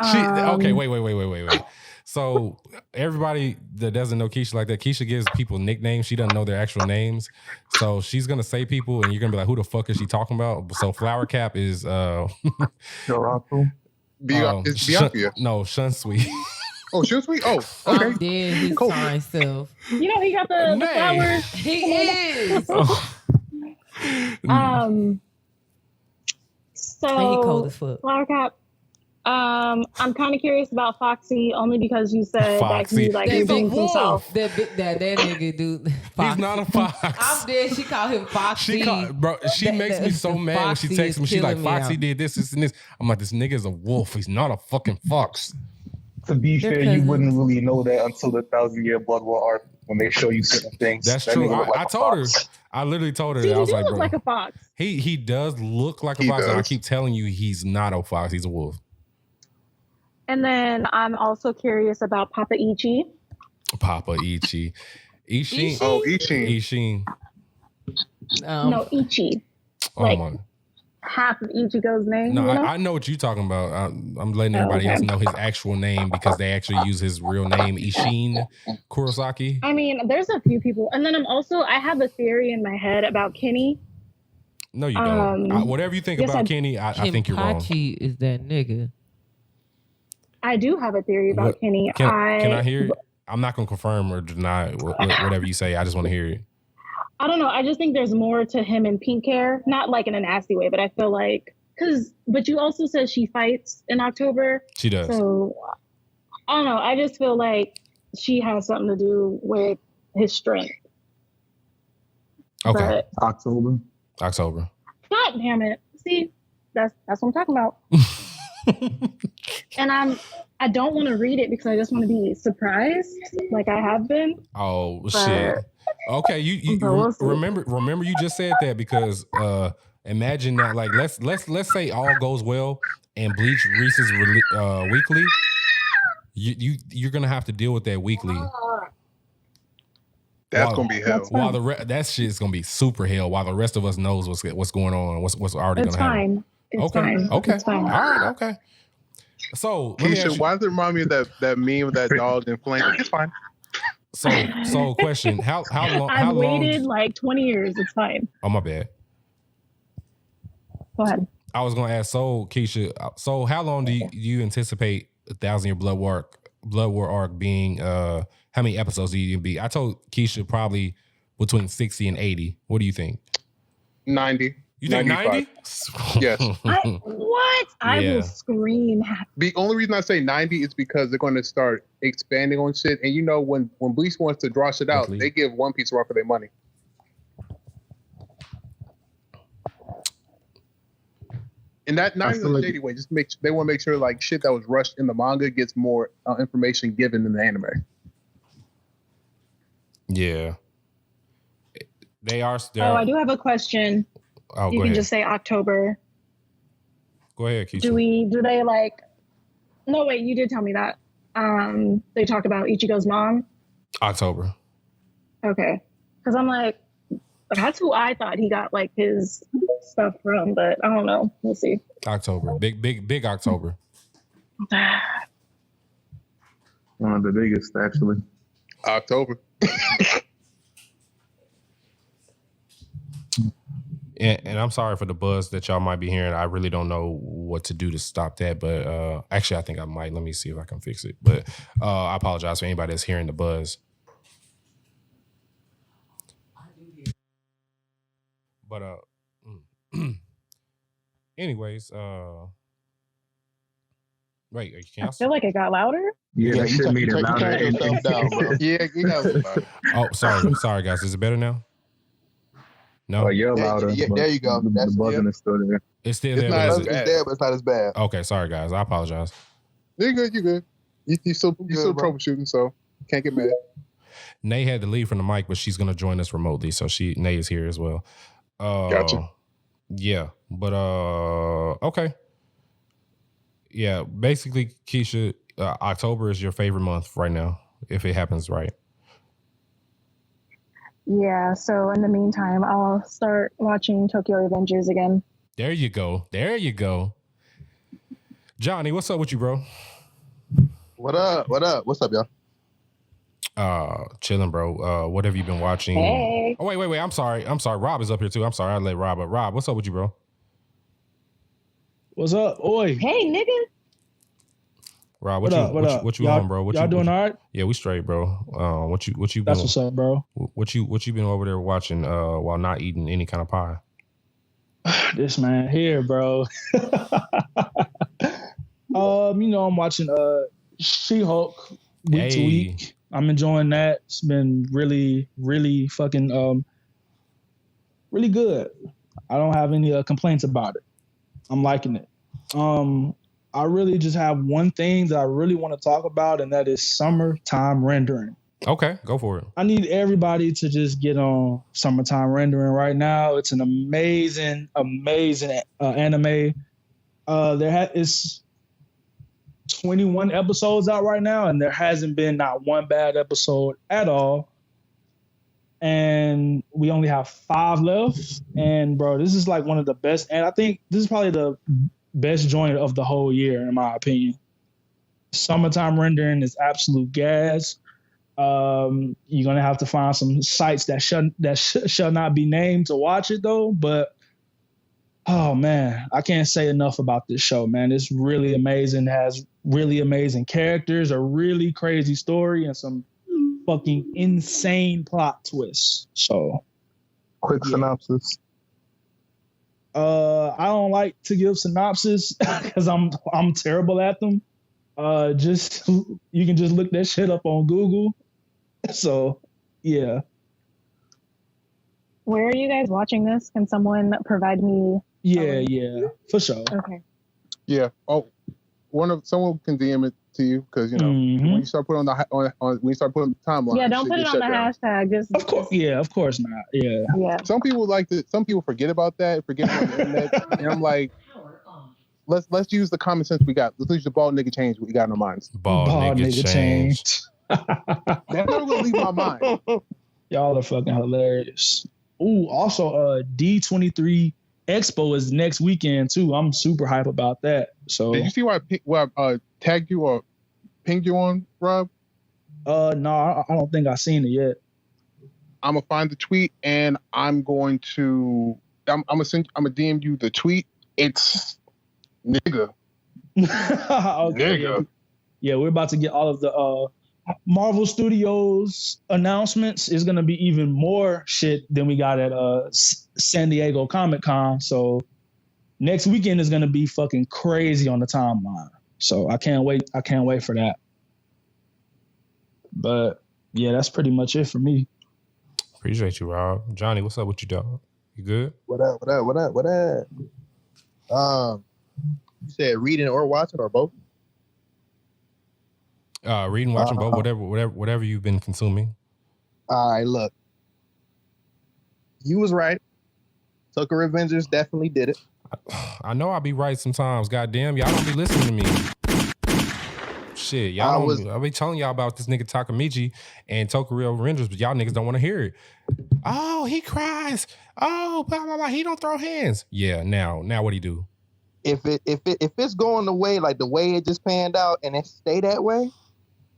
Speaker 2: Okay, wait. So everybody that doesn't know Keisha like that, Keisha gives people nicknames. She doesn't know their actual names. So she's going to say people and you're going to be like, who the fuck is she talking about? So Flower Cap is...
Speaker 5: Bianca.
Speaker 2: No, Shun Sweet.
Speaker 5: Oh, Shun Sweet? Oh, okay.
Speaker 1: I'm dead his fine self.
Speaker 7: You know, he got the flowers.
Speaker 1: He is.
Speaker 7: So
Speaker 1: and he cold as fuck.
Speaker 7: Flower Cap. I'm kind of curious about Foxy only because you said
Speaker 2: Foxy.
Speaker 7: that he redeems himself.
Speaker 1: That nigga dude.
Speaker 2: He's not a fox.
Speaker 1: I'm dead. She called him Foxy.
Speaker 2: She makes me so mad when she texts me. She's like, Foxy did this and this. I'm like, this nigga is a wolf. He's not a fucking fox.
Speaker 6: To be fair, you wouldn't really know that until the 1,000-year Blood War arc when they show you certain things.
Speaker 2: That's true. I told her. I literally told her that. I was like,
Speaker 7: look
Speaker 2: bro,
Speaker 7: like a fox.
Speaker 2: He does look like a fox, and I keep telling you he's not a fox. He's a wolf.
Speaker 7: And then I'm also curious about Papa Ichi.
Speaker 2: Papa Ichi. Ishin.
Speaker 5: Oh, Ishin.
Speaker 2: Ishin.
Speaker 7: No, Ichi.
Speaker 2: Oh my.
Speaker 7: Half of Ichigo's name.
Speaker 2: No,
Speaker 7: you know?
Speaker 2: I know what you're talking about. I'm letting everybody else know his actual name because they actually use his real name, Ishin Kurosaki.
Speaker 7: I mean, there's a few people. And then I have a theory in my head about Kenny.
Speaker 2: No, you don't. Whatever you think about Kenny, I think you're wrong.
Speaker 1: Kenpachi is that nigga.
Speaker 7: I do have a theory about Kenny.
Speaker 2: Can I hear it? I'm not going to confirm or deny whatever you say. I just want to hear it.
Speaker 7: I don't know. I just think there's more to him in pink hair. Not like in a nasty way, but I feel like... But you also said she fights in October.
Speaker 2: She does.
Speaker 7: So, I don't know. I just feel like she has something to do with his strength.
Speaker 2: Okay.
Speaker 7: But,
Speaker 6: October.
Speaker 7: God damn it. See? That's what I'm talking about. And I don't want to read it because I just want to be surprised, like I have been.
Speaker 2: Oh shit! Okay, you remember you just said that because imagine that like let's say all goes well and Bleach releases weekly. You're gonna have to deal with that weekly.
Speaker 5: That's gonna be hell.
Speaker 2: While that shit is gonna be super hell. While the rest of us knows what's going on, what's already gonna happen.
Speaker 7: It's fine.
Speaker 2: Okay.
Speaker 7: It's fine.
Speaker 2: All right. Okay. So,
Speaker 5: Keisha, why does it remind me of that meme of that dog in flames? It's fine.
Speaker 2: So question: How long?
Speaker 7: I've waited like 20 years. It's fine.
Speaker 2: Oh my bad.
Speaker 7: Go ahead.
Speaker 2: I was gonna ask. So Keisha, so how long do you anticipate 1,000-year Blood War arc being? How many episodes do you be? I told Keisha probably between 60 and 80. What do you think?
Speaker 5: 90.
Speaker 2: You think 90?
Speaker 5: Yes.
Speaker 7: What? I will scream.
Speaker 5: The only reason I say 90 is because they're going to start expanding on shit. And you know, when Bleach wants to draw shit out, they give One Piece a run for their money. And that not in a shady way. Just they want to make sure like shit that was rushed in the manga gets more information given in the anime.
Speaker 2: Yeah. They are.
Speaker 7: I do have a question.
Speaker 2: Oh,
Speaker 7: you can just say October.
Speaker 2: Go ahead, Keisha.
Speaker 7: Do they like... No, wait, you did tell me that. They talk about Ichigo's mom?
Speaker 2: October.
Speaker 7: Okay. Because I'm like, that's who I thought he got like his stuff from, but I don't know. We'll see.
Speaker 2: October. Big October.
Speaker 6: One of the biggest, actually.
Speaker 5: October.
Speaker 2: And I'm sorry for the buzz that y'all might be hearing. I really don't know what to do to stop that, but actually, I think I might. Let me see if I can fix it. But I apologize for anybody that's hearing the buzz. But anyways, wait, can
Speaker 7: I feel like it got louder.
Speaker 6: Yeah, you should meet louder.
Speaker 5: Yeah, you know.
Speaker 2: Oh, sorry, guys. Is it better now? No,
Speaker 6: you're louder.
Speaker 5: Yeah, there you go.
Speaker 6: The buzzing is still there.
Speaker 2: It's still there.
Speaker 5: It's there, but it's not as bad.
Speaker 2: Okay, sorry guys. I apologize.
Speaker 5: You're good. You're good. You still troubleshooting, so can't get mad.
Speaker 2: Nay had to leave from the mic, but she's gonna join us remotely, so Nay is here as well.
Speaker 5: Gotcha.
Speaker 2: Yeah, but okay. Yeah, basically, Keisha, October is your favorite month right now, if it happens right.
Speaker 7: Yeah, so in the meantime, I'll start watching Tokyo Revengers again.
Speaker 2: There you go. Johnny, what's up with you, bro?
Speaker 9: What up? What's up,
Speaker 2: y'all? Chilling, bro. What have you been watching?
Speaker 7: Hey.
Speaker 2: Oh, wait. I'm sorry. Rob is up here too. I'm sorry. I let Rob up. Rob, what's up with you, bro?
Speaker 8: What's up? Oi.
Speaker 7: Hey, nigga.
Speaker 2: Rob, what you on, bro?
Speaker 8: Y'all doing all right?
Speaker 2: Yeah, we straight, bro. What you been?
Speaker 8: That's what's up, bro.
Speaker 2: What you been over there watching while not eating any kind of pie?
Speaker 8: This man here, bro. I'm watching She-Hulk week to week. I'm enjoying that. It's been really, really fucking really good. I don't have any complaints about it. I'm liking it. I really just have one thing that I really want to talk about, and that is summertime rendering.
Speaker 2: Okay, go for it.
Speaker 8: I need everybody to just get on summertime rendering right now. It's an amazing, amazing anime. It's 21 episodes out right now, and there hasn't been not one bad episode at all. And we only have 5 left. And bro, this is like one of the best. And I think this is probably the best joint of the whole year, in my opinion. Summertime rendering is absolute gas. You're gonna have to find some sites that shall not be named to watch it though. But oh man, I can't say enough about this show, man. It's really amazing. It has really amazing characters, a really crazy story, and some fucking insane plot twists. So,
Speaker 6: quick synopsis.
Speaker 8: I don't like to give synopsis because I'm terrible at them. Just you can just look that shit up on Google. So, yeah.
Speaker 7: Where are you guys watching this? Can someone provide me?
Speaker 8: Yeah, for sure.
Speaker 7: Okay.
Speaker 5: Yeah. Oh, someone can DM it to you because when you start putting on when you start putting the timeline.
Speaker 7: Yeah, don't put it on the hashtag. Just
Speaker 8: of course not. Yeah.
Speaker 5: Some people Some people forget about that. Forget about the internet, and I'm like, let's use the common sense we got. Let's use the bald nigga change we got in our minds.
Speaker 2: Bald nigga change.
Speaker 5: That's never gonna leave my mind.
Speaker 8: Y'all are fucking hilarious. Ooh, also D23 Expo is next weekend too. I'm super hype about that. So
Speaker 5: did you see where I tagged you or pinged you on, Rob?
Speaker 8: No, I don't think I've seen it yet.
Speaker 5: I'm gonna find the tweet and I'm gonna DM you the tweet. It's nigga.
Speaker 8: Okay,
Speaker 5: nigga.
Speaker 8: Yeah, we're about to get all of the Marvel Studios announcements. Is going to be even more shit than we got at San Diego Comic-Con. So next weekend is going to be fucking crazy on the timeline. So I can't wait. I can't wait for that. But yeah, that's pretty much it for me.
Speaker 2: Appreciate you, Rob. Johnny, what's up with you, dog? You good?
Speaker 9: What up? You said reading or watching or both?
Speaker 2: Reading, watching, both, whatever you've been consuming.
Speaker 9: All right, look. You was right. Tokyo Revengers definitely did it.
Speaker 2: I know I'll be right sometimes. Goddamn, y'all don't be listening to me. Shit, I'll be telling y'all about this nigga Takamichi and Tokyo Revengers, but y'all niggas don't want to hear it. Oh, he cries. Oh, blah blah blah. He don't throw hands. Yeah, now what he do?
Speaker 9: If it's going the way like the way it just panned out and it stay that way,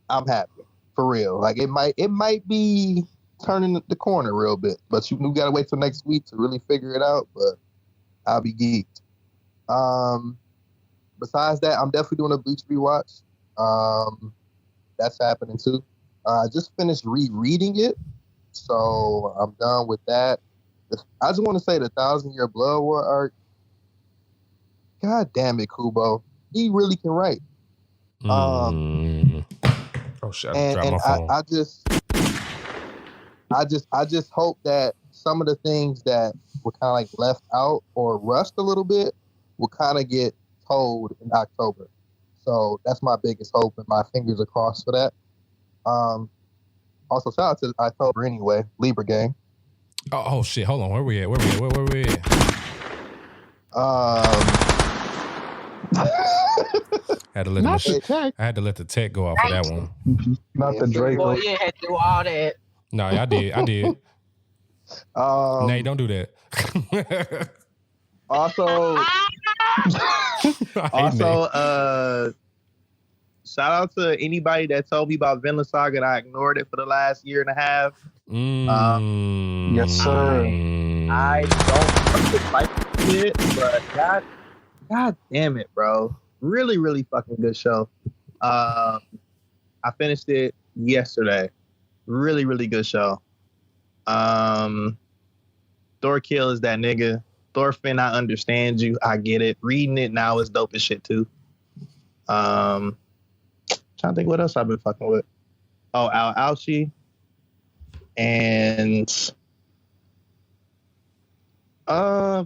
Speaker 9: I'm happy for real. Like it might be turning the corner real bit, but we gotta wait till next week to really figure it out. But I'll be geeked. Besides that, I'm definitely doing a Bleach rewatch. That's happening too. I just finished rereading it, so I'm done with that. I just want to say the 1,000-Year Blood War arc. God damn it, Kubo. He really can write.
Speaker 2: Oh shit!
Speaker 9: And I just hope that some of the things that were kind of like left out or rushed a little bit will kind of get told in October. So that's my biggest hope, and my fingers are crossed for that. Also, shout out to October anyway, Libra gang.
Speaker 2: Oh shit! Hold on, where we at? I had to let the tech go off for that one.
Speaker 6: Not the Drake.
Speaker 4: Boy, you had to do all that.
Speaker 2: No, I did. Nay, don't do that.
Speaker 9: Also, shout out to anybody that told me about Vinland Saga and I ignored it for the last year and a half.
Speaker 6: Yes, sir.
Speaker 9: I don't like it, but God damn it, bro. Really, really fucking good show. I finished it yesterday. Really, really good show. Thorkill is that nigga. Thorfinn, I understand you. I get it. Reading it now is dope as shit too. Trying to think what else I've been fucking with. Oh, Al Alchi. And I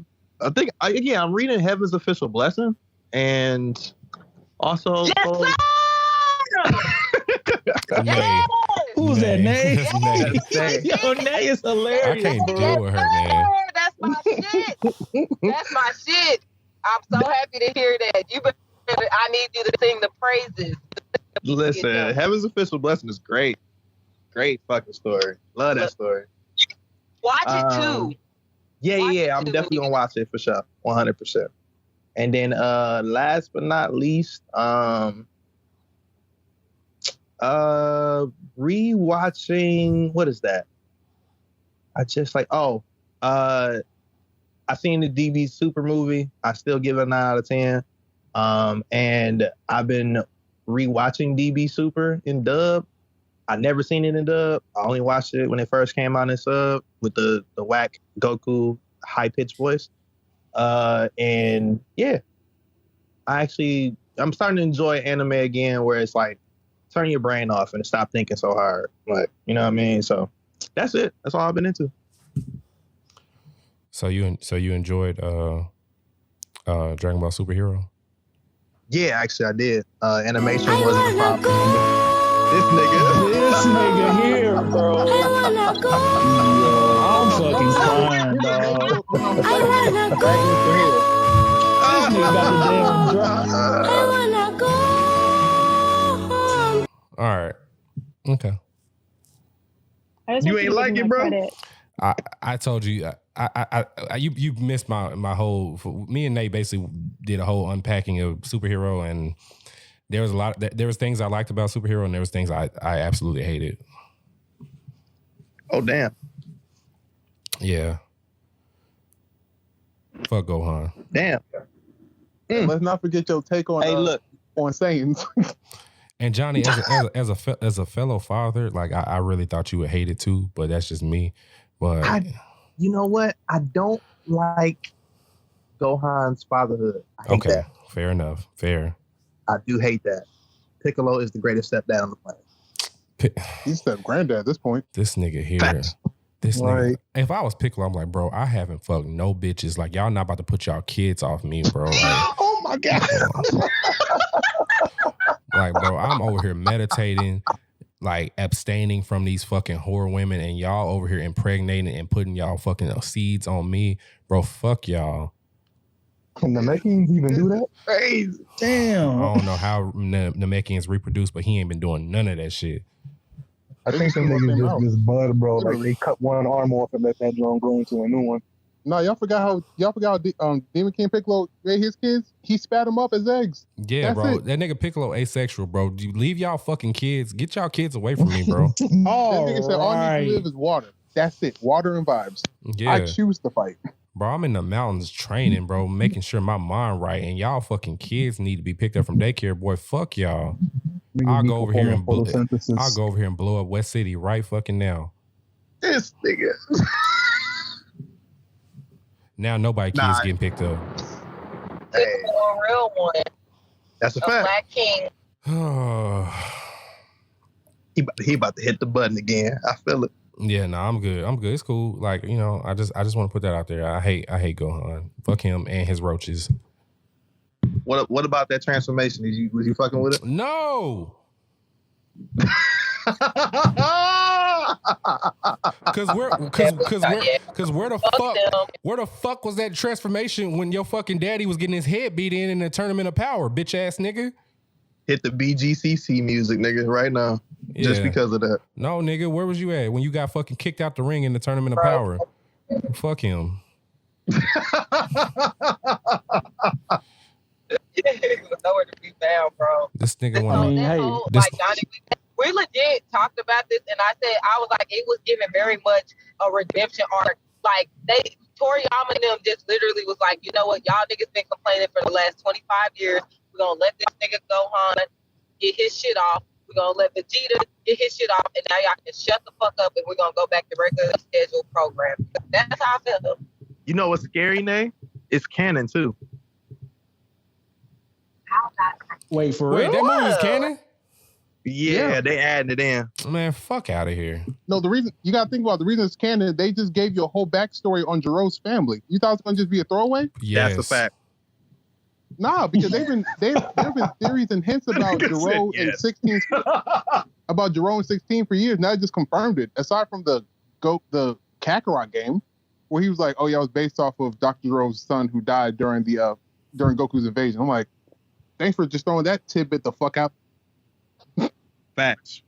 Speaker 9: think I'm reading Heaven's Official Blessing, and also
Speaker 8: Who's that, Nay?
Speaker 2: Nay.
Speaker 8: Yo, Nay is hilarious.
Speaker 2: I can't deal with her, man.
Speaker 4: That's my shit. That's my shit. I'm so happy to hear that. I need you to sing the praises.
Speaker 9: Listen, Heaven's Official Blessing is great. Great fucking story. Love that story.
Speaker 4: Watch it too.
Speaker 9: Yeah. I'm definitely gonna watch it for sure. 100%. And then last but not least, rewatching, what is that? I seen the DB Super movie. I still give it a 9 out of 10. And I've been rewatching DB Super in dub. I never seen it in dub. I only watched it when it first came out in sub with the whack Goku high pitched voice. And yeah, I'm starting to enjoy anime again, where it's like turn your brain off and stop thinking so hard. Like, you know what I mean? So that's it. That's all I've been into.
Speaker 2: So you enjoyed Dragon Ball Superhero? Yeah,
Speaker 9: actually I did. Animation wasn't a problem. This nigga here, bro.
Speaker 8: I'm fucking crying, dog. This nigga got the damn drop.
Speaker 2: All right. Okay.
Speaker 9: You ain't like it, bro?
Speaker 2: I told you. You missed my whole. Me and Nate basically did a whole unpacking of superhero, and there was there was things I liked about superhero, and there was things I absolutely hated.
Speaker 9: Oh damn.
Speaker 2: Yeah. Fuck Gohan.
Speaker 9: Damn.
Speaker 5: Let's not forget your take on on Saiyans.
Speaker 2: And Johnny, as a fellow father, like I really thought you would hate it too, but that's just me. But
Speaker 9: you know what? I don't like Gohan's fatherhood. I hate that.
Speaker 2: Fair enough. Fair.
Speaker 9: I do hate that. Piccolo is the greatest stepdad on the planet.
Speaker 5: He's step granddad at this point.
Speaker 2: This nigga here. This nigga. If I was Piccolo, I'm like, bro, I haven't fucked no bitches. Like, y'all not about to put y'all kids off me, bro. Like,
Speaker 9: oh my God.
Speaker 2: Like, bro, I'm over here meditating, like abstaining from these fucking whore women, and y'all over here impregnating and putting y'all fucking seeds on me. Bro, fuck y'all.
Speaker 9: Can the Namekians even do that?
Speaker 8: Crazy. Damn.
Speaker 2: I don't know how Namekians reproduce, but he ain't been doing none of that shit.
Speaker 9: I think some niggas just bud, bro. Like they cut one arm off and let that drone grow into a new one.
Speaker 5: No, y'all forgot how Demon King Piccolo made his kids. He spat them up as eggs.
Speaker 2: Yeah,
Speaker 5: That's
Speaker 2: bro.
Speaker 5: it.
Speaker 2: That nigga Piccolo asexual, bro. You leave y'all fucking kids. Get y'all kids away from me, bro.
Speaker 5: That nigga said all I need to live is water. That's it. Water and vibes.
Speaker 2: Yeah.
Speaker 5: I choose to fight.
Speaker 2: Bro, I'm in the mountains training, bro, making sure my mind right, and y'all fucking kids need to be picked up from daycare, boy. Fuck y'all. I'll go over here and blow up West City right fucking now.
Speaker 9: This nigga.
Speaker 2: Now nobody kids getting picked up.
Speaker 4: Hey. A real one.
Speaker 9: That's a fact.
Speaker 4: Black King.
Speaker 9: He about to hit the button again. I feel it.
Speaker 2: Yeah, no, I'm good. It's cool. Like, you know, I just want to put that out there. I hate Gohan. Fuck him and his roaches.
Speaker 9: What about that transformation? Was you fucking with it?
Speaker 2: No. Cause where the fuck was that transformation when your fucking daddy was getting his head beat in the Tournament of Power, bitch ass nigga?
Speaker 9: Hit the BGCC music, nigga, right now. Yeah. Just because of that.
Speaker 2: No, nigga, where was you at when you got fucking kicked out the ring in the Tournament of Power? Fuck him.
Speaker 4: He was nowhere to be found, bro.
Speaker 2: This nigga
Speaker 4: we legit talked about this, and I was like, it was giving very much a redemption arc. Like Toriyama and them just literally was like, you know what, y'all niggas been complaining for the last 25 years. We're gonna let this nigga Gohan get his shit off. We're gonna let Vegeta get his shit off, and now y'all can shut the fuck up, and we're gonna go back to regular scheduled program. That's how I felt.
Speaker 9: You know what's scary, Nay? It's canon too.
Speaker 8: Wait, for real?
Speaker 2: Wait, that movie was canon?
Speaker 10: Yeah, they added it in.
Speaker 2: Man, fuck out of here.
Speaker 5: No, the reason you gotta think about the reason it's canon, they just gave you a whole backstory on Jerome's family. You thought it was gonna just be a throwaway?
Speaker 2: Yes.
Speaker 10: That's a fact.
Speaker 5: Nah, because there have been theories and hints about Jerome in 16 about Jerome in 16 for years. Now I just confirmed it. Aside from the Kakarot game, where he was like, "Oh yeah, I was based off of Dr. Jerome's son who died during Goku's invasion." I'm like, thanks for just throwing that tidbit the fuck out.
Speaker 10: Facts.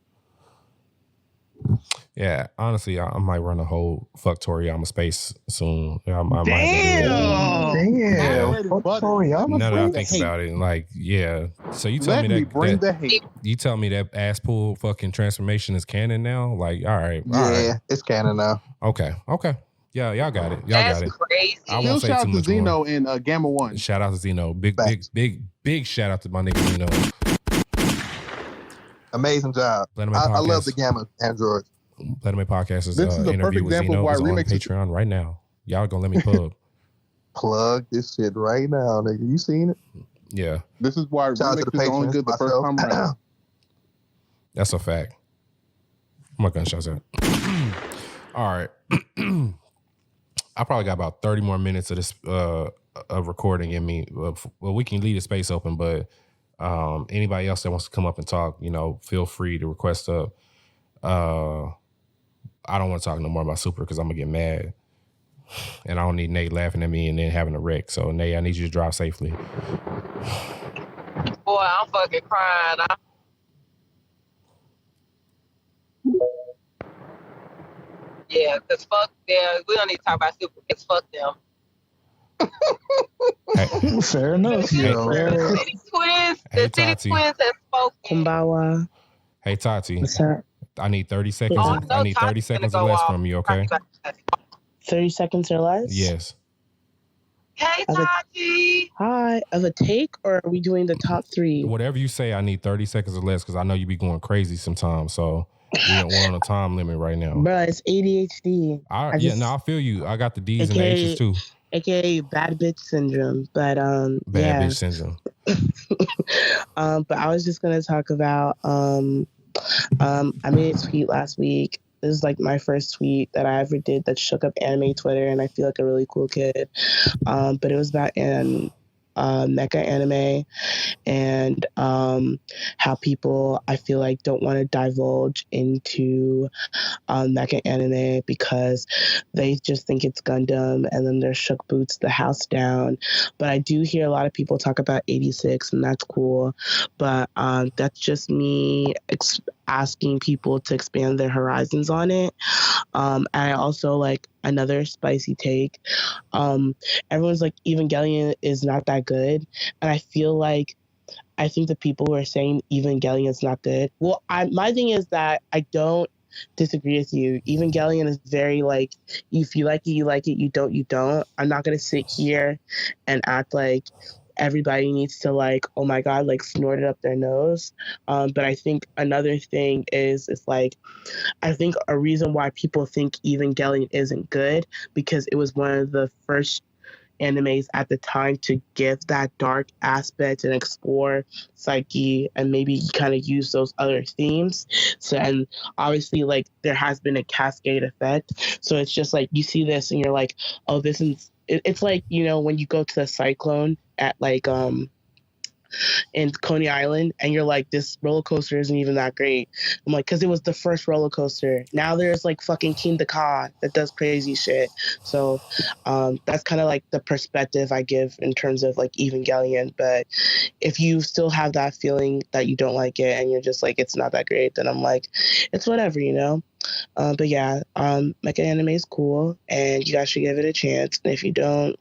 Speaker 2: Yeah, honestly, I might run a whole fuck Toriyama space soon. I might
Speaker 10: Damn.
Speaker 2: Now that I think about it, like, yeah. So you tell me that you tell me that ass pool fucking transformation is canon now? Like, all right.
Speaker 9: It's canon now.
Speaker 2: Okay. Yeah, y'all got it.
Speaker 4: That's crazy.
Speaker 2: I won't say
Speaker 5: shout
Speaker 2: too
Speaker 5: out to
Speaker 2: much
Speaker 5: Zeno
Speaker 2: more.
Speaker 5: in Gamma 1.
Speaker 2: Shout out to Zeno. Big shout out to my nigga Zeno.
Speaker 9: Amazing job. I love the Gamma androids.
Speaker 2: Let Me Podcast is
Speaker 5: this is a
Speaker 2: interview
Speaker 5: perfect
Speaker 2: with
Speaker 5: example
Speaker 2: Zeno
Speaker 5: of why
Speaker 2: is on
Speaker 5: remakes
Speaker 2: Patreon right now. Y'all gonna let me
Speaker 9: plug this shit right now, nigga. You seen it?
Speaker 2: Yeah.
Speaker 5: This is why remakes is only good the first time around.
Speaker 2: That's a fact. My gunshots out. All right. I probably got about 30 more minutes of this of recording in me. Well, we can leave the space open, but anybody else that wants to come up and talk, feel free to request up. I don't want to talk no more about Super because I'm gonna get mad, and I don't need Nate laughing at me and then having a wreck. So Nate, I need you to drive safely.
Speaker 4: Boy, I'm fucking crying. Yeah, because fuck them. We don't need to talk about Super because fuck them.
Speaker 2: Hey.
Speaker 8: Fair enough.
Speaker 4: The City Twins have spoken.
Speaker 11: Kumbawa.
Speaker 2: Hey, Tati.
Speaker 11: What's up?
Speaker 2: I need 30 seconds. I need 30 seconds or less from you, okay?
Speaker 11: 30 seconds or less?
Speaker 2: Yes.
Speaker 4: Hey, Tati.
Speaker 11: Hi. Of a take, or are we doing the top 3?
Speaker 2: Whatever you say, I need 30 seconds or less because I know you be going crazy sometimes. So we're on a time limit right now.
Speaker 11: Bro, it's ADHD.
Speaker 2: I feel you. I got the D's and the H's too.
Speaker 11: AKA bad bitch syndrome. But
Speaker 2: bad bitch syndrome.
Speaker 11: But I was just gonna talk about I made a tweet last week. This is like my first tweet that I ever did that shook up anime Twitter, and I feel like a really cool kid. But it was about mecha anime and how people, I feel like, don't want to divulge into mecha anime because they just think it's Gundam and then they're shook boots the house down. But I do hear a lot of people talk about 86 and that's cool, but that's just me asking people to expand their horizons on it. And I also like another spicy take. Everyone's like Evangelion is not that good, and I feel like I think the people who are saying Evangelion is not good. Well, my thing is that I don't disagree with you. Evangelion is very like, if you like it, you like it. You don't, you don't. I'm not gonna sit here and act like everybody needs to like, oh my God, like snort it up their nose. But I think another thing is like, I think a reason why people think Evangelion isn't good because it was one of the first animes at the time to give that dark aspect and explore psyche and maybe kind of use those other themes. So, and obviously like there has been a cascade effect. So it's just like, you see this and you're like, oh, this is, it's like, when you go to the Cyclone at like in Coney Island and you're like, this roller coaster isn't even that great. I'm like, because it was the first roller coaster. Now there's like fucking King Ka that does crazy shit. So that's kind of like the perspective I give in terms of like Evangelion. But if you still have that feeling that you don't like it and you're just like, it's not that great, then I'm like, it's whatever, But yeah, mecha anime is cool and you guys should give it a chance. And if you don't,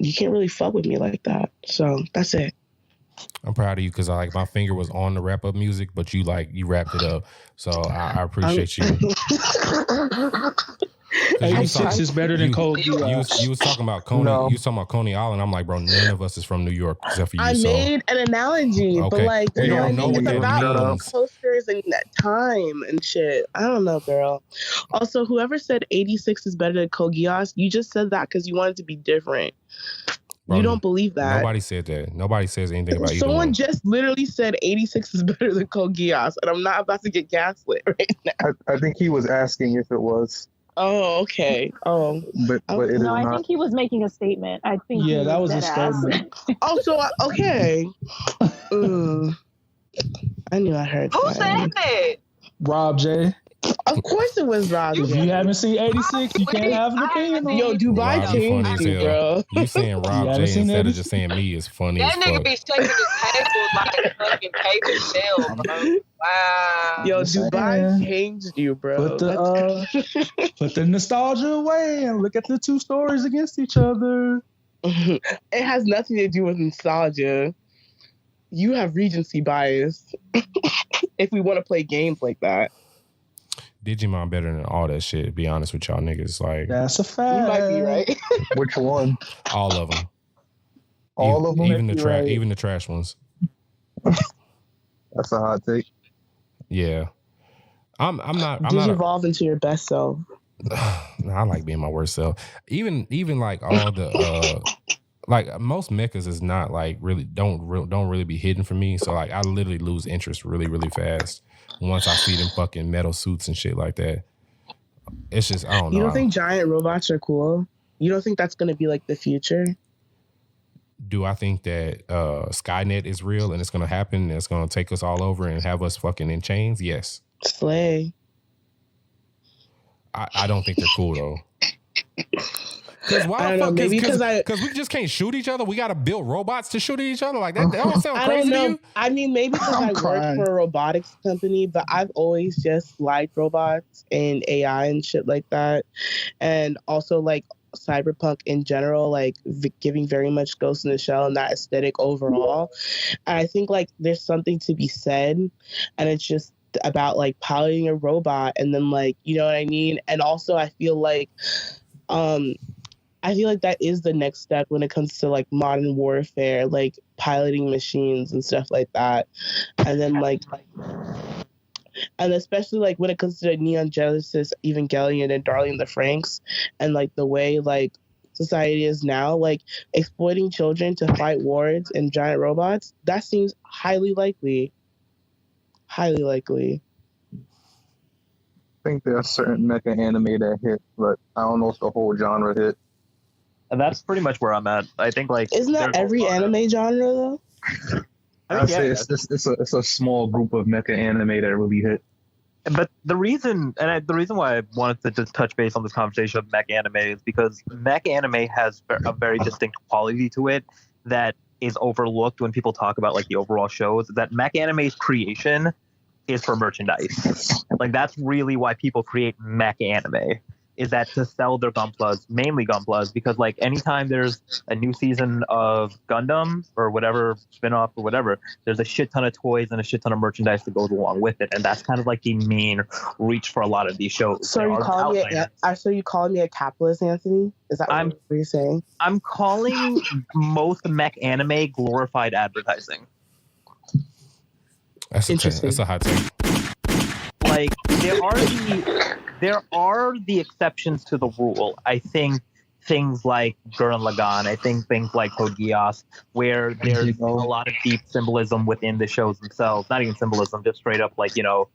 Speaker 11: you can't really fuck with me like that. So that's it.
Speaker 2: I'm proud of you because my finger was on the wrap up music, but you wrapped it up. So I appreciate you.
Speaker 8: 86 is better than Code Geass.
Speaker 2: You was talking about Coney. No. You was talking about Coney Island. I'm like, bro, none of us is from New York except for you.
Speaker 11: I made an analogy,
Speaker 2: okay.
Speaker 11: But like,
Speaker 2: we don't know what that means.
Speaker 11: Posters and that time and shit. I don't know, girl. Also, whoever said 86 is better than Code Geass, you just said that because you wanted to be different. You don't believe that?
Speaker 2: Nobody said that. Nobody says anything about either
Speaker 11: Someone
Speaker 2: one.
Speaker 11: just literally said 86 is better than Code Geass, and I'm not about to get gaslit right now.
Speaker 6: I think he was asking if it was.
Speaker 11: Oh, okay. Oh,
Speaker 6: but it is
Speaker 7: no, I
Speaker 6: not.
Speaker 7: think he was making a statement. I think
Speaker 8: Yeah, that was a statement.
Speaker 11: Oh, so okay. I knew I heard
Speaker 4: Who
Speaker 11: that.
Speaker 4: said that?
Speaker 8: Rob J.
Speaker 11: Of course it was Rob
Speaker 8: If
Speaker 11: J.
Speaker 8: you haven't seen 86, you can't have an opinion on
Speaker 11: Yo,
Speaker 8: it.
Speaker 11: Dubai
Speaker 2: Rob, you funny
Speaker 11: changed
Speaker 2: as
Speaker 11: you,
Speaker 2: hell.
Speaker 11: bro.
Speaker 2: You saying Rob J instead of just saying me is funny
Speaker 4: That
Speaker 2: as
Speaker 4: nigga
Speaker 2: fuck.
Speaker 4: be shaking his table like fucking paper shell, bro. Wow.
Speaker 11: Yo,
Speaker 8: Just
Speaker 11: Dubai
Speaker 8: saying.
Speaker 11: changed you, bro.
Speaker 8: Put the nostalgia away and look at the two stories against each other.
Speaker 11: It has nothing to do with nostalgia. You have Regency bias. If we want to play games like that.
Speaker 2: Digimon better than all that shit, to be honest with y'all niggas. Like,
Speaker 8: that's a fact.
Speaker 11: You might be right.
Speaker 6: Which one?
Speaker 2: All of them.
Speaker 6: All of them?
Speaker 2: Even the
Speaker 6: Right.
Speaker 2: even the trash ones.
Speaker 6: That's a hot take.
Speaker 2: Yeah. I'm not
Speaker 11: Digivolve into your best self.
Speaker 2: I like being my worst self. Even like all the like most mechas is not like really don't really be hidden for me. So like I literally lose interest really, really fast once I see them fucking metal suits and shit like that. It's just I don't know.
Speaker 11: You don't think giant robots are cool? You don't think that's gonna be like the future?
Speaker 2: Do I think that Skynet is real and it's gonna happen and it's gonna take us all over and have us fucking in chains? Yes.
Speaker 11: Slay.
Speaker 2: I don't think they're cool though. Because why the fuck? Because we just can't shoot each other. We got to build robots to shoot at each other. Like that don't sound crazy to you?
Speaker 11: I mean, maybe because I work for a robotics company, but I've always just liked robots and AI and shit like that, and also like cyberpunk in general, like giving very much Ghost in the Shell and that aesthetic overall. And I think like there's something to be said, and it's just about like piloting a robot and then like, you know what I mean? And also I feel like that is the next step when it comes to like modern warfare, like piloting machines and stuff like that. And then like and especially like when it comes to Neon Genesis Evangelion and Darling in the Franxx, and like the way like society is now, like exploiting children to fight wars and giant robots, that seems highly likely. Highly likely.
Speaker 6: I think there are certain mecha anime that hit, but I don't know if the whole genre hit.
Speaker 12: And that's pretty much where I'm at. I think like
Speaker 11: isn't that every anime genre though?
Speaker 6: I'd say it's a small group of mecha anime that really hit.
Speaker 12: But the reason why I wanted to just touch base on this conversation of mech anime is because mech anime has a very distinct quality to it that is overlooked when people talk about like the overall shows. That mech anime's creation is for merchandise. Like that's really why people create mech anime. Is that to sell their Gunplas, mainly Gunplas, because like anytime there's a new season of Gundam or whatever spinoff or whatever, there's a shit ton of toys and a shit ton of merchandise that goes along with it, and that's kind of like the main reach for a lot of these shows.
Speaker 11: So you calling me a capitalist, Anthony? Is that what you're saying? I'm
Speaker 12: calling most mech anime glorified advertising.
Speaker 2: That's interesting. That's a hot take.
Speaker 12: Like there are the exceptions to the rule. I think things like Gurren Lagann, I think things like Code Geass, where there's a lot of deep symbolism within the shows themselves. Not even symbolism, just straight up like, you know,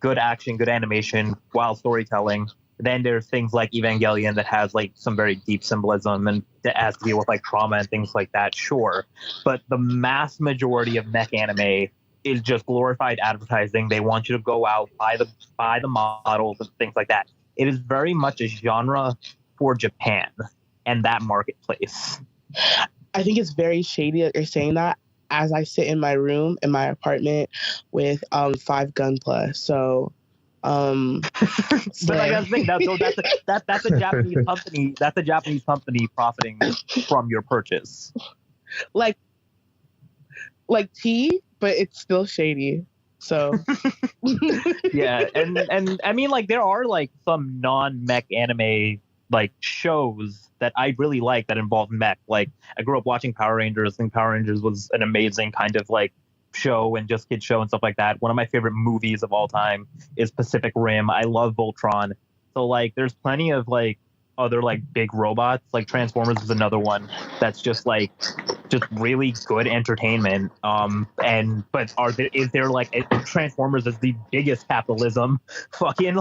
Speaker 12: good action, good animation, wild storytelling. Then there's things like Evangelion that has like some very deep symbolism and that has to deal with like trauma and things like that, sure. But the mass majority of mech anime is just glorified advertising. They want you to go out, buy the models and things like that. It is very much a genre for Japan and that marketplace.
Speaker 11: I think it's very shady that you're saying that, as I sit in my room in my apartment with 5 Gunpla. So
Speaker 12: but I gotta think that's a Japanese company. That's a Japanese company profiting from your purchase.
Speaker 11: Like tea, but it's still shady. So
Speaker 12: yeah, and I mean like there are like some non-mech anime like shows that I really like that involve mech. Like I grew up watching Power Rangers, and Power Rangers was an amazing kind of like show and just kid show and stuff like that. One of my favorite movies of all time is Pacific Rim. I love Voltron. So like there's plenty of like other like big robots. Like Transformers is another one that's just really good entertainment. Is there like Transformers is the biggest capitalism fucking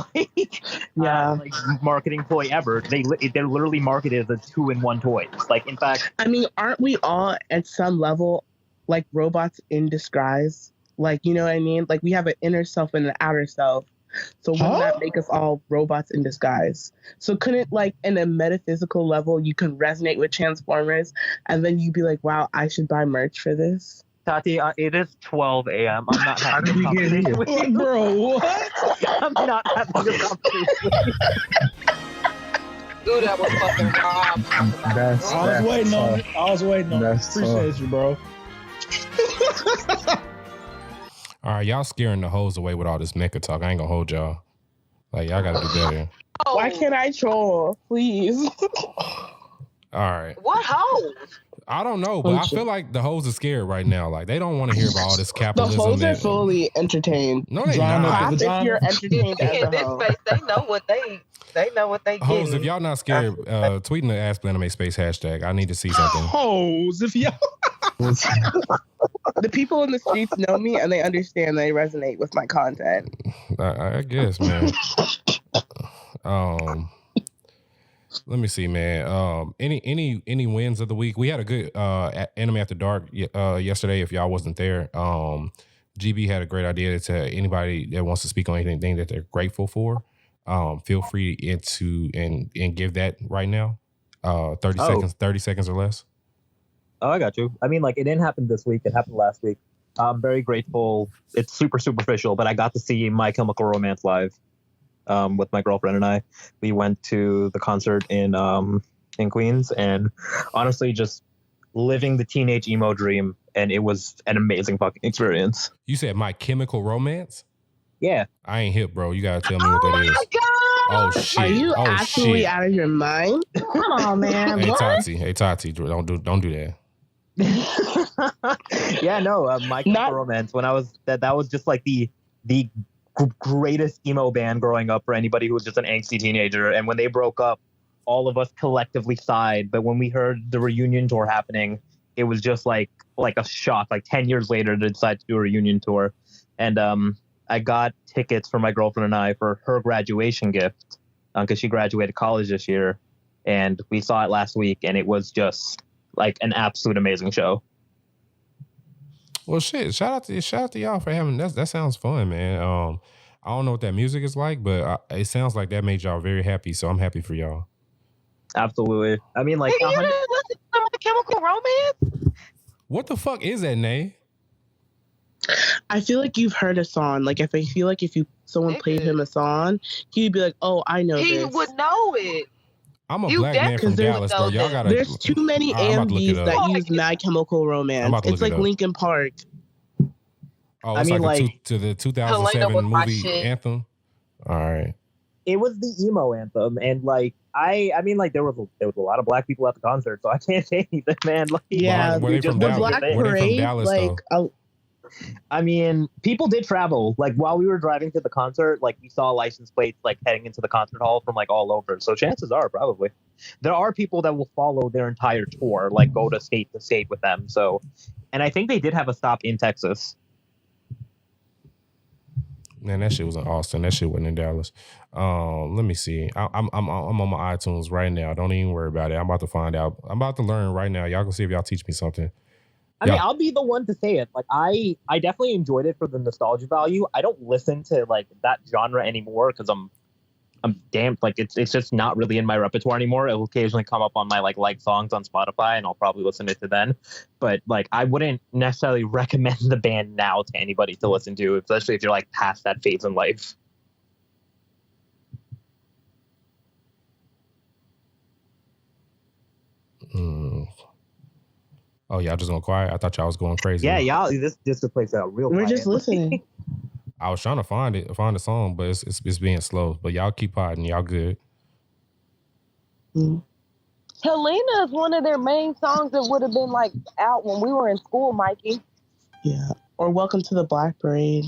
Speaker 12: like marketing toy ever. They're literally marketed as a 2-in-1 toy. Like in fact,
Speaker 11: I mean, aren't we all at some level like robots in disguise? Like, you know what I mean? Like we have an inner self and an outer self. So wouldn't that make us all robots in disguise? So couldn't, like, in a metaphysical level, you can resonate with Transformers, and then you'd be like, wow, I should buy merch for this?
Speaker 12: Tati, it is 12 a.m. I'm not having
Speaker 6: How did we get here?
Speaker 8: Bro, what?
Speaker 12: I'm not having a conversation with you.
Speaker 4: Dude, that was fucking wild.
Speaker 8: I was waiting on it. Appreciate you, bro.
Speaker 2: All right, y'all scaring the hoes away with all this mecha talk. I ain't gonna hold y'all. Like, y'all gotta do better.
Speaker 11: Why can't I troll? Please.
Speaker 2: All right.
Speaker 4: What hoes?
Speaker 2: I don't know, but I feel like the hoes are scared right now. Like, they don't want to hear about all this
Speaker 11: The
Speaker 2: capitalism.
Speaker 11: hoes are fully entertained.
Speaker 2: No, they not.
Speaker 11: If you're entertained as
Speaker 4: In
Speaker 11: a
Speaker 4: this
Speaker 11: hoe.
Speaker 4: space, they know what they get.
Speaker 2: Hoes, if y'all not scared, tweeting the Ask Plan to Make Space hashtag. I need to see something.
Speaker 8: Hoes, if y'all...
Speaker 11: The people in the streets know me and they understand that I resonate with my content.
Speaker 2: I guess, man. Let me see, man. Any wins of the week? We had a good Anime After Dark yesterday. If y'all wasn't there, GB had a great idea to anybody that wants to speak on anything that they're grateful for. Feel free and give that right now. 30 seconds or less.
Speaker 12: Oh, I got you. I mean, like, it didn't happen this week. It happened last week. I'm very grateful. It's super superficial, but I got to see My Chemical Romance live with my girlfriend and I. We went to the concert in Queens, and honestly, just living the teenage emo dream, and it was an amazing fucking experience.
Speaker 2: You said My Chemical Romance?
Speaker 12: Yeah.
Speaker 2: I ain't hip, bro. You gotta tell me what that is. Oh shit!
Speaker 11: Are you
Speaker 2: oh,
Speaker 11: actually
Speaker 2: shit.
Speaker 11: out of your mind? Come on, man.
Speaker 2: Hey Tati, don't do that.
Speaker 12: Yeah, no, My Chemical Romance. When I was that was just like the greatest emo band growing up for anybody who was just an angsty teenager. And when they broke up, all of us collectively sighed. But when we heard the reunion tour happening, it was just like a shock. Like 10 years later, to decide to do a reunion tour, and I got tickets for my girlfriend and I for her graduation gift because she graduated college this year, and we saw it last week, and it was just like an absolute amazing show.
Speaker 2: Well, shit! Shout out to y'all for having that. That sounds fun, man. I don't know what that music is like, but it sounds like that made y'all very happy. So I'm happy for y'all.
Speaker 12: Absolutely. I mean, like,
Speaker 4: you didn't listen to My Chemical Romance?
Speaker 2: What the fuck is that, Nay?
Speaker 11: I feel like you've heard a song. Like, if someone played him a song, he'd be like, "Oh, I know
Speaker 4: He
Speaker 11: this."
Speaker 4: would know it.
Speaker 2: I'm a black man from Dallas, though. Y'all gotta.
Speaker 11: There's too many AMVs that use My Chemical Romance. It's like Linkin Park.
Speaker 2: Oh, it's to the 2007 movie anthem. All right.
Speaker 12: It was the emo anthem, and like I mean, like there was a lot of black people at the concert, so I can't say anything, man. Like,
Speaker 11: yeah,
Speaker 2: were they from Dallas?
Speaker 11: Black Parade, like.
Speaker 12: I mean, people did travel. Like while we were driving to the concert, like we saw license plates like heading into the concert hall from like all over. So chances are probably there are people that will follow their entire tour, like go to state with them. So, and I think they did have a stop in Texas.
Speaker 2: Man, that shit was in Austin. That shit wasn't in Dallas. Let me see. I'm on my iTunes right now. Don't even worry about it. I'm about to find out. I'm about to learn right now. Y'all can see if y'all teach me something.
Speaker 12: I mean, I'll be the one to say it. Like, I definitely enjoyed it for the nostalgia value. I don't listen to like that genre anymore because I'm damned. Like, it's just not really in my repertoire anymore. It'll occasionally come up on my like songs on Spotify, and I'll probably listen to it then. But like, I wouldn't necessarily recommend the band now to anybody to listen to, especially if you're like past that phase in life.
Speaker 2: Oh, y'all just going quiet? I thought y'all was going crazy.
Speaker 12: Yeah, y'all. This plays out real.
Speaker 11: We're just listening.
Speaker 2: I was trying to find the song, but it's being slow. But y'all keep hiding. Y'all good.
Speaker 13: Helena is one of their main songs that would have been like out when we were in school, Mikey.
Speaker 11: Yeah. Or Welcome to the Black Parade.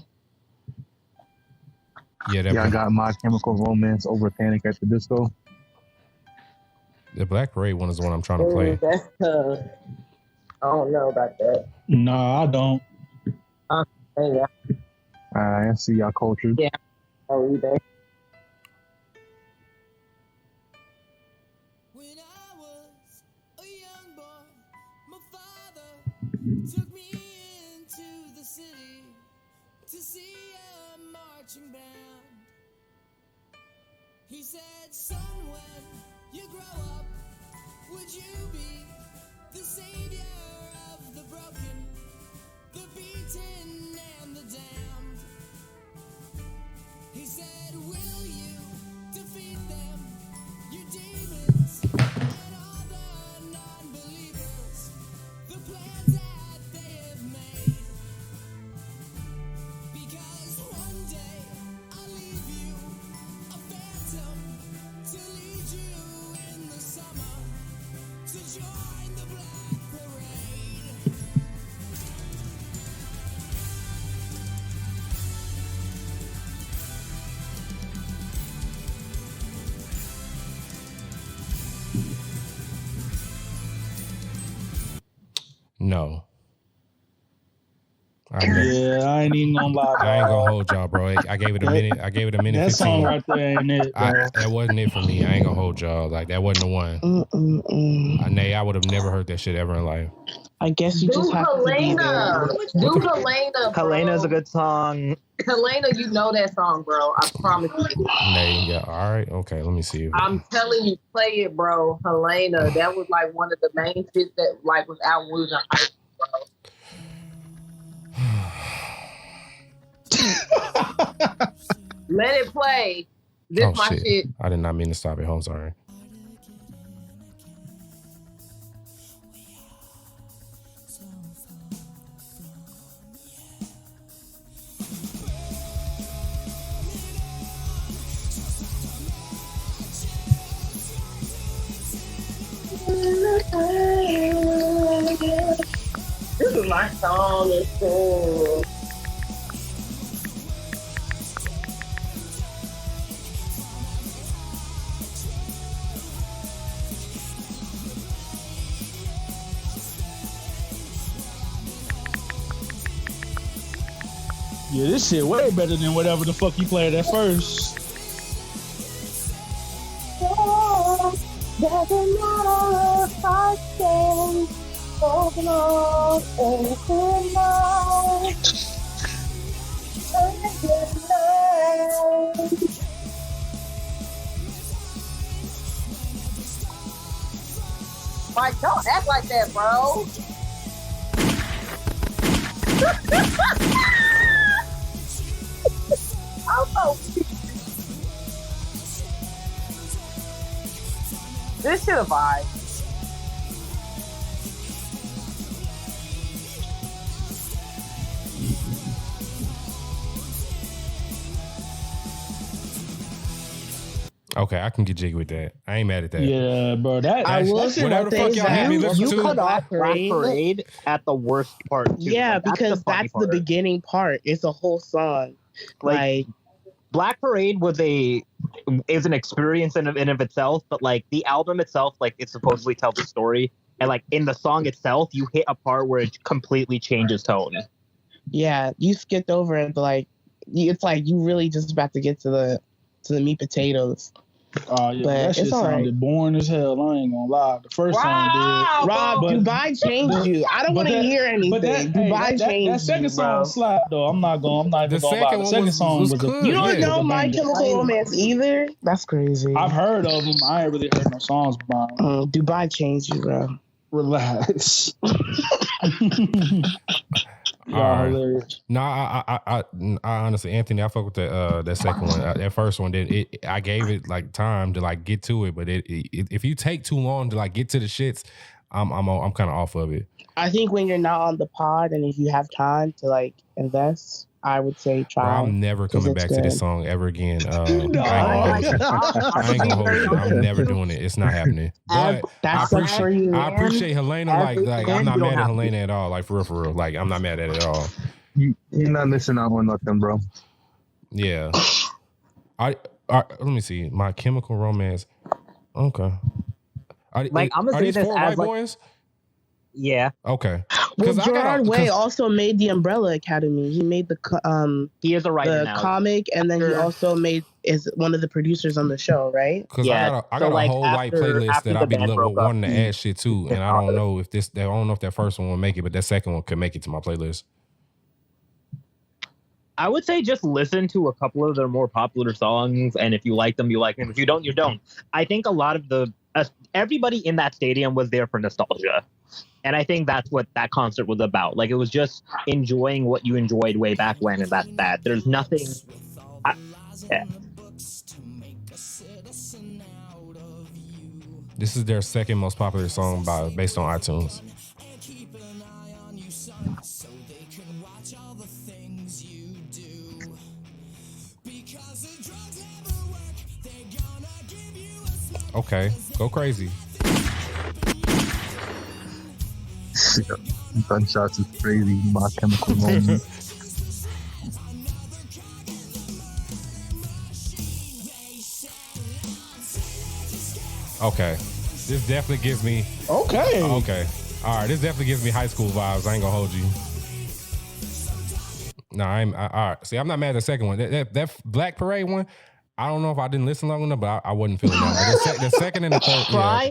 Speaker 2: Yeah,
Speaker 6: I got My Chemical Romance over Panic at the Disco.
Speaker 2: The Black Parade one is the one I'm trying to play.
Speaker 13: That's tough. I don't know about that.
Speaker 8: No, I don't.
Speaker 13: Yeah.
Speaker 6: I see y'all culture.
Speaker 13: Yeah. Oh, you there?
Speaker 3: When I was a young boy, my father took me into the city to see a marching band. He said, son, when you grow up, would you be the savior of the broken, the beaten, and the damned? He said, will you defeat them, your demons, and all the non-believers, the plans that they have made? Because one day I'll leave you a phantom to lead you in the summer to join the Black Parade.
Speaker 2: No.
Speaker 8: Yeah, I ain't even gonna lie.
Speaker 2: I ain't gonna hold y'all, bro. I gave it a minute. I gave it a minute.
Speaker 8: That
Speaker 2: 15.
Speaker 8: song right there ain't it, bro.
Speaker 2: That wasn't it for me. I ain't gonna hold y'all. Like that wasn't the one. Nay, I would have never heard that shit ever in life.
Speaker 11: I guess you just have to be there.
Speaker 13: Do Helena.
Speaker 12: Helena's a good song.
Speaker 13: Helena, you know that song, bro. I promise you.
Speaker 2: Nay, yeah. All right. Okay. Let me see.
Speaker 13: I'm telling you, play it, bro. Helena. That was like one of the main shit that like was out when we was in high school, bro. Let it play. This my shit.
Speaker 2: I did not mean to stop it. I'm sorry.
Speaker 13: This is my song. It's cool.
Speaker 8: Yeah, this shit way better than whatever the fuck you played at first.
Speaker 7: Doesn't matter if I stand open on open night.
Speaker 13: Mike, don't act like that, bro. I'm so this shit a vibe.
Speaker 2: Okay, I can get jiggy with that. I ain't mad at that.
Speaker 8: Yeah, bro.
Speaker 11: I will say
Speaker 2: whatever the fuck y'all had me listen
Speaker 12: You
Speaker 2: to.
Speaker 12: cut off Black Parade at the worst part. Too.
Speaker 11: Yeah,
Speaker 12: Like,
Speaker 11: because that's the beginning part. It's a whole song. Like
Speaker 12: Black Parade is an experience in of itself, but like the album itself, like it supposedly tells a story, and like in the song itself, you hit a part where it completely changes tone.
Speaker 11: Yeah, you skipped over it, but like it's like you really just about to get to the meat potatoes.
Speaker 8: Oh yeah,
Speaker 11: But
Speaker 8: that shit
Speaker 11: it's all
Speaker 8: sounded
Speaker 11: right.
Speaker 8: boring as hell. I ain't gonna lie. The first song did.
Speaker 11: Rob,
Speaker 8: But-
Speaker 11: Dubai changed you. I don't want to hear anything.
Speaker 8: But that,
Speaker 11: Dubai changed
Speaker 8: that second
Speaker 11: you,
Speaker 8: song
Speaker 11: bro.
Speaker 8: slapped though. I'm not even
Speaker 2: The
Speaker 8: gonna lie.
Speaker 2: second
Speaker 8: The
Speaker 2: one
Speaker 8: second
Speaker 2: was
Speaker 8: song was
Speaker 2: good.
Speaker 11: You don't
Speaker 2: Yeah.
Speaker 11: know My
Speaker 8: banger.
Speaker 11: Chemical Romance either? That's crazy.
Speaker 8: I've heard of them. I ain't really heard no songs by them.
Speaker 11: Dubai changed you, bro.
Speaker 8: Relax.
Speaker 2: All right.
Speaker 8: Hilarious.
Speaker 2: No, I honestly, Anthony, I fuck with that second one. That first one, I gave it like time to like get to it, but if you take too long to like get to the shits, I'm kind of off of it.
Speaker 11: I think when you're not on the pod and if you have time to like invest, I would say try.
Speaker 2: Bro, I'm never coming back to this song ever again. I ain't gonna hold you. I'm never doing it. It's not happening. But
Speaker 11: That's for you.
Speaker 2: I appreciate Helena. Like I'm not
Speaker 12: you don't
Speaker 2: mad at
Speaker 12: have
Speaker 2: Helena at all. Like for real. Like I'm not mad at it at all.
Speaker 6: You're not missing out on nothing, bro.
Speaker 2: Yeah. Let me see. My Chemical Romance. Okay.
Speaker 12: I'm gonna say
Speaker 2: these
Speaker 12: this
Speaker 2: 4
Speaker 12: as
Speaker 2: white boys?
Speaker 12: Yeah.
Speaker 2: Okay.
Speaker 11: Well, Gerard Way also made the Umbrella Academy. He made
Speaker 12: he is a writer
Speaker 11: the
Speaker 12: now.
Speaker 11: comic, and then he also is one of the producers on the show, right?
Speaker 2: Because I got a whole white playlist that I'll be wanting to add shit to, and I don't know if that first one will make it, but that second one could make it to my playlist.
Speaker 12: I would say just listen to a couple of their more popular songs, and if you like them, you like them. If you don't, you don't. I think a lot of everybody in that stadium was there for nostalgia. And I think that's what that concert was about. Like, it was just enjoying what you enjoyed way back when, and that's that. There's nothing...
Speaker 2: This is their second most popular song based on iTunes. Okay, go crazy.
Speaker 6: Gunshots is crazy. My Chemical Romance.
Speaker 2: Okay, this definitely gives me.
Speaker 8: Okay.
Speaker 2: All right, this definitely gives me high school vibes. I ain't gonna hold you. No, all right. See, I'm not mad at the second one. That Black Parade one. I don't know if I didn't listen long enough, but I wasn't feeling that. But the second and the third.
Speaker 11: Yeah.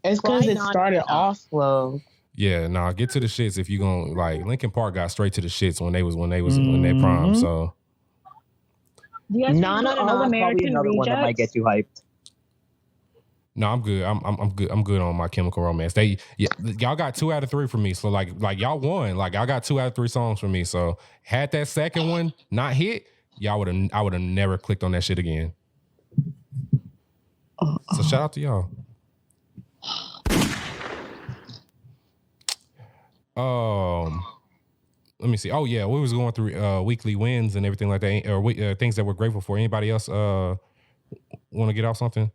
Speaker 11: It's because it started off slow.
Speaker 2: Yeah, nah, get to the shits if you gonna like Linkin Park got straight to the shits when they prime. So
Speaker 12: Nana probably another one that might get you hyped.
Speaker 2: No, I'm good. I'm good. I'm good on My Chemical Romance. Y'all got 2 out of 3 from me. So like y'all won. Like y'all got 2 out of 3 songs from me. So had that second one not hit, I would have never clicked on that shit again. So shout out to y'all. Let me see. Oh yeah, we was going through weekly wins and everything like that, or things that we're grateful for. Anybody else want to get off something?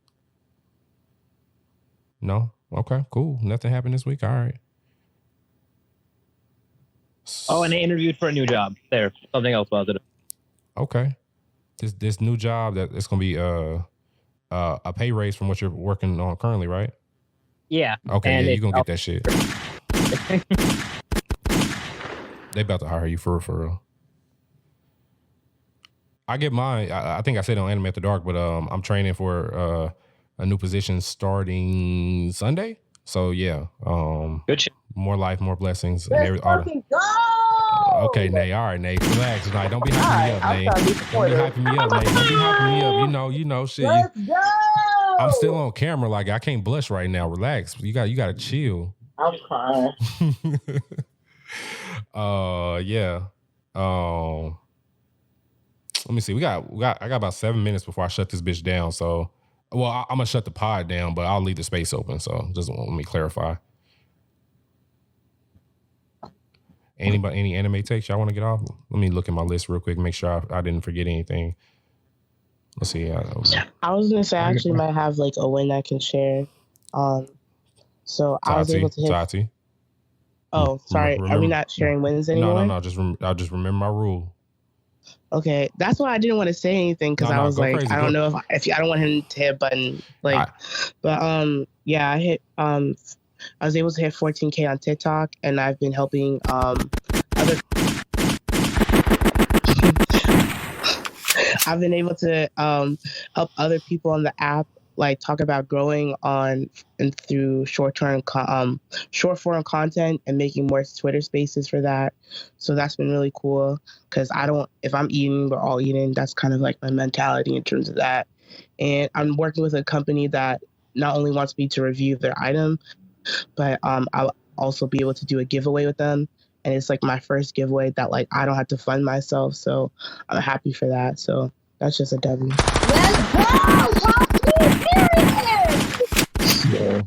Speaker 2: No? Okay, cool. Nothing happened this week. All right.
Speaker 12: Oh, and they interviewed for a new job. There, something else positive.
Speaker 2: Okay. This new job that it's gonna be a pay raise from what you're working on currently, right?
Speaker 12: Yeah.
Speaker 2: Okay, yeah, you're gonna get that shit. They about to hire you for real. I get mine. I think I said it on Anime After Dark, but I'm training for a new position starting Sunday. So yeah,
Speaker 12: good shit.
Speaker 2: More life, more blessings.
Speaker 13: Let's fucking go!
Speaker 2: Okay, Nay. All right, Nay. Relax tonight. Don't be hyping me up, Nay. Don't be hyping me up, Nay. Don't be hyping me up. You know, shit.
Speaker 13: Let's go!
Speaker 2: I'm still on camera. Like I can't blush right now. Relax. You got to chill.
Speaker 13: I'm crying.
Speaker 2: Yeah. Let me see. I got about 7 minutes before I shut this bitch down. So, well, I'm gonna shut the pod down, but I'll leave the space open. So, just let me clarify. Any anime takes y'all want to get off? Let me look at my list real quick, make sure I didn't forget anything. Let's see.
Speaker 11: I was gonna say I actually might have like a win I can share. So I was able to hit.
Speaker 2: Tati.
Speaker 11: Oh, sorry. Are we not sharing wins anymore?
Speaker 2: No. I'll just remember my rule.
Speaker 11: Okay, that's why I didn't want to say anything because I was like, crazy. I don't know if I don't want him to hit a button like, but yeah, I hit I was able to hit 14K on TikTok, and I've been helping I've been able to help other people on the app like talk about growing on and through short form content and making more Twitter spaces for that. So that's been really cool because if I'm eating, we're all eating. That's kind of like my mentality in terms of that. And I'm working with a company that not only wants me to review their item, but I'll also be able to do a giveaway with them. And it's like my first giveaway that like I don't have to fund myself. So I'm happy for that. So that's just a W.
Speaker 13: Let's go!
Speaker 6: Yeah.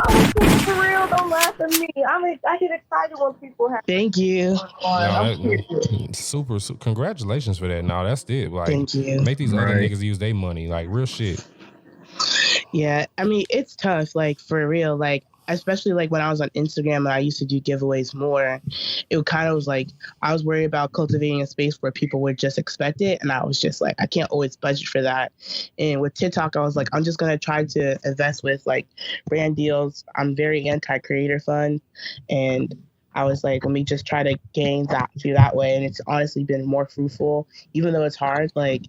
Speaker 13: I'm for real. Don't laugh at me. I get excited when people have.
Speaker 11: Thank you.
Speaker 2: Super. Congratulations for that. No, that's it. Like,
Speaker 11: thank you.
Speaker 2: Make these other niggas use their money. Like real shit.
Speaker 11: Yeah, I mean it's tough. Like for real. Like especially like when I was on Instagram and I used to do giveaways more, it kind of was like I was worried about cultivating a space where people would just expect it, and I was just like, I can't always budget for that. And with TikTok, I was like, I'm just gonna try to invest with like brand deals. I'm very anti-creator fund, and I was like, let me just try to gain that through that way. And it's honestly been more fruitful, even though it's hard. Like,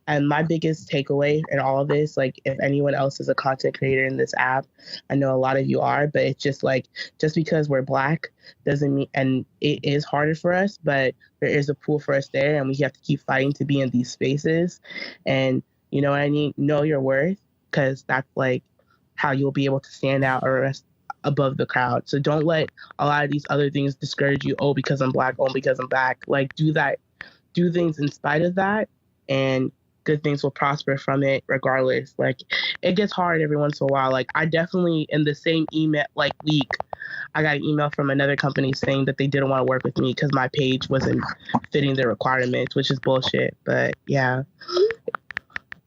Speaker 11: and my biggest takeaway in all of this, like, if anyone else is a content creator in this app, I know a lot of you are, but it's just like, just because we're Black doesn't mean, and it is harder for us, but there is a pool for us there, and we have to keep fighting to be in these spaces. And you know what I mean? Know your worth, because that's like how you'll be able to stand out or above the crowd. So don't let a lot of these other things discourage you. Oh, because I'm Black. Oh, because I'm Black. Like, do things in spite of that, and good things will prosper from it regardless. Like, it gets hard every once in a while. Like, I definitely, in the same email, like, week, I got an email from another company saying that they didn't want to work with me because my page wasn't fitting their requirements, which is bullshit. But yeah.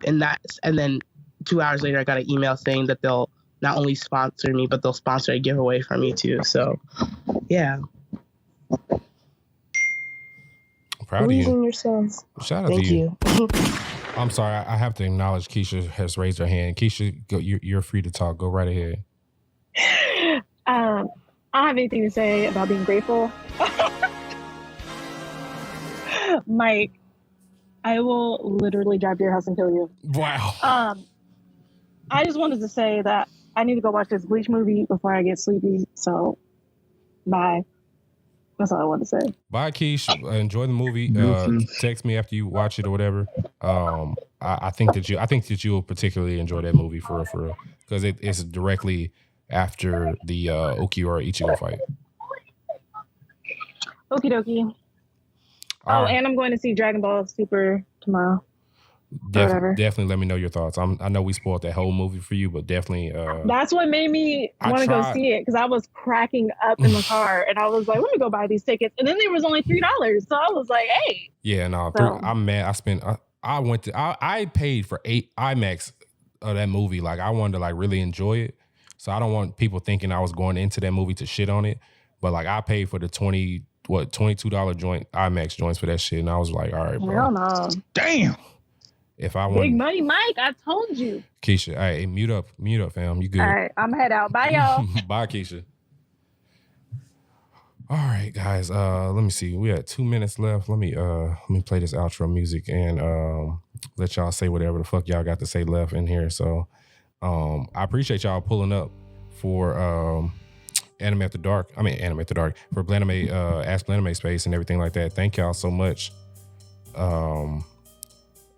Speaker 11: And then 2 hours later, I got an email saying that they'll not only sponsor me, but they'll sponsor a giveaway for me too. So, yeah.
Speaker 2: Proud of you.
Speaker 11: Yourselves.
Speaker 2: Shout out
Speaker 11: Thank
Speaker 2: to you.
Speaker 11: you.
Speaker 2: I'm sorry. I have to acknowledge Keisha has raised her hand. Keisha, go, you're free to talk. Go right ahead.
Speaker 7: I don't have anything to say about being grateful. Mike, I will literally drive to your house and kill you.
Speaker 2: Wow.
Speaker 7: I just wanted to say that I need to go watch this Bleach movie before I get sleepy. So, bye. That's all I want to say.
Speaker 2: Bye, Keish. Enjoy the movie. Text me after you watch it or whatever. I think that you will particularly enjoy that movie for real, because it's directly after the Ukiura Ichigo fight.
Speaker 7: Okie dokie. And I'm going to see Dragon Ball Super tomorrow.
Speaker 2: Definitely let me know your thoughts. I know we spoiled that whole movie for you, but definitely.
Speaker 7: That's what made me want to go see it, because I was cracking up in the car, and I was like, let me go buy these tickets. And then there was only $3, so I was like, hey.
Speaker 2: Yeah, no, I'm mad. I paid for 8 IMAX of that movie. Like, I wanted to like really enjoy it, so I don't want people thinking I was going into that movie to shit on it. But like, I paid for the $22 joint IMAX joints for that shit, and I was like, all right, bro.
Speaker 7: Hell no.
Speaker 2: Damn. If I want
Speaker 7: big money, Mike, I told you.
Speaker 2: Keisha, hey, mute up, fam. You good?
Speaker 7: All right, I'm head out. Bye, y'all.
Speaker 2: Bye, Keisha. All right, guys. Let me see. We had 2 minutes left. Let me play this outro music and let y'all say whatever the fuck y'all got to say left in here. So, I appreciate y'all pulling up for Anime After Dark. For Blanime, Ask Blanime Space and everything like that. Thank y'all so much.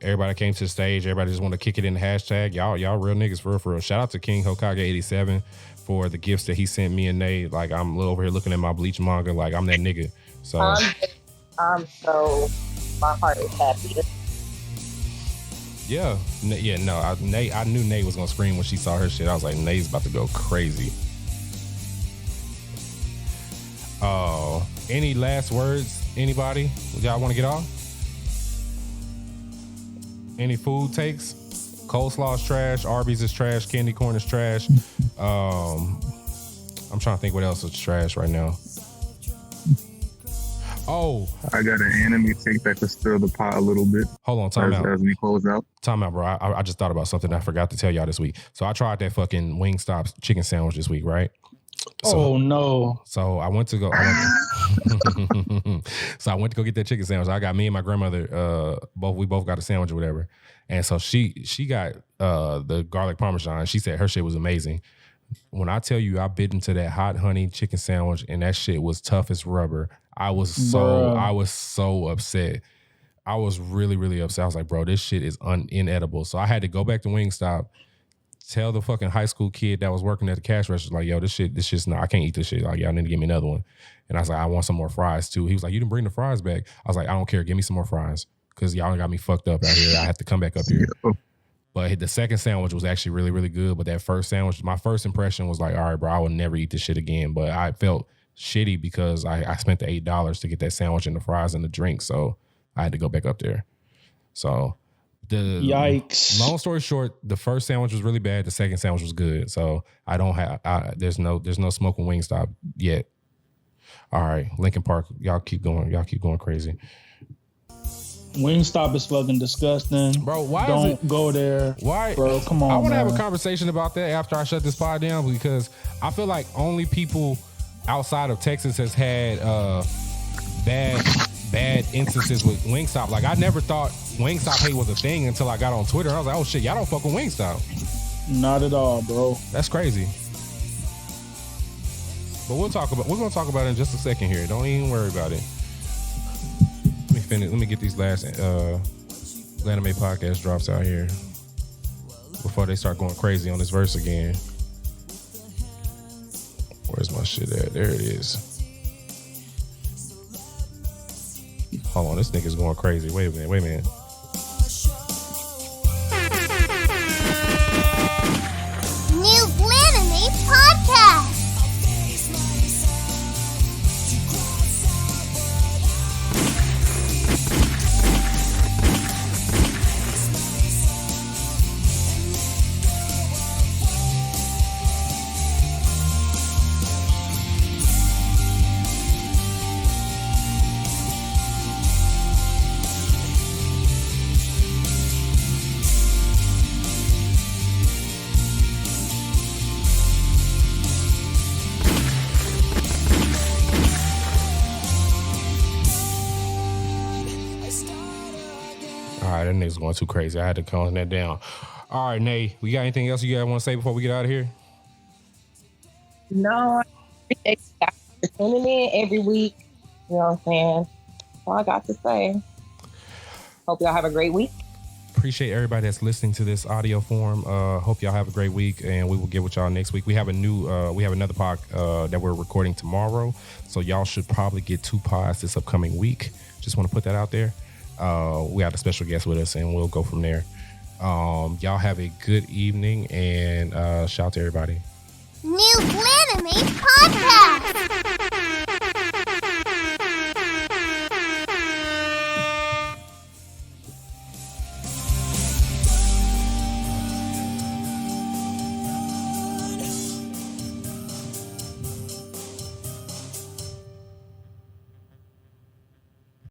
Speaker 2: Everybody came to the stage. Everybody just want to kick it in the hashtag. Y'all real niggas for real. Shout out to King Hokage 87 for the gifts that he sent me and Nate. Like, I'm over here looking at my Bleach manga like I'm that nigga. So
Speaker 13: I'm so, my heart is happy.
Speaker 2: Yeah. I knew Nate was gonna scream when she saw her shit. I was like, Nate's about to go crazy. Any last words? Anybody? Y'all want to get off? Any food takes? Coleslaw is trash. Arby's is trash. Candy corn is trash. I'm trying to think what else is trash right now. Oh,
Speaker 6: I got an anime take that could stir the pot a little bit.
Speaker 2: Hold on, time out.
Speaker 6: As we close out.
Speaker 2: Time out, bro. I just thought about something I forgot to tell y'all this week. So I tried that fucking Wingstop chicken sandwich this week, right?
Speaker 8: Oh no!
Speaker 2: So I went to go. So I went to go get that chicken sandwich. I got me and my grandmother. We both got a sandwich or whatever. And so she got the garlic parmesan. She said her shit was amazing. When I tell you I bit into that hot honey chicken sandwich and that shit was tough as rubber, I was so upset. I was really, really upset. I was like, bro, this shit is inedible. So I had to go back to Wingstop, tell the fucking high school kid that was working at the cash register, like, yo, this shit's not, I can't eat this shit. Like, y'all need to give me another one. And I was like, I want some more fries too. He was like, you didn't bring the fries back. I was like, I don't care. Give me some more fries. Because y'all got me fucked up out here. I have to come back up here. But the second sandwich was actually really, really good. But that first sandwich, my first impression was like, all right, bro, I will never eat this shit again. But I felt shitty because I spent the $8 to get that sandwich and the fries and the drink. So I had to go back up there. So
Speaker 8: Yikes.
Speaker 2: Long story short, the first sandwich was really bad. The second sandwich was good. So I don't have. There's no smoking Wingstop yet. All right, Lincoln Park. Y'all keep going. Y'all keep going crazy.
Speaker 8: Wingstop is fucking disgusting,
Speaker 2: bro. Why
Speaker 8: don't go there?
Speaker 2: Why,
Speaker 8: bro? Come on.
Speaker 2: I want to have a conversation about that after I shut this pod down because I feel like only people outside of Texas has had bad instances with Wingstop. Like I never thought Wingstop hate was a thing until I got on Twitter. I was like, oh shit, y'all don't fuck with Wingstop.
Speaker 8: Not at all, bro.
Speaker 2: That's crazy. But we're gonna talk about it in just a second here. Don't even worry about it. Let me get these last Anime podcast drops out here before they start going crazy on this verse again. Where's my shit at? There it is. Hold on, this nigga's going crazy. Wait a minute.
Speaker 14: New Anime podcast.
Speaker 2: That nigga's going too crazy. I had to calm that down. All right, Nay, we got anything else you guys want to say before we get out of here?
Speaker 13: No, I appreciate you guys for tuning in every week. You know what I'm saying? That's all I got to say. Hope y'all have a great week.
Speaker 2: Appreciate everybody that's listening to this audio form. Hope y'all have a great week, and we will get with y'all next week. We have another pod that we're recording tomorrow, so y'all should probably get 2 pods this upcoming week. Just want to put that out there. We got a special guest with us, and we'll go from there. Y'all have a good evening, and shout out to everybody.
Speaker 14: New Anime podcast.